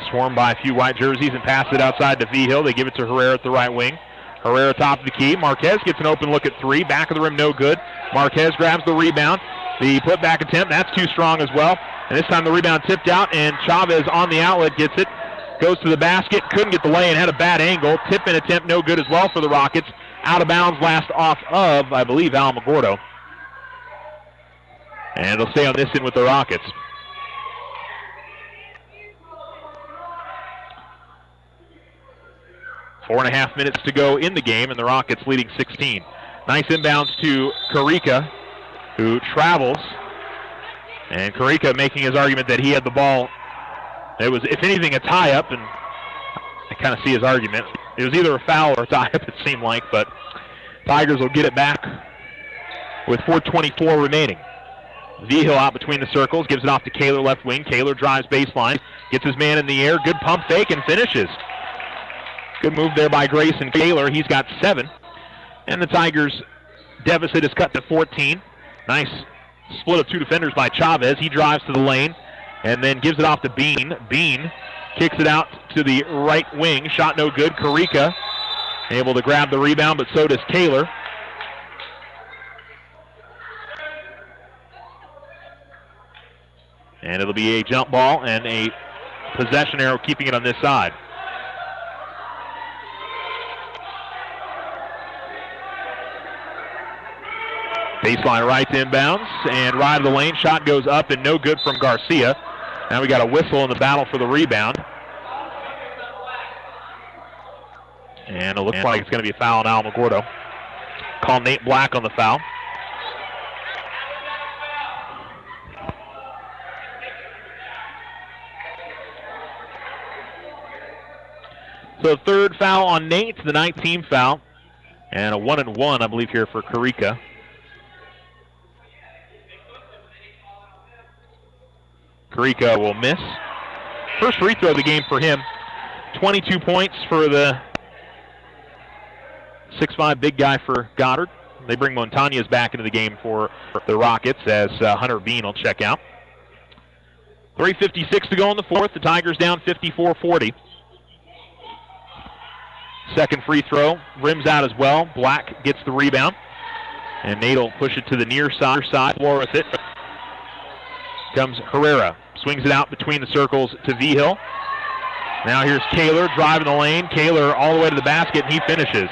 Swarmed by a few white jerseys and pass it outside to Vigil. They give it to Herrera at the right wing. Herrera top of the key. Marquez gets an open look at 3. Back of the rim, no good. Marquez grabs the rebound. The putback attempt, that's too strong as well. And this time the rebound tipped out, and Chavez on the outlet gets it. Goes to the basket, couldn't get the lay and had a bad angle. Tip-in attempt, no good as well for the Rockets. Out of bounds, last off of, I believe, Alamogordo. And it'll stay on this end with the Rockets. Four and a half minutes to go in the game, and the Rockets leading 16. Nice inbounds to Carica, who travels. And Carica making his argument that he had the ball. It was, if anything, a tie-up, and I kind of see his argument. It was either a foul or a tie-up, it seemed like, but Tigers will get it back with 4:24 remaining. Vigil out between the circles, gives it off to Kaler left wing. Kaler drives baseline, gets his man in the air, good pump fake, and finishes. Good move there by Grayson Kaler. He's got 7. And the Tigers' deficit is cut to 14. Nice split of 2 defenders by Chavez. He drives to the lane and then gives it off to Bean. Bean kicks it out to the right wing. Shot no good. Carica able to grab the rebound, but so does Kaler. And it'll be a jump ball and a possession arrow keeping it on this side. Baseline right to inbounds, and right of the lane. Shot goes up and no good from Garcia. Now we got a whistle in the battle for the rebound. And it looks like it's going to be a foul on Alamogordo. Call Nate Black on the foul. So third foul on Nate, the 19th foul. And a 1-and-1, I believe, here for Carica. Carica will miss. First free throw of the game for him. 22 points for the 6'5" big guy for Goddard. They bring Montañez back into the game for the Rockets as Hunter Bean will check out. 3:56 to go in the fourth. The Tigers down 54-40. Second free throw, rims out as well. Black gets the rebound. And Nate will push it to the near side, floor with it. Comes Herrera, swings it out between the circles to Vigil. Now here's Kaler driving the lane. Kaler all the way to the basket, and he finishes.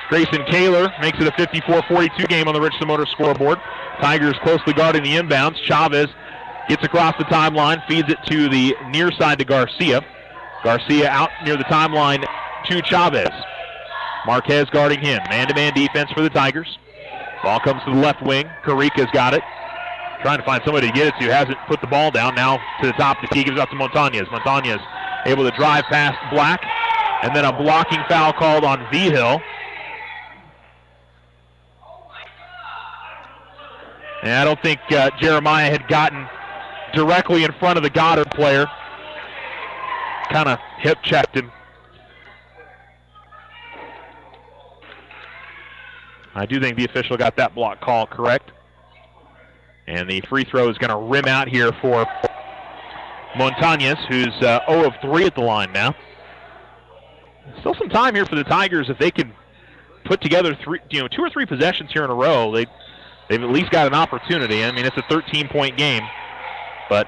Grayson Kaler makes it a 54-42 game on the Richland Motor scoreboard. Tigers closely guarding the inbounds. Chavez gets across the timeline, feeds it to the near side to Garcia. Garcia out near the timeline to Chavez. Marquez guarding him. Man-to-man defense for the Tigers. Ball comes to the left wing. Carica's got it. Trying to find somebody to get it to. Hasn't put the ball down. Now to the top. The key gives out to Montañez. Montañez able to drive past Black. And then a blocking foul called on Vigil. And I don't think Jeremiah had gotten directly in front of the Goddard player. Kind of hip checked him. I do think the official got that block call correct. And the free throw is going to rim out here for Montañez, who's 0 of 3 at the line now. Still some time here for the Tigers. If they can put together 2 or 3 possessions here in a row, they've at least got an opportunity. I mean, it's a 13-point game. But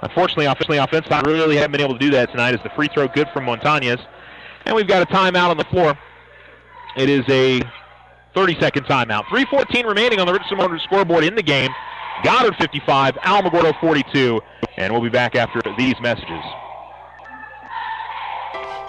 unfortunately, offense side really haven't been able to do that tonight. As the free throw good from Montañez. And we've got a timeout on the floor. It is a 30-second timeout. 3:14 remaining on the Richland Motor scoreboard in the game. Goddard 55, Alamogordo 42, and we'll be back after these messages.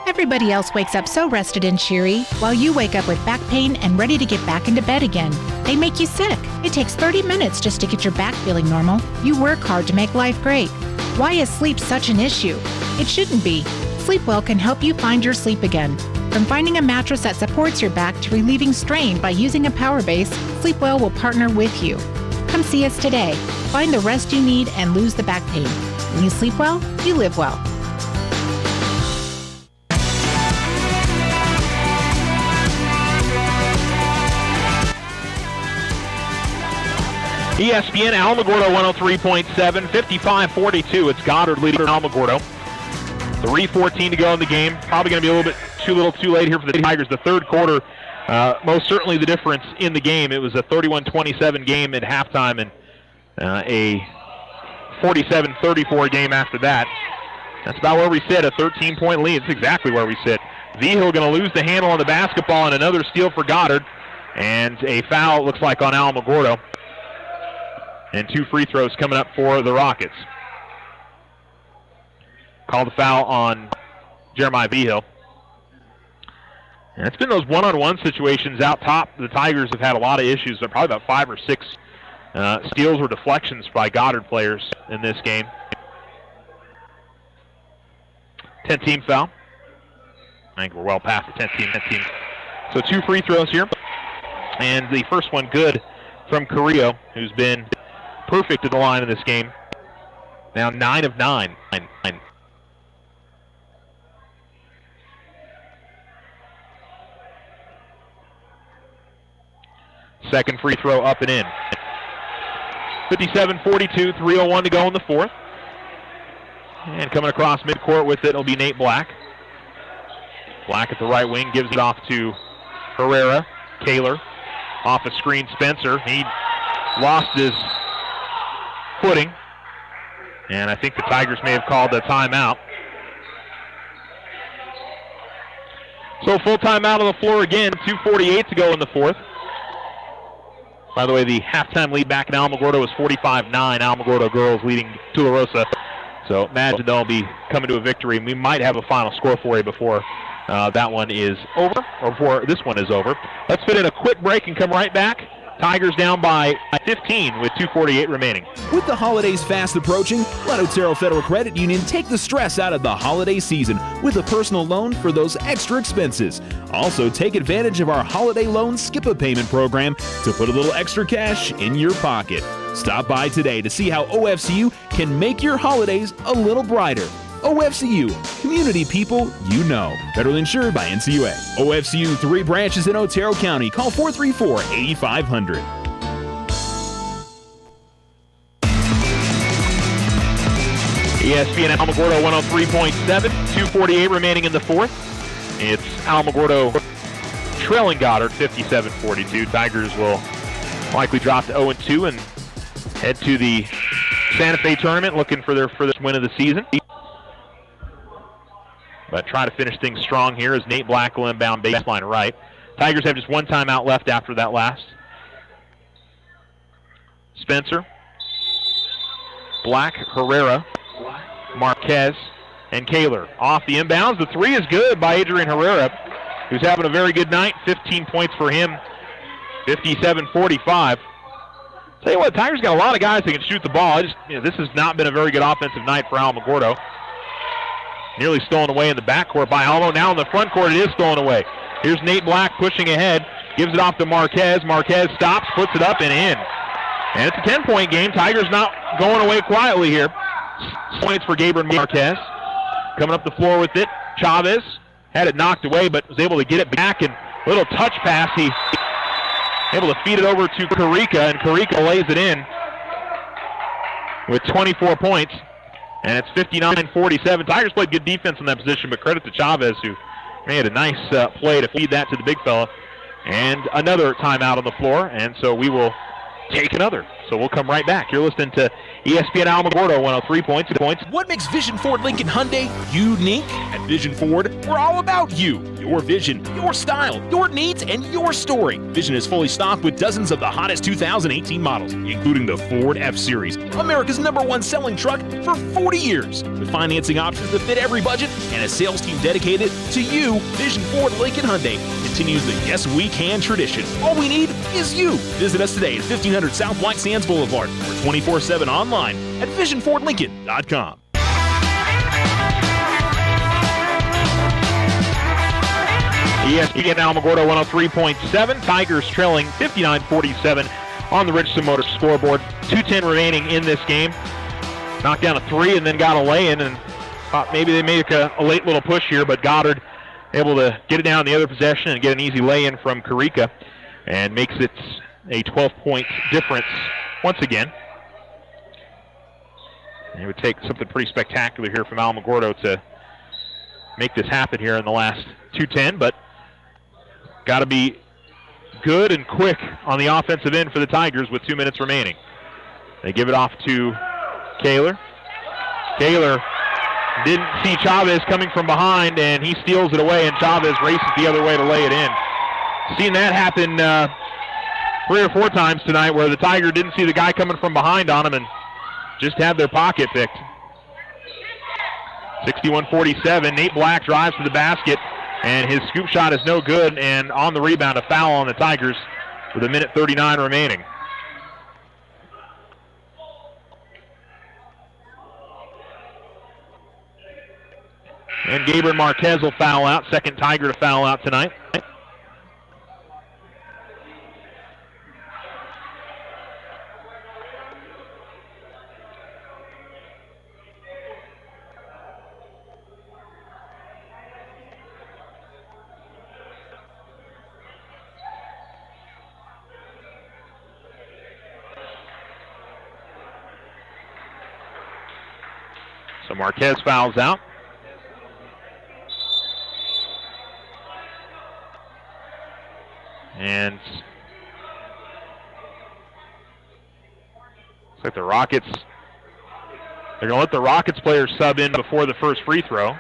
Everybody else wakes up so rested and cheery, while you wake up with back pain and ready to get back into bed again. They make you sick. It takes 30 minutes just to get your back feeling normal. You work hard to make life great. Why is sleep such an issue? It shouldn't be. Sleepwell can help you find your sleep again. From finding a mattress that supports your back to relieving strain by using a power base, Sleepwell will partner with you. Come see us today. Find the rest you need and lose the back pain. When you sleep well, you live well. ESPN Alamogordo 103.7, 55-42. It's Goddard leading Alamogordo. 3:14 to go in the game. Probably going to be a little too late here for the Tigers. The third quarter, most certainly the difference in the game. It was a 31-27 game at halftime and a 47-34 game after that. That's about where we sit, a 13-point lead. It's exactly where we sit. Vigil going to lose the handle on the basketball and another steal for Goddard. And a foul, it looks like, on Alamogordo. And 2 free throws coming up for the Rockets. Call the foul on Jeremiah Vigil. And it's been those one-on-one situations out top. The Tigers have had a lot of issues. There are probably about 5 or 6 steals or deflections by Goddard players in this game. 10-team foul. I think we're well past the 10-team. So 2 free throws here. And the first one good from Carrillo, who's been perfect at the line in this game. Now 9 of 9. Second free throw up and in. 57-42, 3:01 to go in the fourth. And coming across midcourt with it will be Nate Black. Black at the right wing gives it off to Herrera. Kaler off a screen. Spencer. He lost his footing. And I think the Tigers may have called a timeout. So full timeout on the floor again. 2:48 to go in the fourth. By the way, the halftime lead back in Alamogordo was 45-9. Alamogordo girls leading Tularosa. So imagine they'll be coming to a victory. And we might have a final score for you before that one is over, or before this one is over. Let's fit in a quick break and come right back. Tigers down by 15 with 2:48 remaining. With the holidays fast approaching, let Otero Federal Credit Union take the stress out of the holiday season with a personal loan for those extra expenses. Also, take advantage of our holiday loan skip-a-payment program to put a little extra cash in your pocket. Stop by today to see how OFCU can make your holidays a little brighter. OFCU, community people you know. Federally insured by NCUA. OFCU, 3 branches in Otero County. Call 434-8500. ESPN Alamogordo 103.7, 2:48 remaining in the fourth. It's Alamogordo trailing Goddard 57-42. Tigers will likely drop to 0-2 and head to the Santa Fe tournament looking for their first win of the season. But try to finish things strong here as Nate Black will inbound baseline right. Tigers have just one timeout left after that last. Spencer, Black, Herrera, Marquez, and Kaler. Off the inbounds. The three is good by Adrian Herrera, who's having a very good night. 15 points for him, 57-45. Tell you what, Tigers got a lot of guys that can shoot the ball. This has not been a very good offensive night for Alamogordo. Nearly stolen away in the backcourt by Alamo. Now in the front court, it is stolen away. Here's Nate Black pushing ahead. Gives it off to Marquez. Marquez stops, puts it up and in. And it's a 10-point game. Tigers not going away quietly here. Points for Gabriel Marquez. Coming up the floor with it. Chavez had it knocked away, but was able to get it back. And little touch pass. He able to feed it over to Carica, and Carica lays it in with 24 points. And it's 59-47. Tigers played good defense in that position, but credit to Chavez, who made a nice play to feed that to the big fella. And another timeout on the floor, and so we will take another. So we'll come right back. You're listening to ESPN Alamogordo, 103 points. What makes Vision Ford Lincoln Hyundai unique? At Vision Ford, we're all about you. Your vision, your style, your needs, and your story. Vision is fully stocked with dozens of the hottest 2018 models, including the Ford F-Series, America's #1 selling truck for 40 years. With financing options that fit every budget and a sales team dedicated to you, Vision Ford Lincoln Hyundai continues the Yes We Can tradition. All we need is you. Visit us today at 1500 South White Sands Boulevard or 24/7 online at visionfordlincoln.com. ESPN Alamogordo 103.7. Tigers trailing 59-47 on the Richardson Motors scoreboard. 2:10 remaining in this game. Knocked down a three and then got a lay-in, and thought maybe they make a late little push here, but Goddard able to get it down the other possession and get an easy lay-in from Carica, and makes it a 12-point difference once again. And it would take something pretty spectacular here from Alamogordo to make this happen here in the last 2:10, but got to be good and quick on the offensive end for the Tigers with 2 minutes remaining. They give it off to Kaler. Kaler didn't see Chavez coming from behind, and he steals it away, and Chavez races the other way to lay it in. Seen that happen 3 or 4 times tonight where the Tiger didn't see the guy coming from behind on him and just had their pocket picked. 61-47. Nate Black drives to the basket, and his scoop shot is no good, and on the rebound, a foul on the Tigers with 1:39 remaining. And Gabriel Marquez will foul out, second Tiger to foul out tonight. So Marquez fouls out. And looks like the Rockets, they're going to let the Rockets players sub in before the first free throw.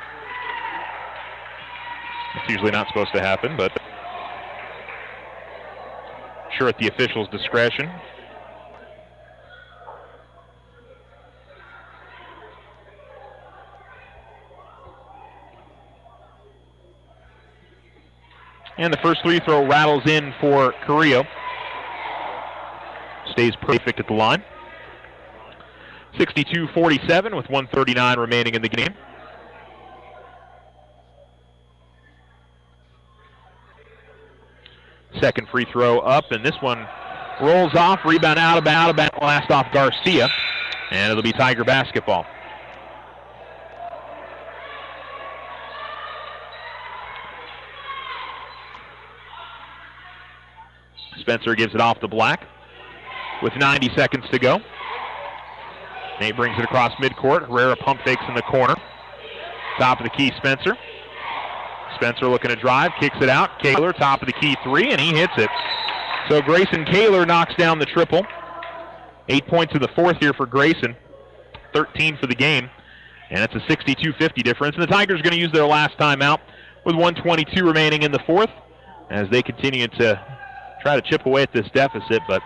It's usually not supposed to happen, but sure at the official's discretion. And the first free throw rattles in for Carrillo. Stays perfect at the line. 62-47 with 1:39 remaining in the game. Second free throw up, and this one rolls off. Rebound out of bounds, last off Garcia. And it'll be Tiger basketball. Spencer gives it off to Black with 90 seconds to go. Nate brings it across midcourt. Herrera pump fakes in the corner. Top of the key, Spencer. Spencer looking to drive, kicks it out. Kaler, top of the key three, and he hits it. So Grayson Kaler knocks down the triple. 8 points in the fourth here for Grayson. 13 for the game. And it's a 62-50 difference. And the Tigers are going to use their last timeout with 1:22 remaining in the fourth as they continue to try to chip away at this deficit, but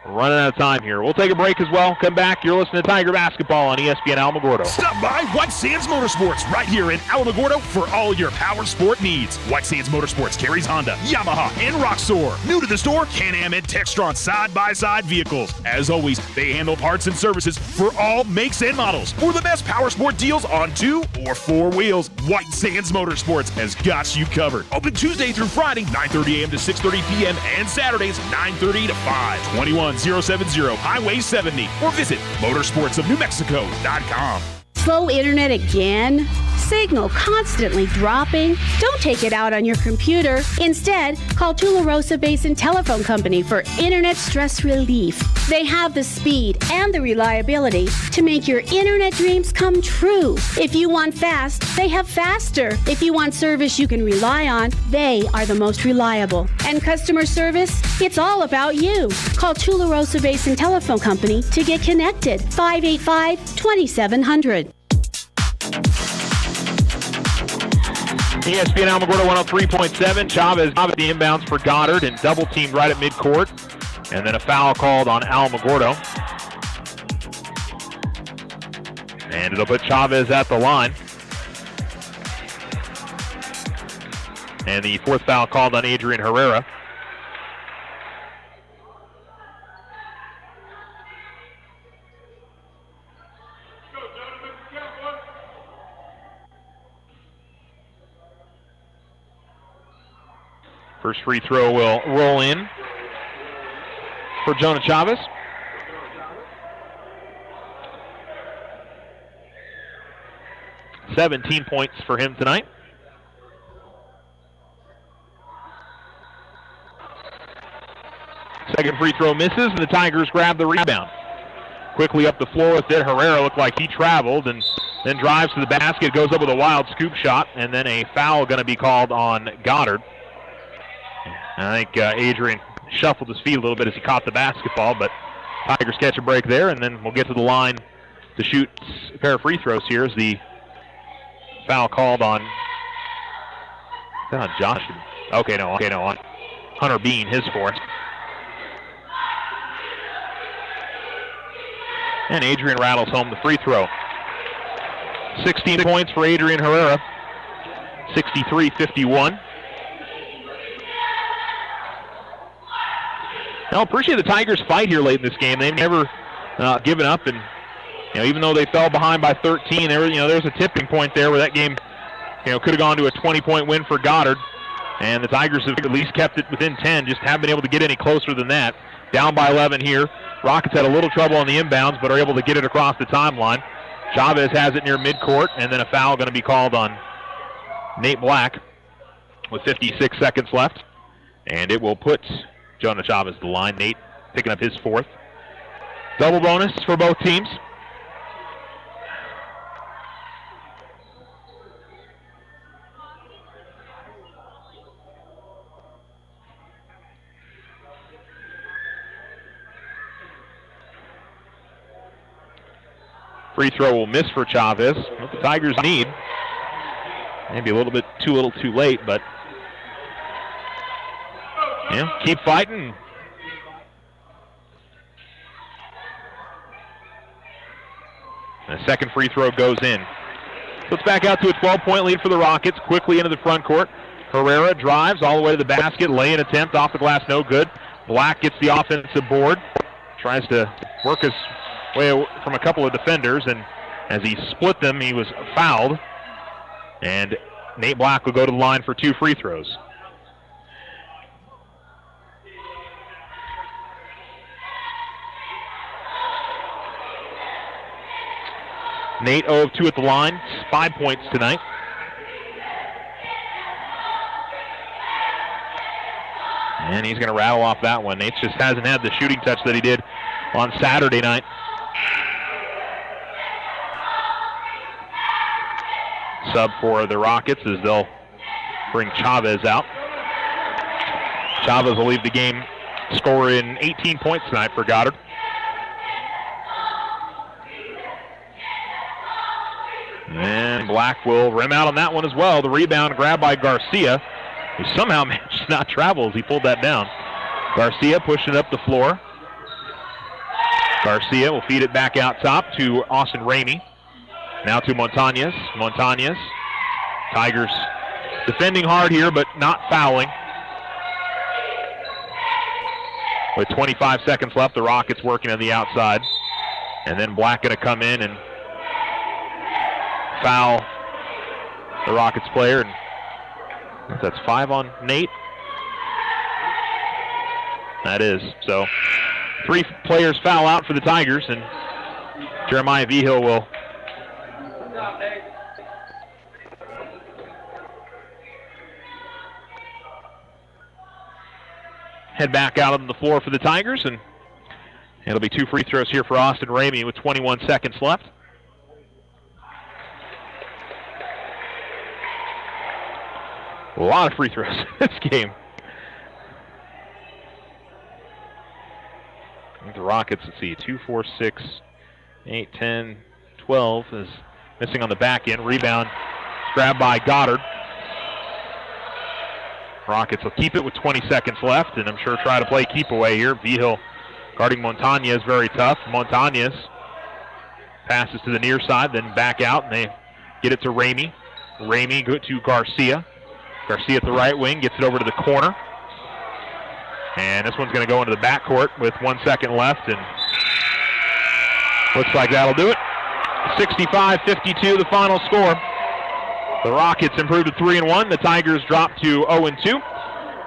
running out of time here. We'll take a break as well. Come back. You're listening to Tiger Basketball on ESPN Alamogordo. Stop by White Sands Motorsports right here in Alamogordo for all your power sport needs. White Sands Motorsports carries Honda, Yamaha, and Roxor. New to the store, Can-Am and Textron side-by-side vehicles. As always, they handle parts and services for all makes and models. For the best power sport deals on 2 or 4 wheels, White Sands Motorsports has got you covered. Open Tuesday through Friday, 9:30 a.m. to 6:30 p.m. and Saturdays, 9:30 to 5. 21070 Highway 70 or visit motorsportsofnewmexico.com. Slow internet again? Signal constantly dropping? Don't take it out on your computer. Instead, call Tularosa Basin Telephone Company for internet stress relief. They have the speed and the reliability to make your internet dreams come true. If you want fast, they have faster. If you want service you can rely on, they are the most reliable. And customer service? It's all about you. Call Tularosa Basin Telephone Company to get connected. 585-2700. ESPN Alamogordo 103.7. Chavez the inbounds for Goddard and double teamed right at midcourt. And then a foul called on Alamogordo. And it'll put Chavez at the line. And the fourth foul called on Adrian Herrera. First free throw will roll in for Jonah Chavez. $17 points for him tonight. Second free throw misses, and the Tigers grab the rebound. Quickly up the floor with it. Herrera looked like he traveled and then drives to the basket, goes up with a wild scoop shot, and then a foul going to be called on Goddard. I think Adrian shuffled his feet a little bit as he caught the basketball, but Tigers catch a break there, and then we'll get to the line to shoot a pair of free throws here as the foul called on, is that on Josh? Okay, no, on Hunter Bean, his fourth. And Adrian rattles home the free throw. 16 points for Adrian Herrera, 63-51. I appreciate the Tigers' fight here late in this game. They've never given up, and even though they fell behind by 13, there's a tipping point there where that game, could have gone to a 20-point win for Goddard, and the Tigers have at least kept it within 10. Just haven't been able to get any closer than that. Down by 11 here. Rockets had a little trouble on the inbounds, but are able to get it across the timeline. Chavez has it near midcourt, and then a foul going to be called on Nate Black with 56 seconds left, and it will put Jonah Chavez to the line. Nate picking up his fourth. Double bonus for both teams. Free throw will miss for Chavez. What the Tigers need. Maybe a little bit too little too late, but keep fighting. And the second free throw goes in. So it's back out to a 12-point lead for the Rockets. Quickly into the front court. Herrera drives all the way to the basket. Lay-in attempt off the glass, no good. Black gets the offensive board. Tries to work his way from a couple of defenders, and as he split them, he was fouled. And Nate Black will go to the line for 2 free throws. Nate 0 of 2 at the line, 5 points tonight. And he's going to rattle off that one. Nate just hasn't had the shooting touch that he did on Saturday night. Sub for the Rockets as they'll bring Chavez out. Chavez will leave the game scoring 18 points tonight for Goddard. And Black will rim out on that one as well. The rebound grabbed by Garcia, who somehow managed to not travel as he pulled that down. Garcia pushing it up the floor. Garcia will feed it back out top to Austin Ramey. Now to Montañez. Montañez. Tigers defending hard here, but not fouling. With 25 seconds left, the Rockets working on the outside. And then Black going to come in and foul the Rockets player. And that's 5 on Nate. That is. So 3 players foul out for the Tigers, and Jeremiah Vigil will head back out on the floor for the Tigers, and it'll be 2 free throws here for Austin Ramey with 21 seconds left. A lot of free throws in this game. I think the Rockets, let's see, 2, 4, 6, 8, 10, 12 is missing on the back end. Rebound grabbed by Goddard. Rockets will keep it with 20 seconds left, and I'm sure try to play keep away here. Vigil guarding Montañez, very tough. Montañez passes to the near side, then back out, and they get it to Ramey. Ramey go to Garcia. Garcia at the right wing, gets it over to the corner. And this one's going to go into the backcourt with 1 second left, and looks like that'll do it. 65-52, the final score. The Rockets improved to 3-1. The Tigers dropped to 0-2.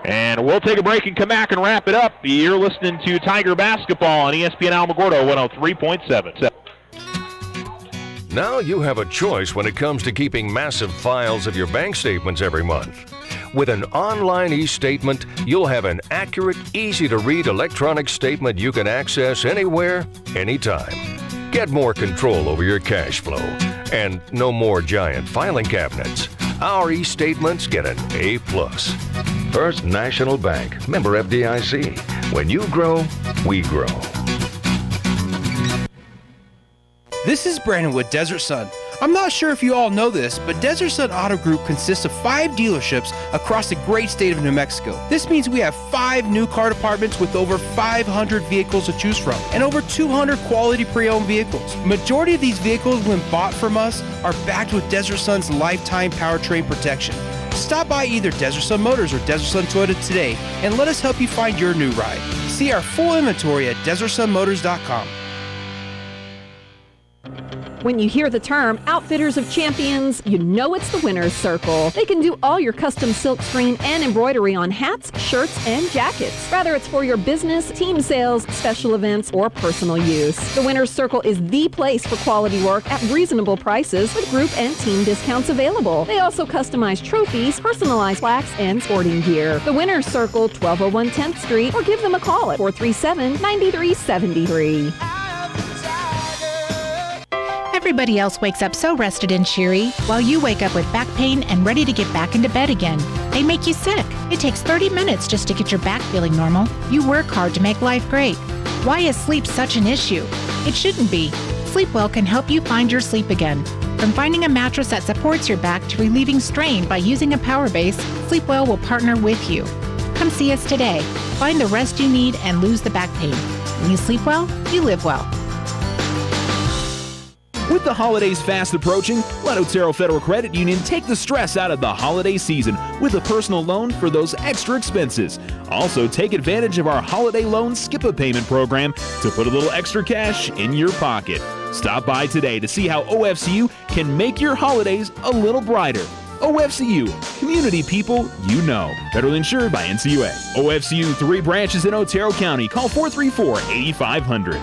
And we'll take a break and come back and wrap it up. You're listening to Tiger Basketball on ESPN Alamogordo 103.7. Now you have a choice when it comes to keeping massive files of your bank statements every month. With an online e-statement, you'll have an accurate, easy-to-read electronic statement you can access anywhere, anytime. Get more control over your cash flow. And no more giant filing cabinets. Our e-statements get an A+. First National Bank, member FDIC. When you grow, we grow. This is Brandon with Desert Sun. I'm not sure if you all know this, but Desert Sun Auto Group consists of 5 dealerships across the great state of New Mexico. This means we have 5 new car departments with over 500 vehicles to choose from and over 200 quality pre-owned vehicles. Majority of these vehicles, when bought from us, are backed with Desert Sun's lifetime powertrain protection. Stop by either Desert Sun Motors or Desert Sun Toyota today and let us help you find your new ride. See our full inventory at DesertSunMotors.com. When you hear the term Outfitters of Champions, you know it's the Winner's Circle. They can do all your custom silk screen and embroidery on hats, shirts, and jackets. Whether it's for your business, team sales, special events, or personal use. The Winner's Circle is the place for quality work at reasonable prices with group and team discounts available. They also customize trophies, personalized plaques, and sporting gear. The Winner's Circle, 1201 10th Street, or give them a call at 437-9373. Everybody else wakes up so rested and cheery, while you wake up with back pain and ready to get back into bed again. They make you sick. It takes 30 minutes just to get your back feeling normal. You work hard to make life great. Why is sleep such an issue? It shouldn't be. Sleepwell can help you find your sleep again. From finding a mattress that supports your back to relieving strain by using a power base, Sleepwell will partner with you. Come see us today. Find the rest you need and lose the back pain. When you sleep well, you live well. With the holidays fast approaching, let Otero Federal Credit Union take the stress out of the holiday season with a personal loan for those extra expenses. Also, take advantage of our holiday loan skip-a-payment program to put a little extra cash in your pocket. Stop by today to see how OFCU can make your holidays a little brighter. OFCU, community people you know. Federally insured by NCUA. OFCU, 3 branches in Otero County. Call 434-8500.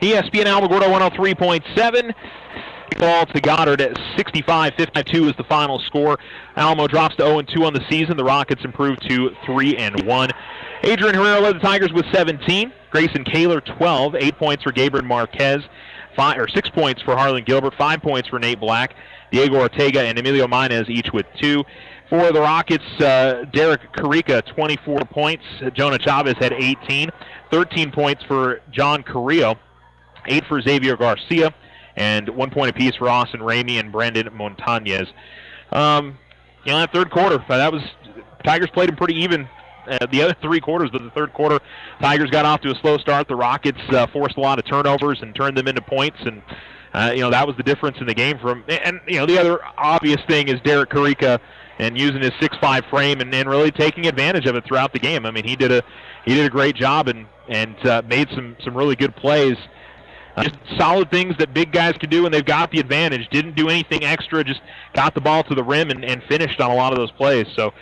ESPN Alamogordo 103.7. Ball to Goddard at 65-52 is the final score. Alamo drops to 0-2 on the season. The Rockets improve to 3-1. Adrian Herrera led the Tigers with 17. Grayson Kaler 12. 8 points for Gabriel Marquez. 6 points for Harlan Gilbert. 5 points for Nate Black. Diego Ortega and Emilio Minez each with 2. For the Rockets, Derek Carica, 24 points. Jonah Chavez had 18. 13 points for John Carrillo. 8 for Xavier Garcia. And 1 point apiece for Austin Ramey and Brandon Montañez. That third quarter, Tigers played them pretty even. The other 3 quarters, but the third quarter, Tigers got off to a slow start. The Rockets forced a lot of turnovers and turned them into points, and that was the difference in the game. The other obvious thing is Derek Carica and using his 6'5" frame and really taking advantage of it throughout the game. I mean, he did a great job and made some really good plays. Just solid things that big guys can do when they've got the advantage. Didn't do anything extra, just got the ball to the rim and finished on a lot of those plays. So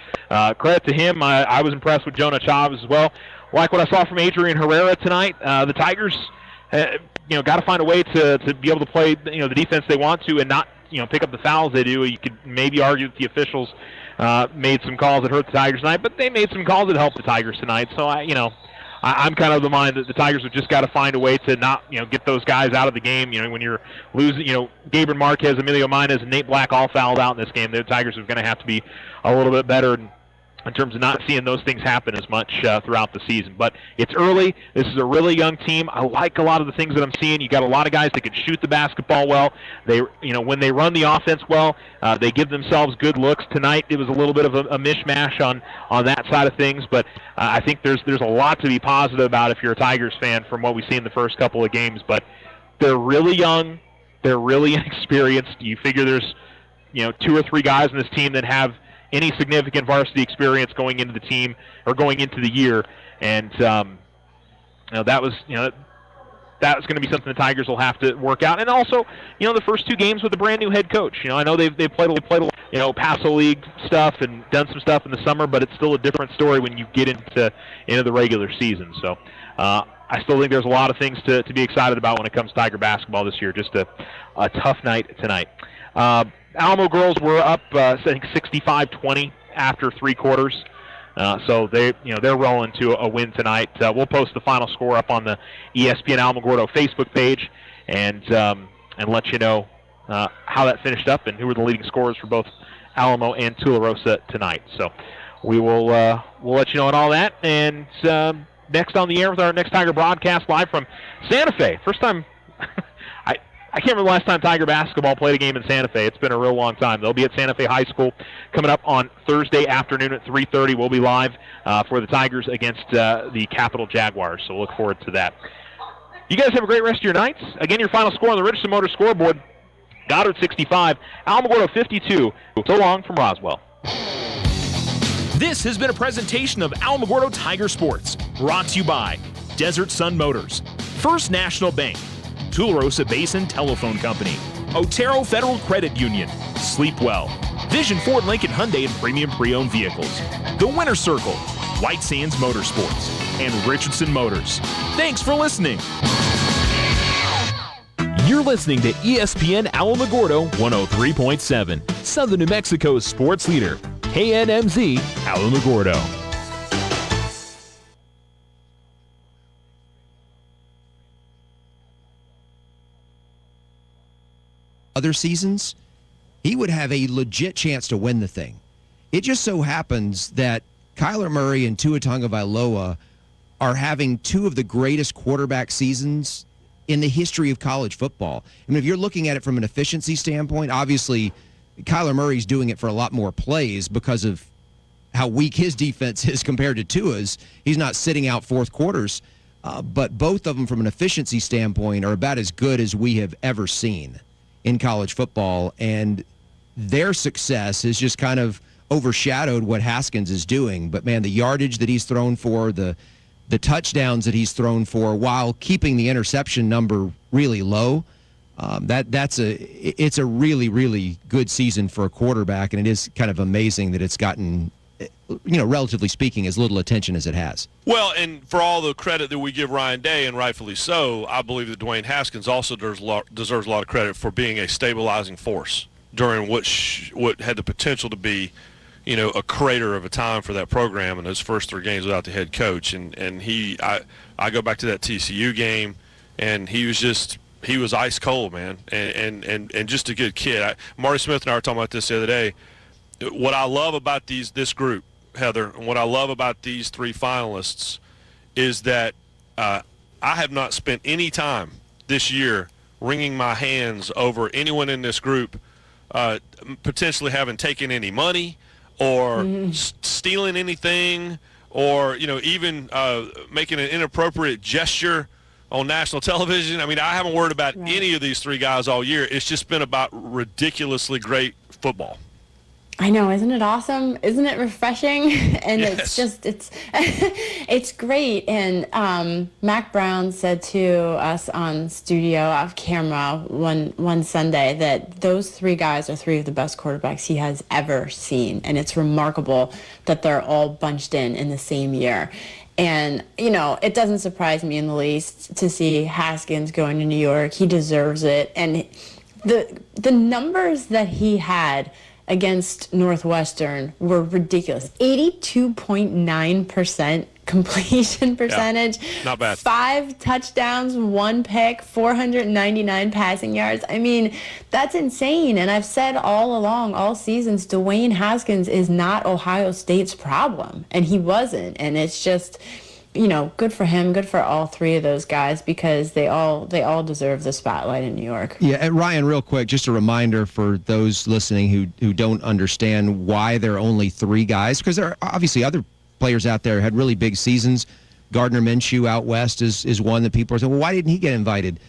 credit to him. I was impressed with Jonah Chavez as well. Like what I saw from Adrian Herrera tonight. The Tigers, got to find a way to be able to play the defense they want to and not pick up the fouls they do. You could maybe argue that the officials made some calls that hurt the Tigers tonight, but they made some calls that helped the Tigers tonight. So I'm kind of the mind that the Tigers have just got to find a way to not, get those guys out of the game. When you're losing, Gabriel Marquez, Emilio Minez, and Nate Black all fouled out in this game. The Tigers are going to have to be a little bit better in terms of not seeing those things happen as much throughout the season. But it's early. This is a really young team. I like a lot of the things that I'm seeing. You got a lot of guys that can shoot the basketball well. They, when they run the offense well, they give themselves good looks. Tonight it was a little bit of a mishmash on that side of things, but I think there's a lot to be positive about if you're a Tigers fan from what we see in the first couple of games. But they're really young. They're really inexperienced. You figure there's 2 or 3 guys in this team that have any significant varsity experience going into the team or going into the year, and that was going to be something the Tigers will have to work out. And also, the first 2 games with a brand new head coach. I know they've played a lot, Paso League stuff and done some stuff in the summer, but it's still a different story when you get into the regular season. So I still think there's a lot of things to be excited about when it comes to Tiger basketball this year. Just a tough night tonight. Alamo girls were up, I think 65-20 after 3 quarters. So they're rolling to a win tonight. We'll post the final score up on the ESPN Alamogordo Facebook page and let you know how that finished up and who were the leading scorers for both Alamo and Tularosa tonight. So we'll let you know on all that. And next on the air with our next Tiger broadcast live from Santa Fe. First time. I can't remember the last time Tiger basketball played a game in Santa Fe. It's been a real long time. They'll be at Santa Fe High School coming up on Thursday afternoon at 3:30. We'll be live for the Tigers against the Capital Jaguars, so look forward to that. You guys have a great rest of your nights. Again, your final score on the Richardson Motor scoreboard, Goddard 65, Alamogordo 52. So long from Roswell. This has been a presentation of Alamogordo Tiger Sports, brought to you by Desert Sun Motors, First National Bank, Tularosa Basin Telephone Company, Otero Federal Credit Union, Sleep Well, Vision Ford Lincoln Hyundai and Premium Pre-Owned Vehicles, The Winter Circle, White Sands Motorsports, and Richardson Motors. Thanks for listening. You're listening to ESPN Alamogordo 103.7, Southern New Mexico's sports leader, KNMZ Alamogordo. Other seasons, he would have a legit chance to win the thing. It just so happens that Kyler Murray and Tua Tagovailoa are having 2 of the greatest quarterback seasons in the history of college football. I mean, if you're looking at it from an efficiency standpoint, obviously Kyler Murray's doing it for a lot more plays because of how weak his defense is compared to Tua's. He's not sitting out fourth quarters, but both of them from an efficiency standpoint are about as good as we have ever seen in college football, and their success has just kind of overshadowed what Haskins is doing. But man, the yardage that he's thrown for, the touchdowns that he's thrown for, while keeping the interception number really low, it's a really, really good season for a quarterback, and it is kind of amazing that it's gotten relatively speaking, as little attention as it has. Well, and for all the credit that we give Ryan Day, and rightfully so, I believe that Dwayne Haskins also deserves a lot of credit for being a stabilizing force during what had the potential to be, a crater of a time for that program in those first 3 games without the head coach. And I go back to that TCU game, and he was ice cold, man, and just a good kid. Marty Smith and I were talking about this the other day. What I love about this group, Heather, and what I love about these 3 finalists is that I have not spent any time this year wringing my hands over anyone in this group potentially having taken any money or stealing anything or, even making an inappropriate gesture on national television. I mean, I haven't worried about any of these 3 guys all year. It's just been about ridiculously great football. I know, isn't it awesome? Isn't it refreshing? And yes. It's great. And Mac Brown said to us on studio off camera one Sunday that those 3 guys are 3 of the best quarterbacks he has ever seen. And it's remarkable that they're all bunched in the same year. And, it doesn't surprise me in the least to see Haskins going to New York. He deserves it. And the numbers that he had against Northwestern were ridiculous. 82.9% completion percentage. Yeah, not bad. 5 touchdowns, 1 pick, 499 passing yards. I mean, that's insane. And I've said all along, all seasons, Dwayne Haskins is not Ohio State's problem. And he wasn't. And it's just, good for him, good for all 3 of those guys because they all deserve the spotlight in New York. Yeah, and Ryan, real quick, just a reminder for those listening who don't understand why there are only 3 guys, because there are obviously other players out there who had really big seasons. Gardner Minshew out west is one that people are saying, well, why didn't he get invited?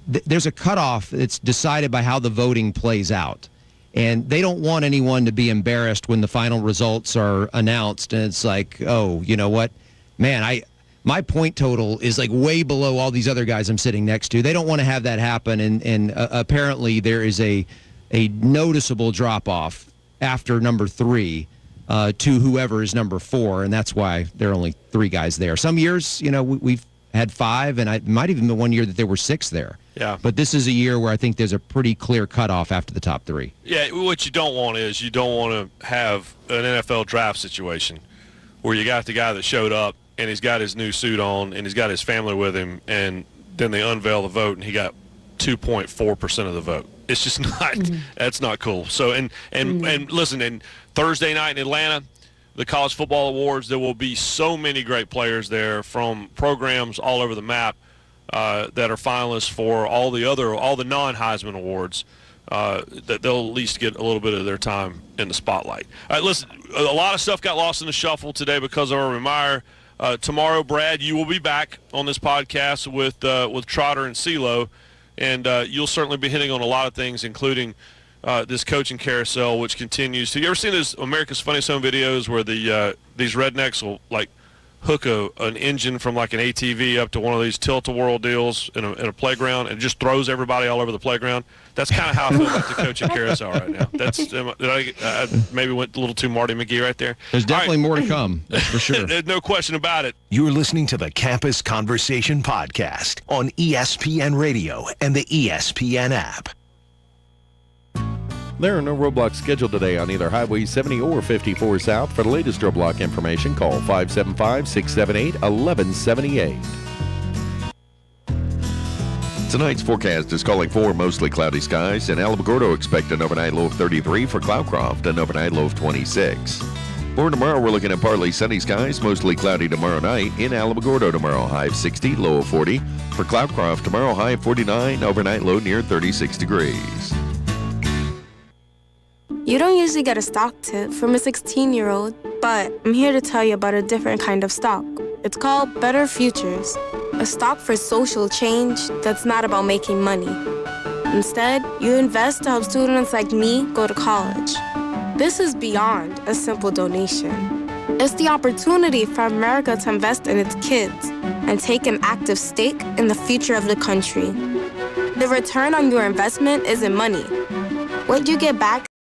There's a cutoff that's decided by how the voting plays out. And they don't want anyone to be embarrassed when the final results are announced and it's like, oh, you know what? Man, my point total is like way below all these other guys I'm sitting next to. They don't want to have that happen, and apparently there is a noticeable drop-off after number 3 to whoever is number 4, and that's why there are only 3 guys there. Some years, we've had 5, and it might even be one year that there were 6 there. Yeah. But this is a year where I think there's a pretty clear cutoff after the top 3. Yeah, what you don't want is you don't want to have an NFL draft situation where you got the guy that showed up and he's got his new suit on and he's got his family with him, and then they unveil the vote and he got 2.4% of the vote. It's just not that's not cool. So and listen, and Thursday night in Atlanta, the College Football Awards, there will be so many great players there from programs all over the map that are finalists for all the non-Heisman awards. That they'll at least get a little bit of their time in the spotlight. All right, listen, a lot of stuff got lost in the shuffle today because of Urban Meyer. Tomorrow, Brad, you will be back on this podcast with Trotter and CeeLo, and you'll certainly be hitting on a lot of things, including this coaching carousel, which continues. Have you ever seen those America's Funniest Home videos where these rednecks will hook an engine from an ATV up to one of these tilt-a-whirl deals in a playground and just throws everybody all over the playground? That's kind of how I feel about the coaching carousel right now. I maybe went a little too Marty McGee right there. There's definitely more to come, that's for sure. There's no question about it. You're listening to the Campus Conversation Podcast on ESPN Radio and the ESPN app. There are no roadblocks scheduled today on either Highway 70 or 54 South. For the latest roadblock information, call 575-678-1178. Tonight's forecast is calling for mostly cloudy skies. In Alamogordo, expect an overnight low of 33. For Cloudcroft, an overnight low of 26. For tomorrow, we're looking at partly sunny skies, mostly cloudy tomorrow night. In Alamogordo tomorrow, high of 60, low of 40. For Cloudcroft, tomorrow, high of 49, overnight low near 36 degrees. You don't usually get a stock tip from a 16-year-old, but I'm here to tell you about a different kind of stock. It's called Better Futures, a stock for social change that's not about making money. Instead, you invest to help students like me go to college. This is beyond a simple donation. It's the opportunity for America to invest in its kids and take an active stake in the future of the country. The return on your investment isn't money. What you get back